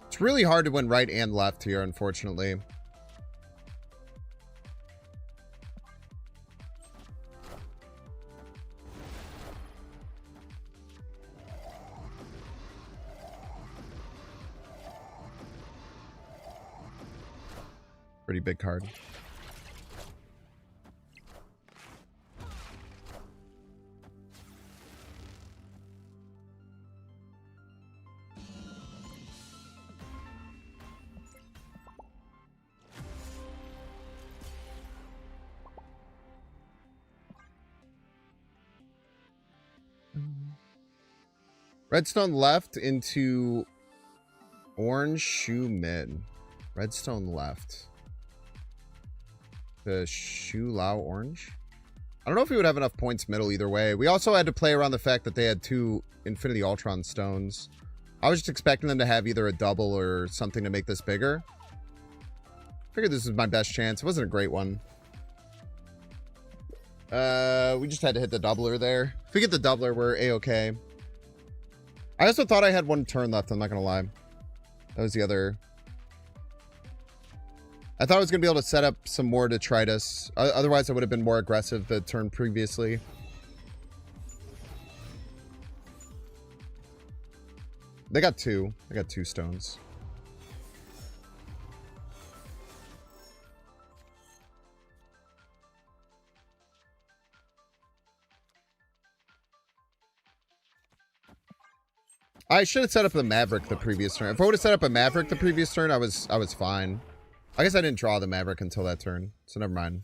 Speaker 1: It's really hard to win right and left here, unfortunately. Pretty big card. Redstone left into orange shoe mid. Redstone left. The shoe Lao orange. I don't know if we would have enough points middle either way. We also had to play around the fact that they had 2 Infinity Ultron stones. I was just expecting them to have either a double or something to make this bigger. Figured this was my best chance. It wasn't a great one. We just had to hit the doubler there. If we get the doubler, we're A-okay. I also thought I had 1 turn left, I'm not gonna lie. That was the other... I thought I was going to be able to set up some more detritus. Otherwise, I would have been more aggressive the turn previously. They got two. They got 2 stones. I should have set up the Maverick the previous turn. If I would have set up a Maverick the previous turn, I was fine. I guess I didn't draw the Maverick until that turn, so never mind.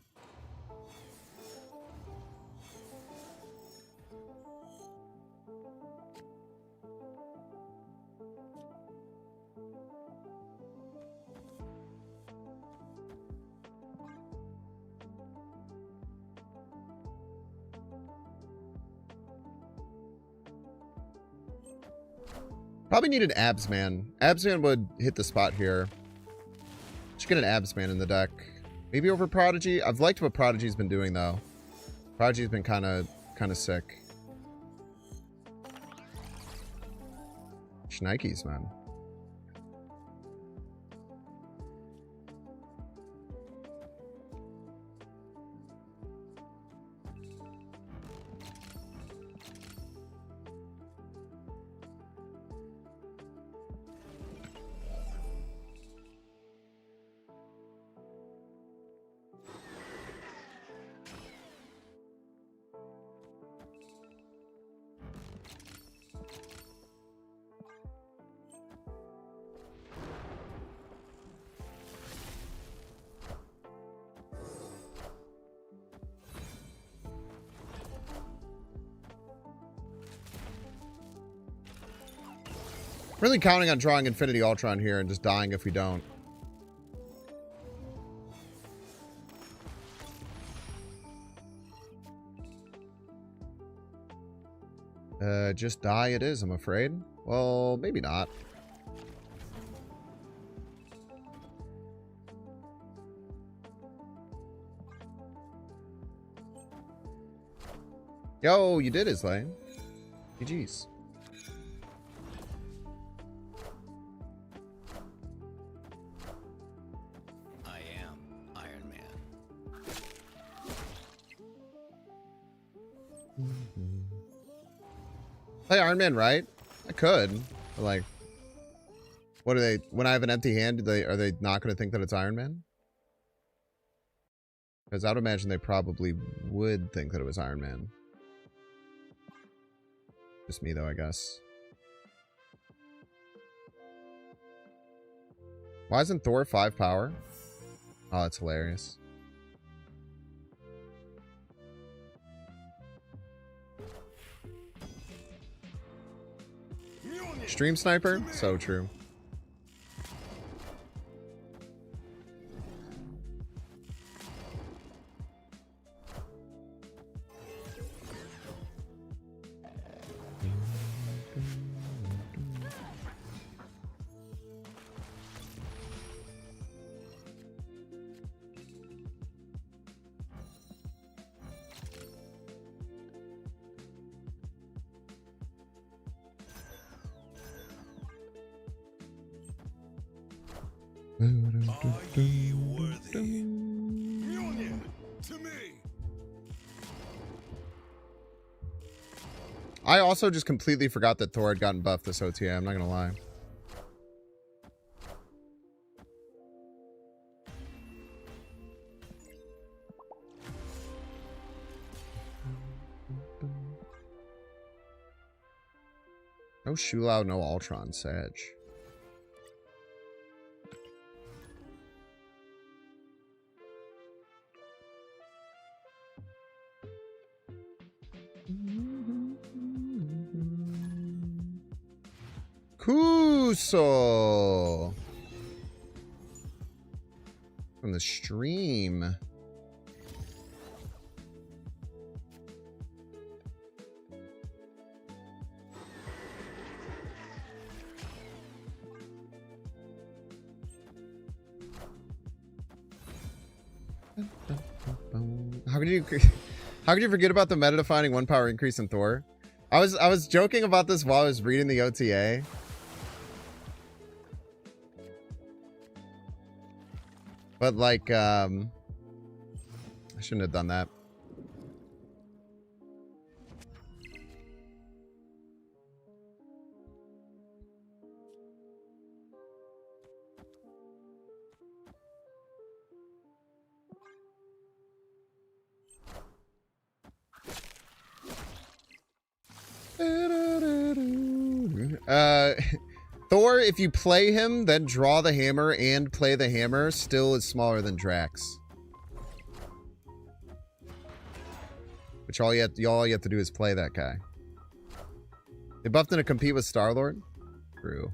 Speaker 1: Probably need an Abs Man. Abs Man would hit the spot here. Should get an Abs Man in the deck. Maybe over Prodigy. I've liked what Prodigy's been doing though. Prodigy's been kind of sick. Schnikes, man. Really counting on drawing Infinity Ultron here and just dying if we don't. Just die it is, I'm afraid. Well, maybe not. Yo, you did, Islay. GG's. Play Iron Man, right? I could. But like, what are they? When I have an empty hand, are they not going to think that it's Iron Man? Because I would imagine they probably would think that it was Iron Man. Just me, though, I guess. Why isn't Thor 5 power? Oh, that's hilarious. Stream Sniper? So true.
Speaker 5: Are ye worthy? Mjolnir, to me.
Speaker 1: I also just completely forgot that Thor had gotten buffed this OTA, I'm not gonna lie. No Shulao, no Ultron, Sage. Kuso from the stream. How could you forget about the meta-defining 1 power increase in Thor? I was joking about this while I was reading the OTA. But like, I shouldn't have done that. Thor, if you play him, then draw the hammer and play the hammer, still is smaller than Drax. Which all you have to do is play that guy. They buffed him to compete with Star-Lord? True.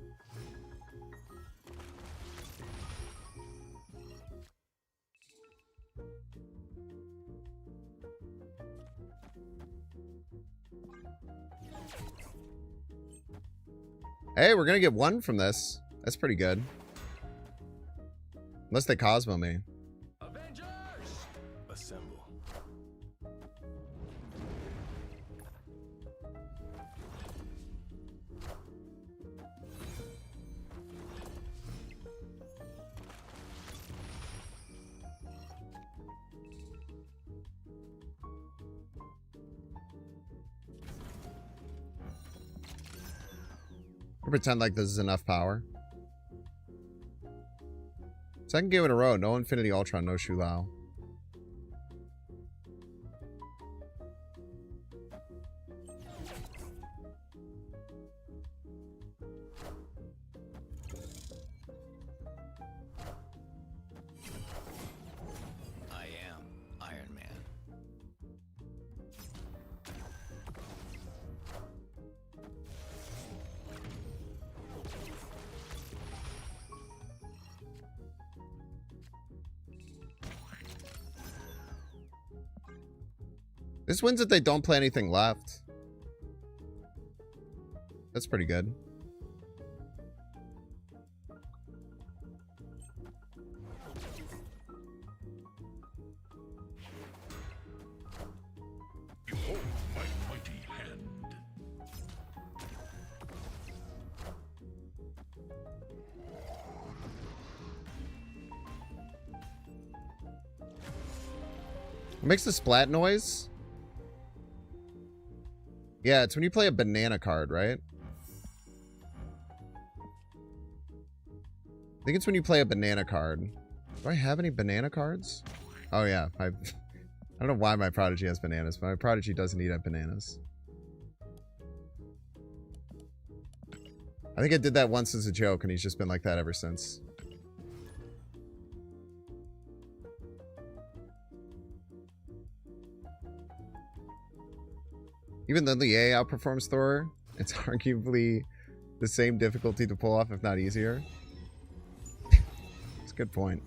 Speaker 1: Hey, we're gonna get one from this. That's pretty good. Unless they Cosmo me.
Speaker 6: Avengers!
Speaker 5: Assemble.
Speaker 1: Or pretend like this is enough power. Second game in a row. No Infinity Ultron, no Shu Lao.
Speaker 7: I am Iron Man.
Speaker 1: This wins if they don't play anything left. That's pretty good.
Speaker 4: Behold my mighty hand.
Speaker 1: What makes the splat noise? Yeah, it's when you play a banana card, right? I think it's when you play a banana card. Do I have any banana cards? Oh yeah, I don't know why my Prodigy has bananas, but my Prodigy doesn't eat up bananas. I think I did that once as a joke, and he's just been like that ever since. Even though the A outperforms Thor, it's arguably the same difficulty to pull off, if not easier. It's a good point.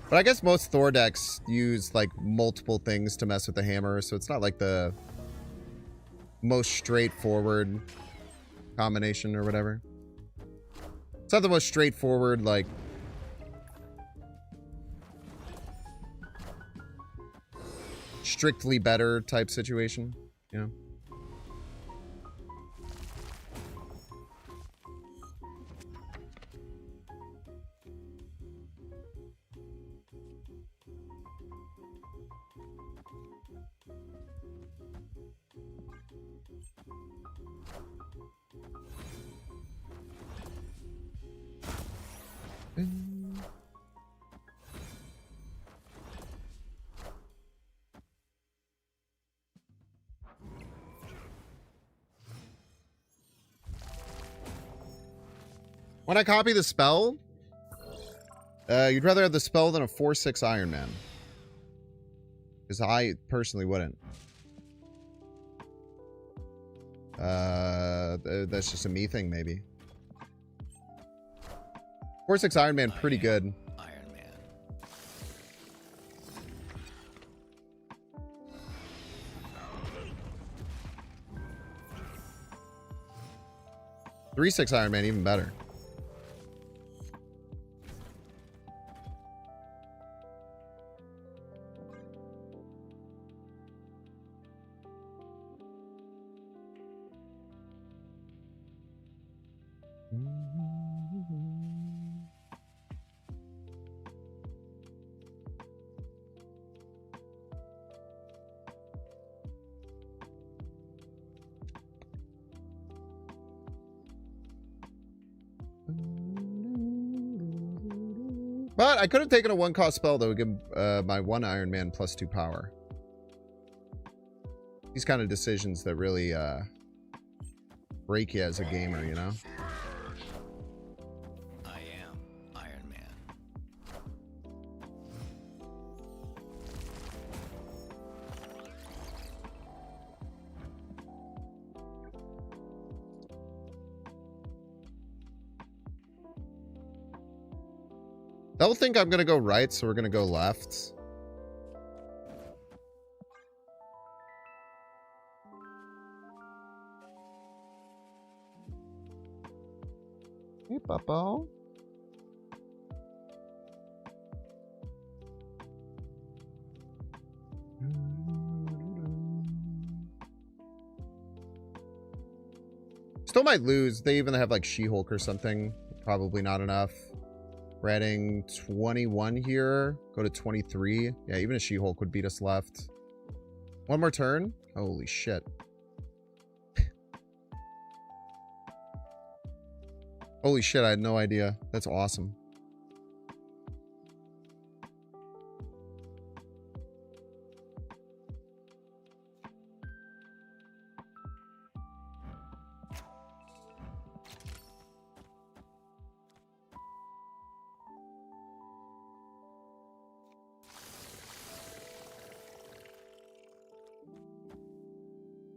Speaker 1: But I guess most Thor decks use like multiple things to mess with the hammer, so it's not like the most straightforward combination or whatever. It's not the most straightforward, like, strictly better type situation, you know? When I copy the spell, you'd rather have the spell than a 4/6 Iron Man. Because I personally wouldn't. That's just a me thing, maybe. 4/6 Iron Man, pretty good.
Speaker 7: Iron Man.
Speaker 1: 3/6 Iron Man, even better. But I could have taken a 1-cost spell that would give my 1 Iron Man +2 power. These kind of decisions that really break you as a gamer, you know?
Speaker 7: I am Iron Man.
Speaker 1: They'll think I'm going to go right, so we're going to go left. Hey, Puppo. Still might lose. They even have like She-Hulk or something. Probably not enough. We're adding 21 here. Go to 23. Yeah, even a She-Hulk would beat us left. One more turn? Holy shit. Holy shit, I had no idea. That's awesome.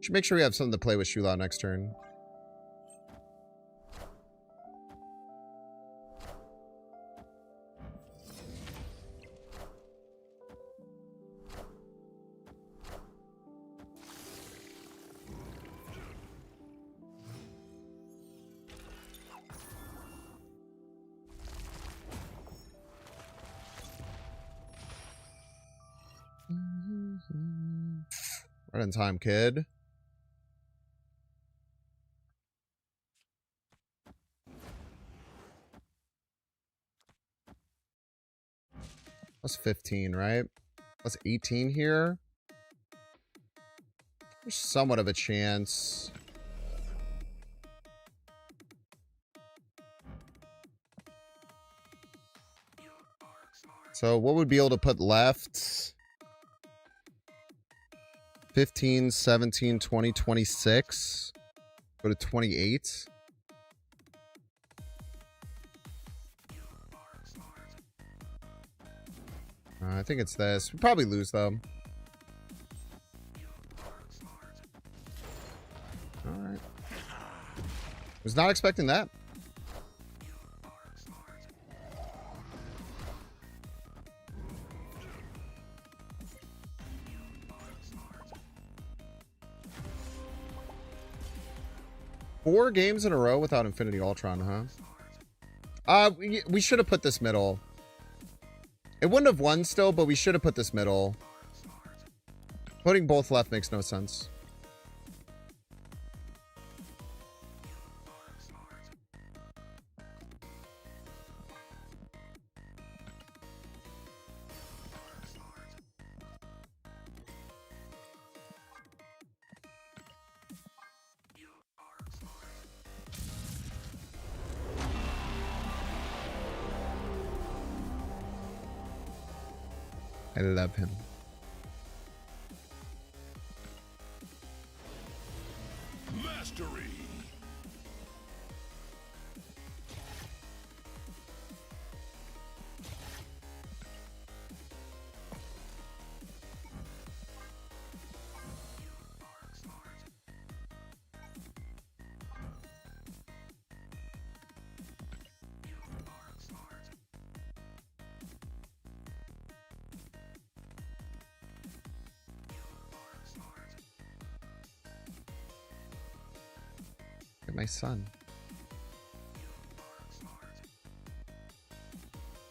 Speaker 1: Should make sure we have something to play with Shulao next turn. Right in time, kid. Plus 15, right? Plus 18 here. There's somewhat of a chance. So what would be able to put left? 15, 17, 20, 26. Go to 28. I think it's this. We'll probably lose, though. Alright. Was not expecting that. Four games in a row without Infinity Ultron, huh? We should have put this middle. It wouldn't have won still, but we should have put this middle. Putting both left makes no sense. I love him.
Speaker 4: Mastery.
Speaker 1: My son.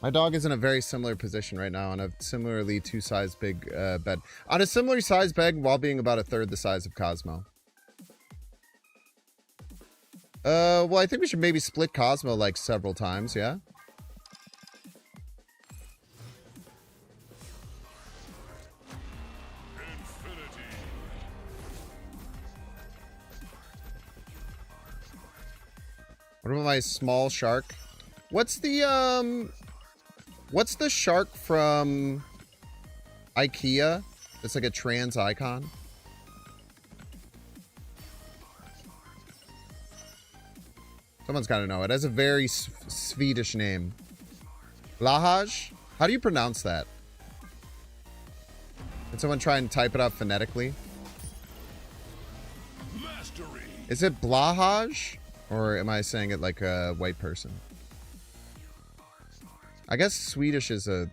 Speaker 1: My dog is in a very similar position right now on a similarly 2-size big bed. On a similar size bed while being about a third the size of Cosmo. Well, I think we should maybe split Cosmo like several times, yeah? What about my small shark? What's the What's the shark from IKEA? It's like a trans icon. Someone's got to know. It has a very Swedish name. Lahaj? How do you pronounce that? Can someone try and type it out phonetically?
Speaker 4: Mastery.
Speaker 1: Is it Blahaj? Or am I saying it like a white person? I guess Swedish is a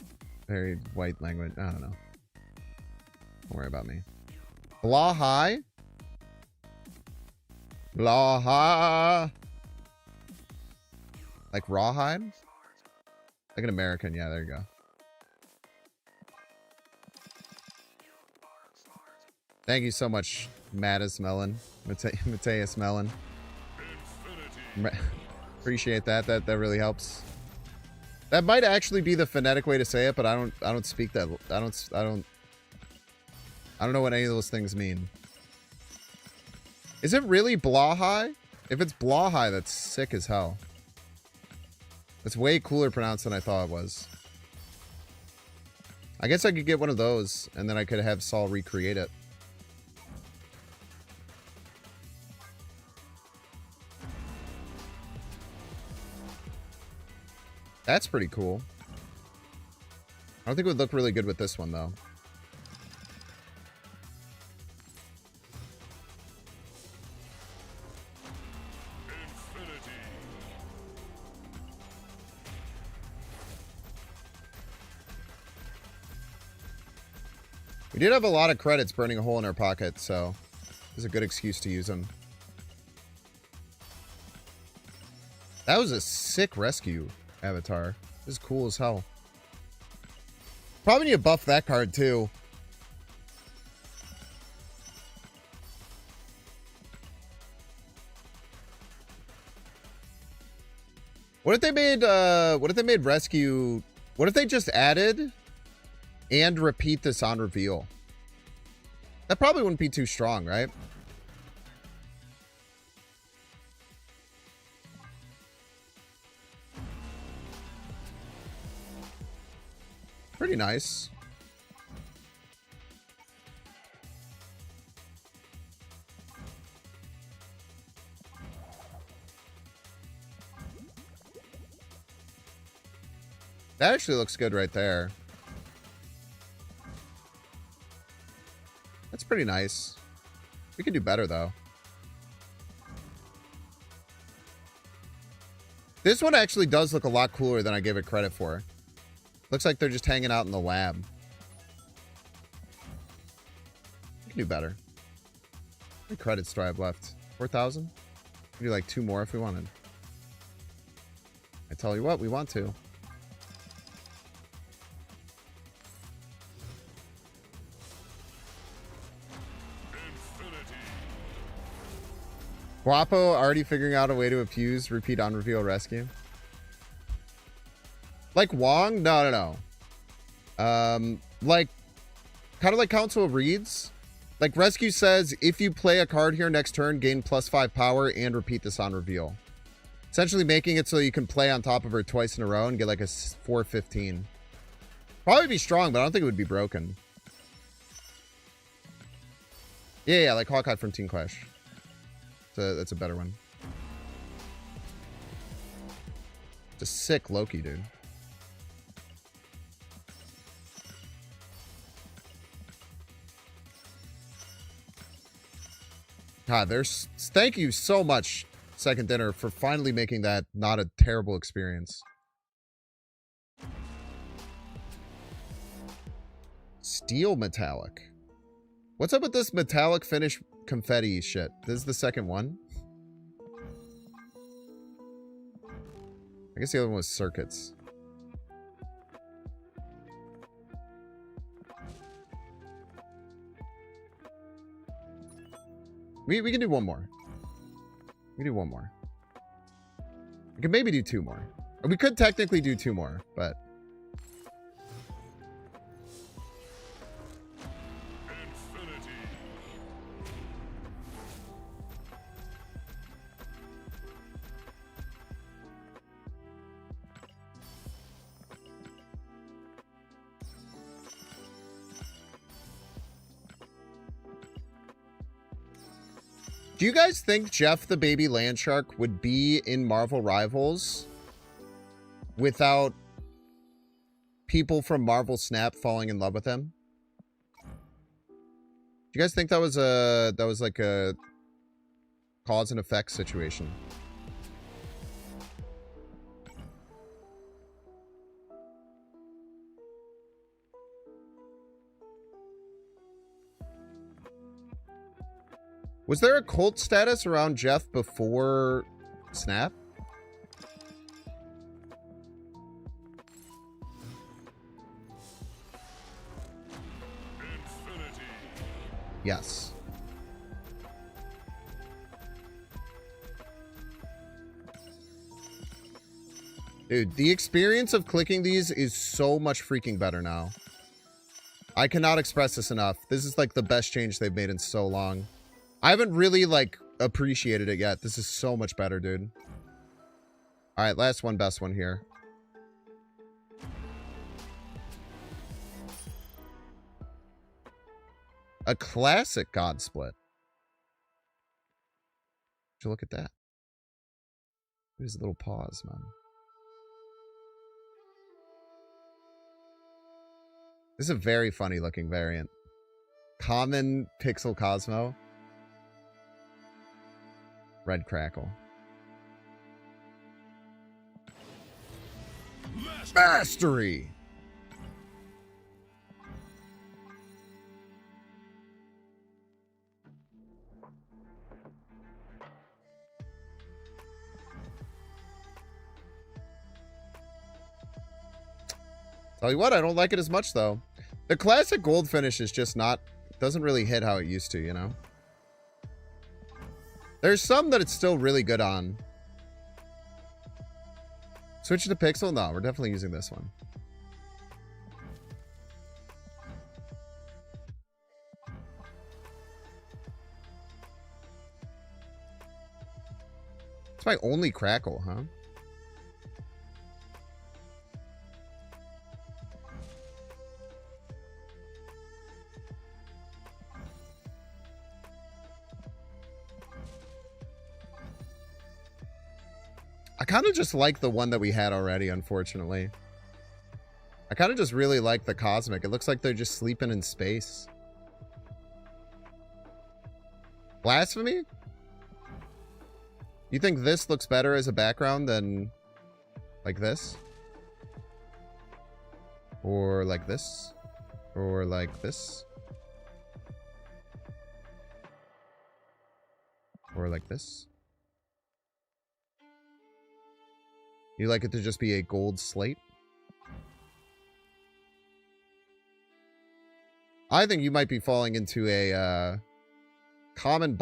Speaker 1: very white language. I don't know. Don't worry about me. Blahaj? Blahaj? Like rawhide? Like an American. Yeah, there you go. Thank you so much, Mattis Melon. Mateus Melon. Appreciate that. That really helps. That might actually be the phonetic way to say it, but I don't speak that. I don't know what any of those things mean. Is it really Blahai? If it's Blahai, that's sick as hell. It's way cooler pronounced than I thought it was. I guess I could get one of those, and then I could have Saul recreate it. That's pretty cool. I don't think it would look really good with this one, though. We did have a lot of credits burning a hole in our pocket, so it's a good excuse to use them. That was a sick rescue avatar. This is cool as hell. Probably need to buff that card too. What if they made rescue? What if they just added and repeat this on reveal? That probably wouldn't be too strong, right? Pretty nice. That actually looks good right there. That's pretty nice. We can do better, though. This one actually does look a lot cooler than I gave it credit for. Looks like they're just hanging out in the lab. We can do better. How many credits do I have left? 4,000? We can do like 2 more if we wanted. I tell you what, we want to. Guapo already figuring out a way to abuse repeat on reveal rescue. Like Wong? No. Like, kind of like Council of Reeds. Like rescue says, if you play a card here next turn, gain +5 power and repeat this on reveal. Essentially making it so you can play on top of her twice in a row and get like a 4/15. Probably be strong, but I don't think it would be broken. Yeah, like Hawkeye from Team Clash. That's a better one. It's a sick Loki, dude. God, thank you so much, Second Dinner, for finally making that not a terrible experience. Steel metallic. What's up with this metallic finish confetti shit? This is the second one. I guess the other one was circuits. We can do one more. We can do one more. We could maybe do 2 more. Or we could technically do 2 more, but Do you guys think Jeff the Baby Land Shark would be in Marvel Rivals without people from Marvel Snap falling in love with him? Do you guys think that was like a cause and effect situation? Was there a cult status around Jeff before Snap?
Speaker 5: Infinity.
Speaker 1: Yes. Dude, the experience of clicking these is so much freaking better now. I cannot express this enough. This is like the best change they've made in so long. I haven't really, like, appreciated it yet. This is so much better, dude. All right, last one, best one here. A classic God split. Would you look at that? There's a little pause, man. This is a very funny looking variant. Common Pixel Cosmo. Red Crackle. Mastery! Tell you what, I don't like it as much, though. The classic gold finish is just not... doesn't really hit how it used to, you know? There's some that it's still really good on. Switch to Pixel? No, we're definitely using this one. It's my only Crackle, huh? I kind of just like the one that we had already, unfortunately. I kind of just really like the Cosmic. It looks like they're just sleeping in space. Blasphemy? You think this looks better as a background than like this? Or like this? Or like this? Or like this? You like it to just be a gold slate? I think you might be falling into a common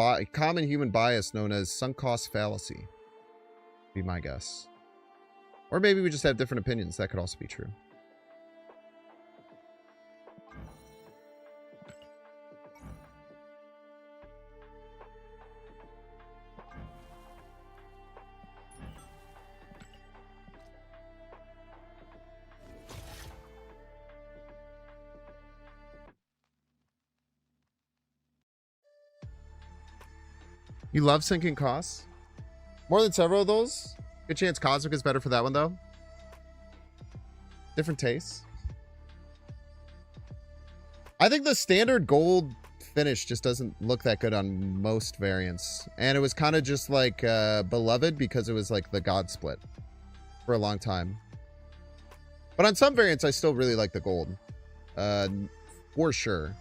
Speaker 1: human bias known as sunk cost fallacy. Be my guess. Or maybe we just have different opinions. That could also be true. You love sinking costs? More than several of those? Good chance Cosmic is better for that one, though. Different tastes. I think the standard gold finish just doesn't look that good on most variants. And it was kind of just like beloved because it was like the God split for a long time. But on some variants, I still really like the gold. For sure.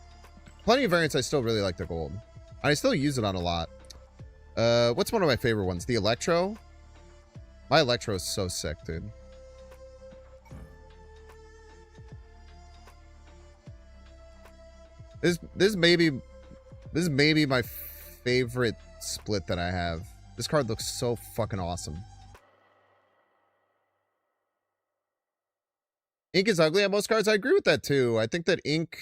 Speaker 1: Plenty of variants, I still really like the gold. And I still use it on a lot. What's one of my favorite ones? The Electro? My Electro is so sick, dude. This may be my favorite split that I have. This card looks so fucking awesome. Ink is ugly on most cards. I agree with that too. I think that ink...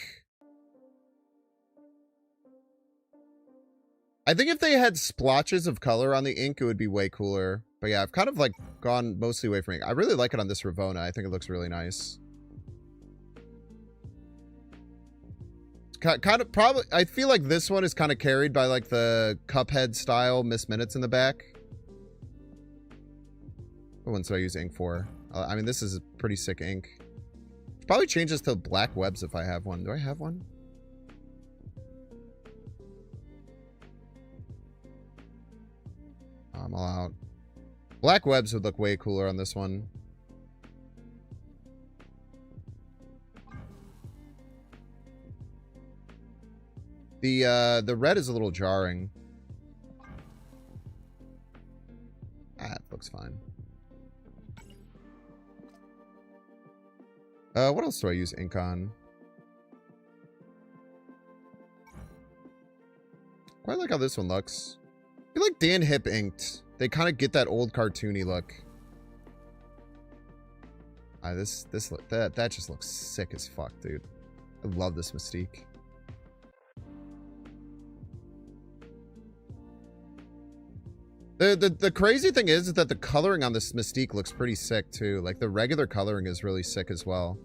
Speaker 1: I think if they had splotches of color on the ink, it would be way cooler. But yeah, I've kind of like gone mostly away from ink. I really like it on this Ravona. I think it looks really nice. kind of probably, I feel like this one is kind of carried by like the Cuphead style Miss Minutes in the back. What ones do I use ink for? I mean, this is pretty sick ink. Probably change this to black webs if I have one. Do I have one? I'm all out. Black webs would look way cooler on this one. The red is a little jarring. Ah, it looks fine. What else do I use ink on? Quite like how this one looks. I feel like Dan Hip inked. They kind of get that old cartoony look. That just looks sick as fuck, dude. I love this Mystique. The crazy thing is that the coloring on this Mystique looks pretty sick too. Like the regular coloring is really sick as well.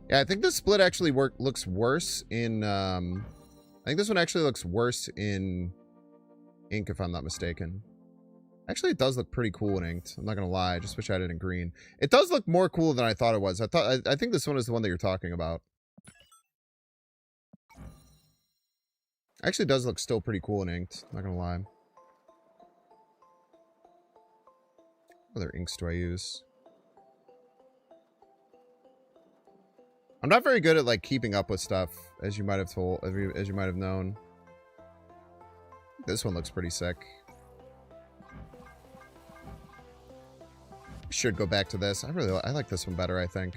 Speaker 1: Yeah, I think this split actually looks worse in, I think this one actually looks worse in ink, if I'm not mistaken. Actually, it does look pretty cool in inked. I'm not gonna lie. I just wish I had it in green. It does look more cool than I thought it was. I think this one is the one that you're talking about. Actually, it does look still pretty cool in inked. I'm not gonna lie. What other inks do I use? I'm not very good at like keeping up with stuff, as you might have as you might have known. This one looks pretty sick. Should go back to this. I like this one better, I think.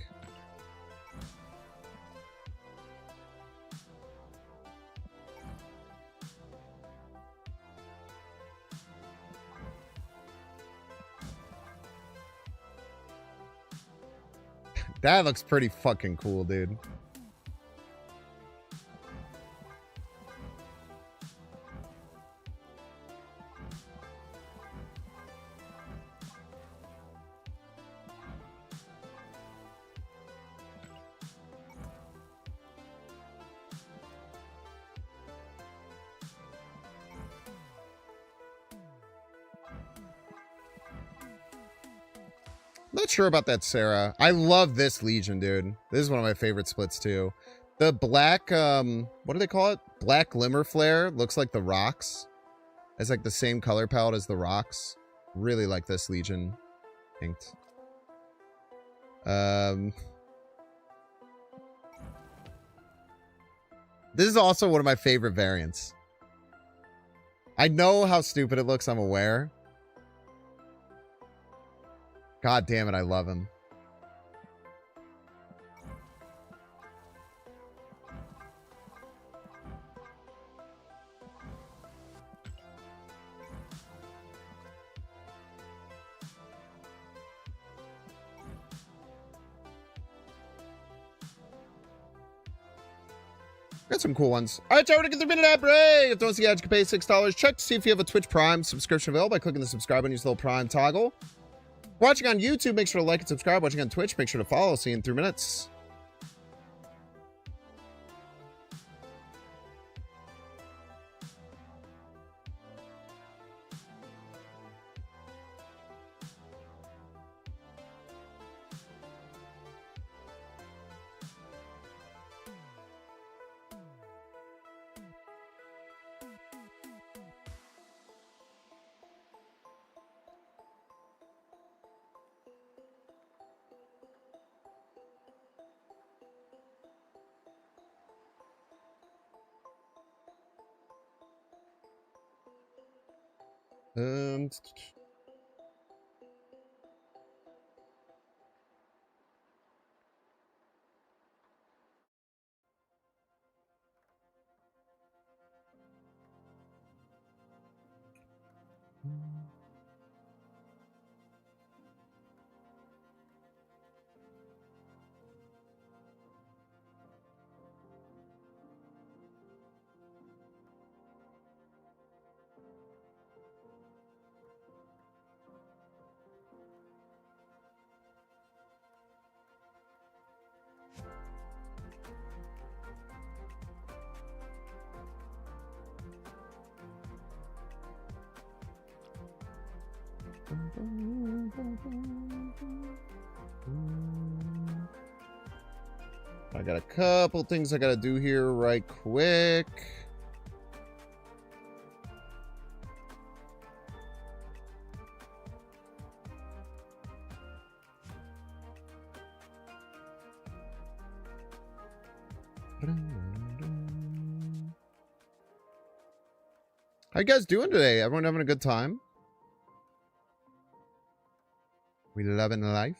Speaker 1: That looks pretty fucking cool, dude. Not sure about that, Sarah. I love this Legion, dude. This is one of my favorite splits, too. The black, what do they call it? Black Glimmer Flare looks like the rocks. It's like the same color palette as the rocks. Really like this Legion inked. This is also one of my favorite variants. I know how stupid it looks, I'm aware. God damn it, I love him. Got some cool ones. All right, y'all, we're gonna get the minute ad break. If you don't see ads, you can pay $6. Check to see if you have a Twitch Prime subscription available by clicking the subscribe button. Use the little Prime toggle. Watching on YouTube, make sure to like and subscribe. Watching on Twitch, make sure to follow. See you in 3 minutes. Um, I got a couple things I gotta do here right quick. How you guys doing today? Everyone having a good time? We loving life?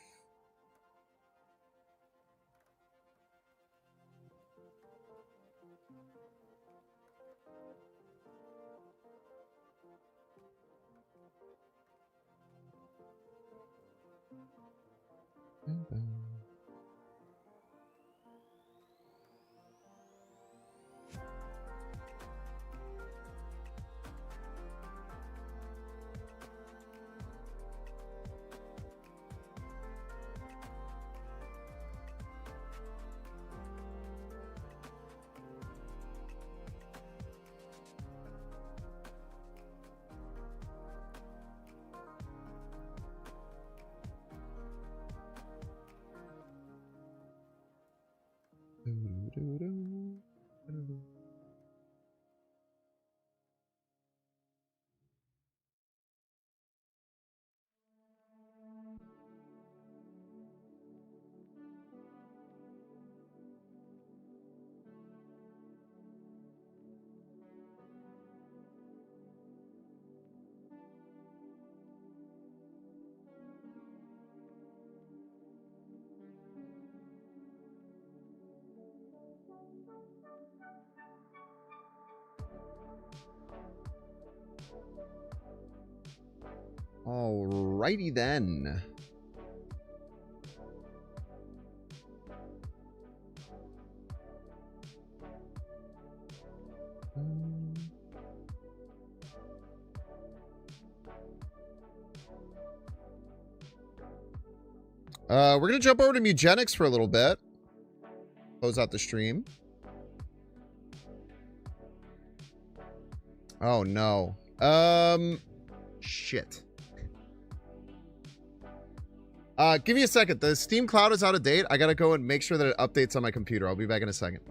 Speaker 1: Alrighty then. We're gonna jump over to Mugenics for a little bit. Close out the stream. Oh no. Shit. Give me a second. The Steam Cloud is out of date. I gotta go and make sure that it updates on my computer. I'll be back in a second.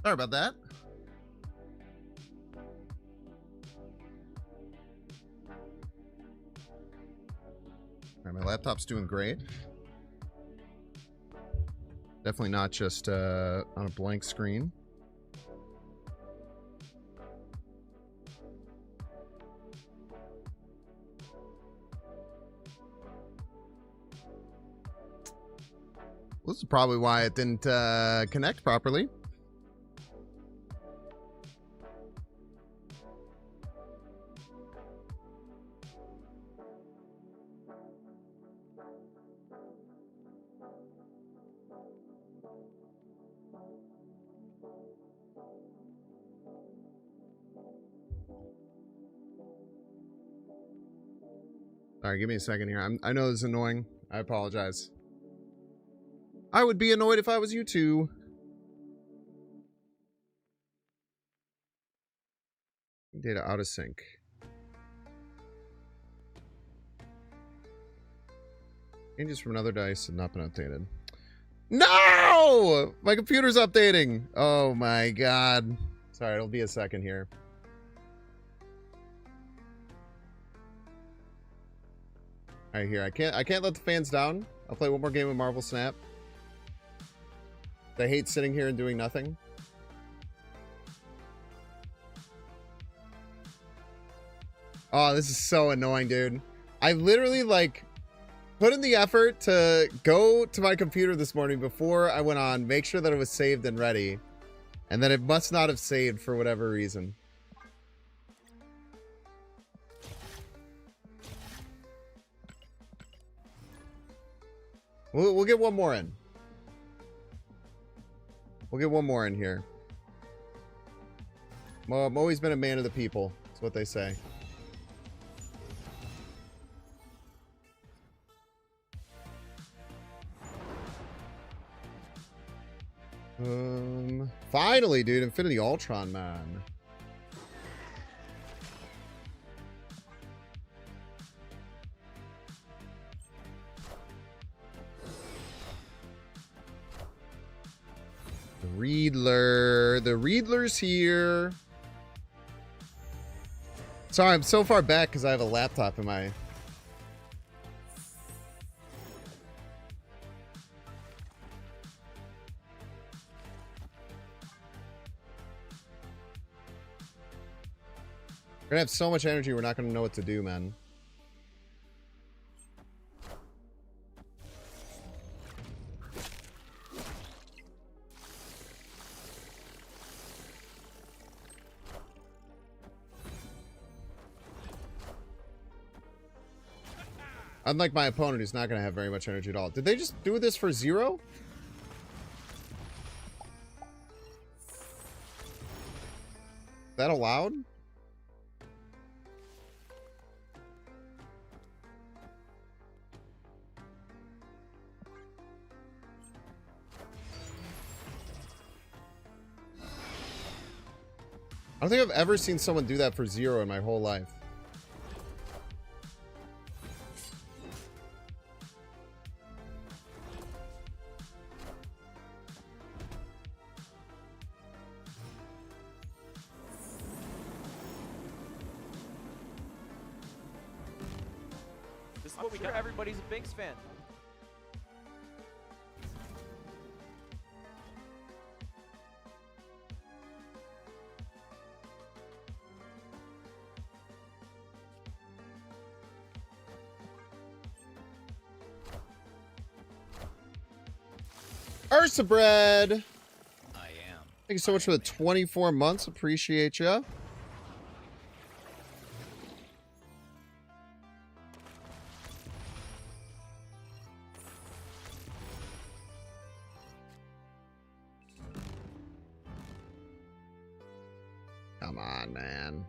Speaker 1: Sorry about that. All right, my laptop's doing great. Definitely not just on a blank screen. This is probably why it didn't connect properly. All right, give me a second here. I know this is annoying. I apologize. I would be annoyed if I was you too. Data out of sync. Changes from another dice have not been updated. No! My computer's updating. Oh my god. Sorry, it'll be a second here. All right, here. I can't let the fans down. I'll play one more game of Marvel Snap. I hate sitting here and doing nothing. Oh, this is so annoying, dude. I literally, like, put in the effort to go to my computer this morning before I went on, make sure that it was saved and ready, and then it must not have saved for whatever reason. We'll get one more in. We'll get one more in here. Well, I've always been a man of the people. That's what they say. Finally, dude, Infinity Ultron, man. The Riddler. The Riddler's here. Sorry, I'm so far back because I have a laptop in my... We're gonna have so much energy, we're not gonna know what to do, man. Unlike my opponent, who's not gonna have very much energy at all. Did they just do this for 0? Is that allowed? I don't think I've ever seen someone do that for 0 in my whole life.
Speaker 8: This is what we got. Everybody's a Binks fan.
Speaker 1: Ursa Bread!
Speaker 7: I am.
Speaker 1: Thank you so much for the 24 months. Appreciate ya. Come on, man.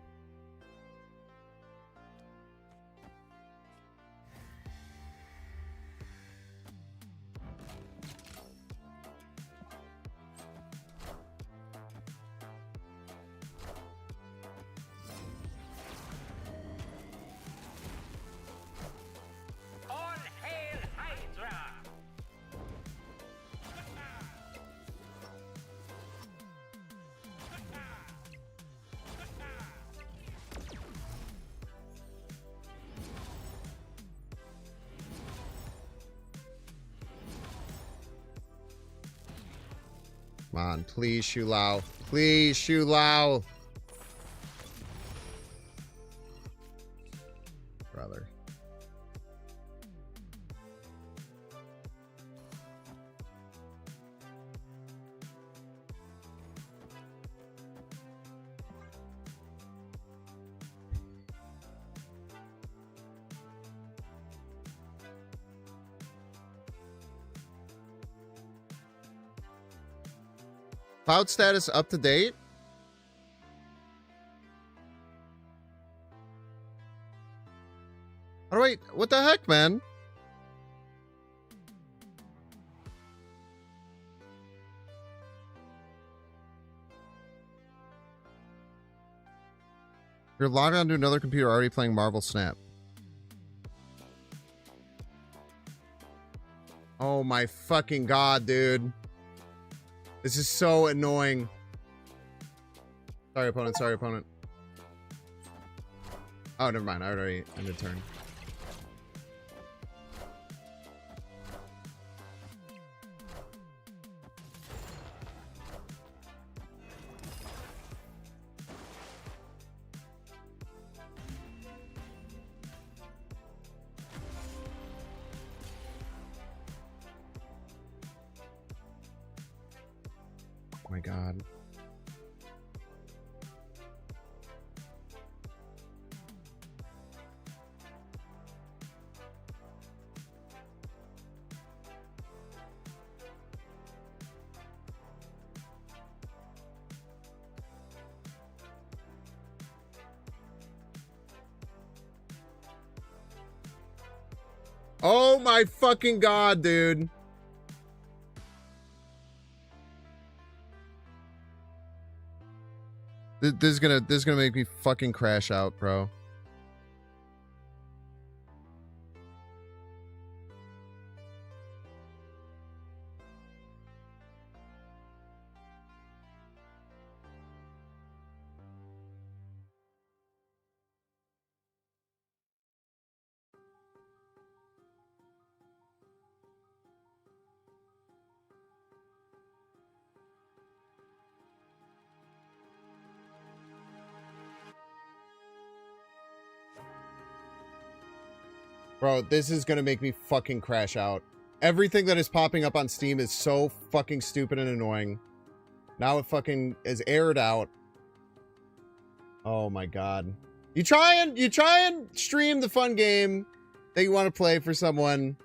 Speaker 6: All hail Hydra!
Speaker 1: Come on, please, Shu Lao. Please, Shu Lao. Brother. Cloud status up to date? How do I... What the heck, man? You're logged onto another computer already playing Marvel Snap. Oh my fucking god, dude. This is so annoying. Sorry, opponent. Sorry, opponent. Oh, never mind. I already ended turn. my god. Oh my fucking god, dude. This is gonna make me fucking crash out, bro. Bro, this is gonna make me fucking crash out. Everything that is popping up on Steam is so fucking stupid and annoying. Now it fucking is aired out. Oh my god. You try and stream the fun game that you want to play for someone.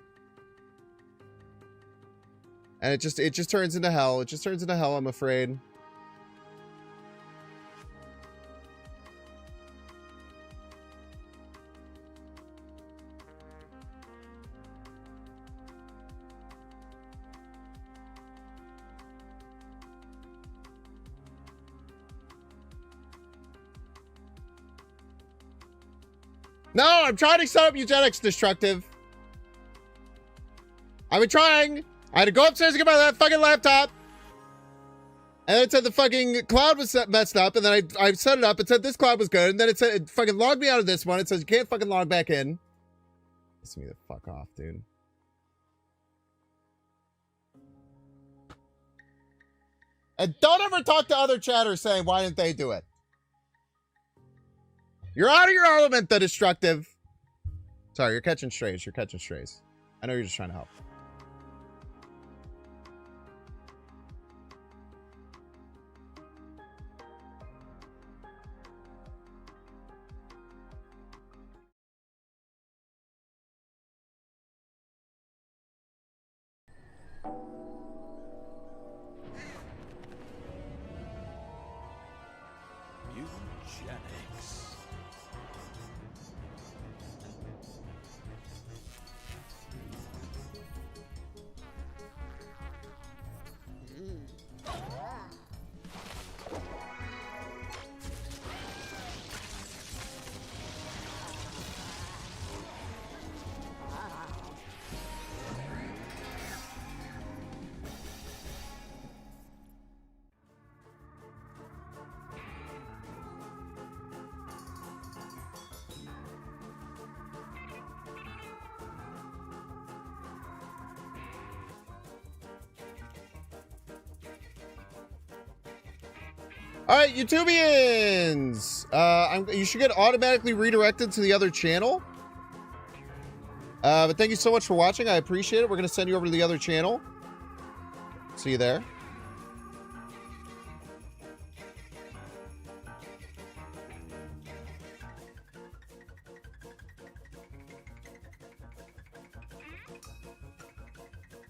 Speaker 1: And it just turns into hell. It just turns into hell, I'm afraid. No, I'm trying to set up Mugenics, Destructive. I've been trying. I had to go upstairs and get my fucking laptop. And then it said the fucking cloud was messed up. And then I set it up. It said this cloud was good. And then it said it fucking logged me out of this one. It says you can't fucking log back in. Piss me the fuck off, dude. And don't ever talk to other chatters saying, why didn't they do it? You're out of your element, the Destructive. Sorry, you're catching strays. You're catching strays. I know you're just trying to help.
Speaker 5: Mugenics.
Speaker 1: All right, YouTubians. You should get automatically redirected to the other channel. But thank you so much for watching. I appreciate it. We're going to send you over to the other channel. See you there.